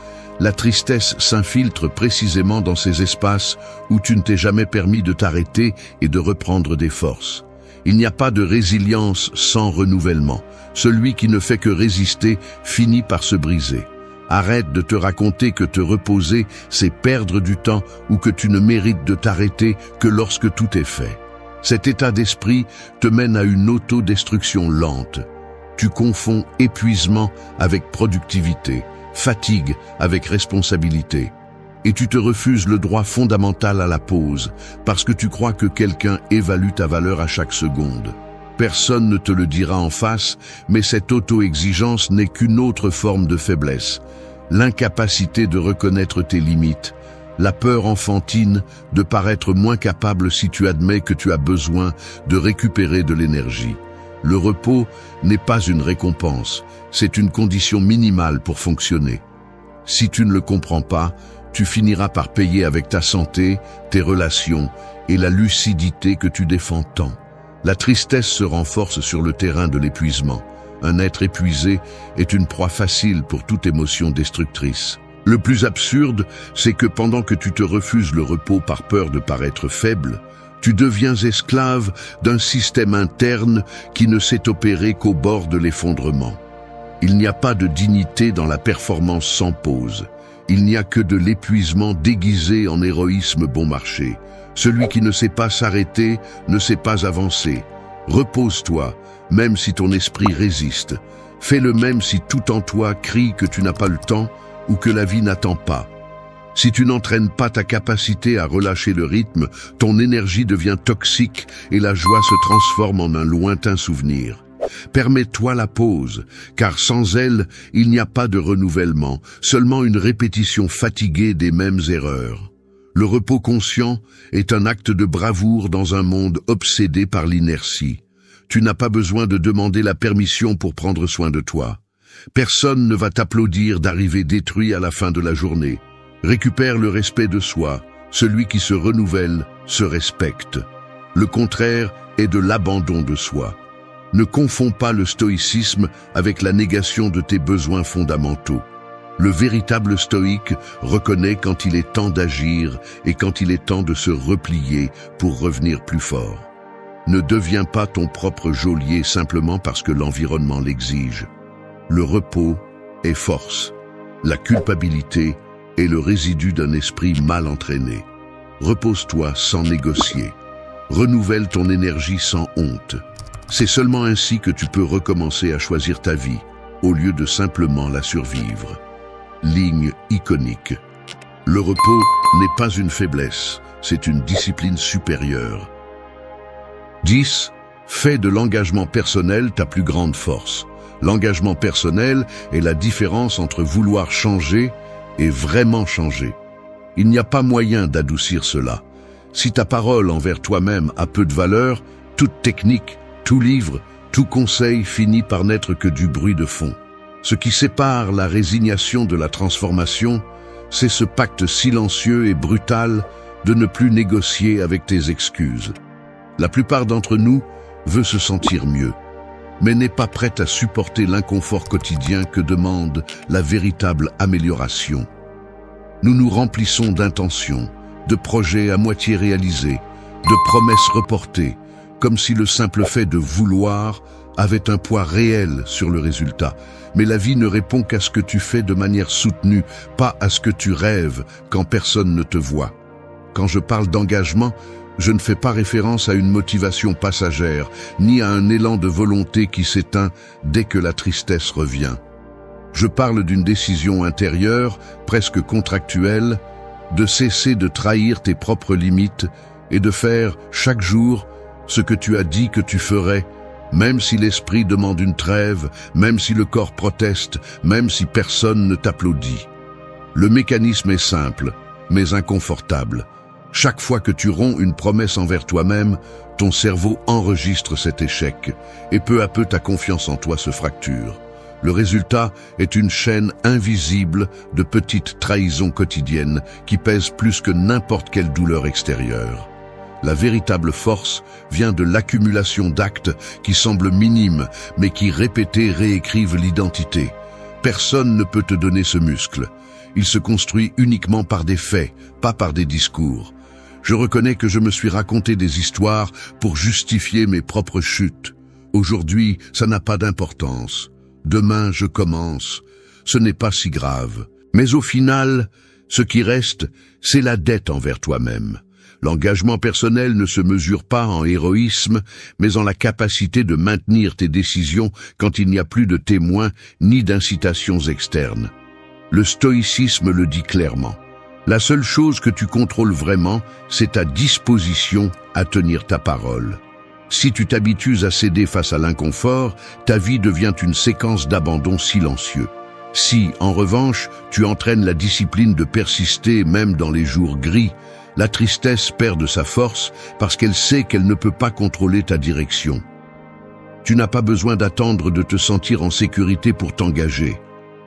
La tristesse s'infiltre précisément dans ces espaces où tu ne t'es jamais permis de t'arrêter et de reprendre des forces. Il n'y a pas de résilience sans renouvellement. Celui qui ne fait que résister finit par se briser. Arrête de te raconter que te reposer, c'est perdre du temps ou que tu ne mérites de t'arrêter que lorsque tout est fait. Cet état d'esprit te mène à une autodestruction lente. Tu confonds épuisement avec productivité, fatigue avec responsabilité. Et tu te refuses le droit fondamental à la pause parce que tu crois que quelqu'un évalue ta valeur à chaque seconde. Personne ne te le dira en face, mais cette auto-exigence n'est qu'une autre forme de faiblesse. L'incapacité de reconnaître tes limites, la peur enfantine de paraître moins capable si tu admets que tu as besoin de récupérer de l'énergie. Le repos n'est pas une récompense, c'est une condition minimale pour fonctionner. Si tu ne le comprends pas, tu finiras par payer avec ta santé, tes relations et la lucidité que tu défends tant. La tristesse se renforce sur le terrain de l'épuisement. Un être épuisé est une proie facile pour toute émotion destructrice. Le plus absurde, c'est que pendant que tu te refuses le repos par peur de paraître faible, tu deviens esclave d'un système interne qui ne s'est opéré qu'au bord de l'effondrement. Il n'y a pas de dignité dans la performance sans pause. Il n'y a que de l'épuisement déguisé en héroïsme bon marché. Celui qui ne sait pas s'arrêter ne sait pas avancer. Repose-toi, même si ton esprit résiste. Fais le même si tout en toi crie que tu n'as pas le temps ou que la vie n'attend pas. Si tu n'entraînes pas ta capacité à relâcher le rythme, ton énergie devient toxique et la joie se transforme en un lointain souvenir. Permets-toi la pause, car sans elle, il n'y a pas de renouvellement, seulement une répétition fatiguée des mêmes erreurs. Le repos conscient est un acte de bravoure dans un monde obsédé par l'inertie. Tu n'as pas besoin de demander la permission pour prendre soin de toi. Personne ne va t'applaudir d'arriver détruit à la fin de la journée. Récupère le respect de soi. Celui qui se renouvelle se respecte. Le contraire est de l'abandon de soi. Ne confonds pas le stoïcisme avec la négation de tes besoins fondamentaux. Le véritable stoïque reconnaît quand il est temps d'agir et quand il est temps de se replier pour revenir plus fort. Ne deviens pas ton propre geôlier simplement parce que l'environnement l'exige. Le repos est force. La culpabilité est le résidu d'un esprit mal entraîné. Repose-toi sans négocier. Renouvelle ton énergie sans honte. C'est seulement ainsi que tu peux recommencer à choisir ta vie, au lieu de simplement la survivre. Ligne iconique. Le repos n'est pas une faiblesse, c'est une discipline supérieure. 10. Fais de l'engagement personnel ta plus grande force. L'engagement personnel est la différence entre vouloir changer et vraiment changer. Il n'y a pas moyen d'adoucir cela. Si ta parole envers toi-même a peu de valeur, toute technique, tout livre, tout conseil finit par n'être que du bruit de fond. Ce qui sépare la résignation de la transformation, c'est ce pacte silencieux et brutal de ne plus négocier avec tes excuses. La plupart d'entre nous veut se sentir mieux, mais n'est pas prête à supporter l'inconfort quotidien que demande la véritable amélioration. Nous nous remplissons d'intentions, de projets à moitié réalisés, de promesses reportées, comme si le simple fait de vouloir avait un poids réel sur le résultat. Mais la vie ne répond qu'à ce que tu fais de manière soutenue, pas à ce que tu rêves quand personne ne te voit. Quand je parle d'engagement, je ne fais pas référence à une motivation passagère, ni à un élan de volonté qui s'éteint dès que la tristesse revient. Je parle d'une décision intérieure, presque contractuelle, de cesser de trahir tes propres limites et de faire chaque jour ce que tu as dit que tu ferais, même si l'esprit demande une trêve, même si le corps proteste, même si personne ne t'applaudit. Le mécanisme est simple, mais inconfortable. Chaque fois que tu romps une promesse envers toi-même, ton cerveau enregistre cet échec, et peu à peu ta confiance en toi se fracture. Le résultat est une chaîne invisible de petites trahisons quotidiennes qui pèsent plus que n'importe quelle douleur extérieure. La véritable force vient de l'accumulation d'actes qui semblent minimes, mais qui répétés réécrivent l'identité. Personne ne peut te donner ce muscle. Il se construit uniquement par des faits, pas par des discours. Je reconnais que je me suis raconté des histoires pour justifier mes propres chutes. Aujourd'hui, ça n'a pas d'importance. Demain, je commence. Ce n'est pas si grave. Mais au final, ce qui reste, c'est la dette envers toi-même. L'engagement personnel ne se mesure pas en héroïsme, mais en la capacité de maintenir tes décisions quand il n'y a plus de témoins ni d'incitations externes. Le stoïcisme le dit clairement. La seule chose que tu contrôles vraiment, c'est ta disposition à tenir ta parole. Si tu t'habitues à céder face à l'inconfort, ta vie devient une séquence d'abandon silencieux. Si, en revanche, tu entraînes la discipline de persister même dans les jours gris, la tristesse perd de sa force parce qu'elle sait qu'elle ne peut pas contrôler ta direction. Tu n'as pas besoin d'attendre de te sentir en sécurité pour t'engager.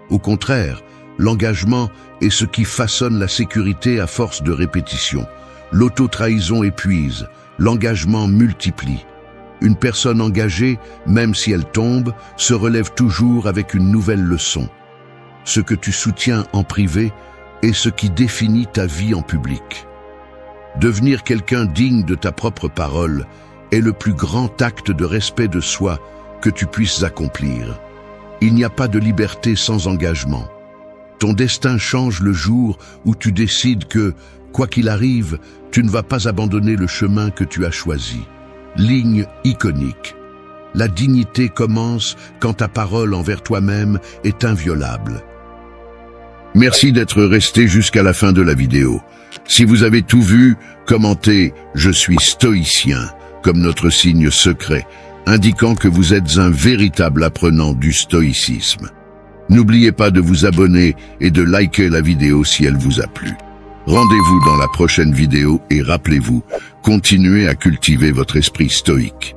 Au contraire, l'engagement est ce qui façonne la sécurité à force de répétition. L'auto-trahison épuise, l'engagement multiplie. Une personne engagée, même si elle tombe, se relève toujours avec une nouvelle leçon. Ce que tu soutiens en privé est ce qui définit ta vie en public. Devenir quelqu'un digne de ta propre parole est le plus grand acte de respect de soi que tu puisses accomplir. Il n'y a pas de liberté sans engagement. Ton destin change le jour où tu décides que, quoi qu'il arrive, tu ne vas pas abandonner le chemin que tu as choisi. Ligne iconique. La dignité commence quand ta parole envers toi-même est inviolable. Merci d'être resté jusqu'à la fin de la vidéo. Si vous avez tout vu, commentez « Je suis stoïcien » comme notre signe secret, indiquant que vous êtes un véritable apprenant du stoïcisme. N'oubliez pas de vous abonner et de liker la vidéo si elle vous a plu. Rendez-vous dans la prochaine vidéo et rappelez-vous, continuez à cultiver votre esprit stoïque.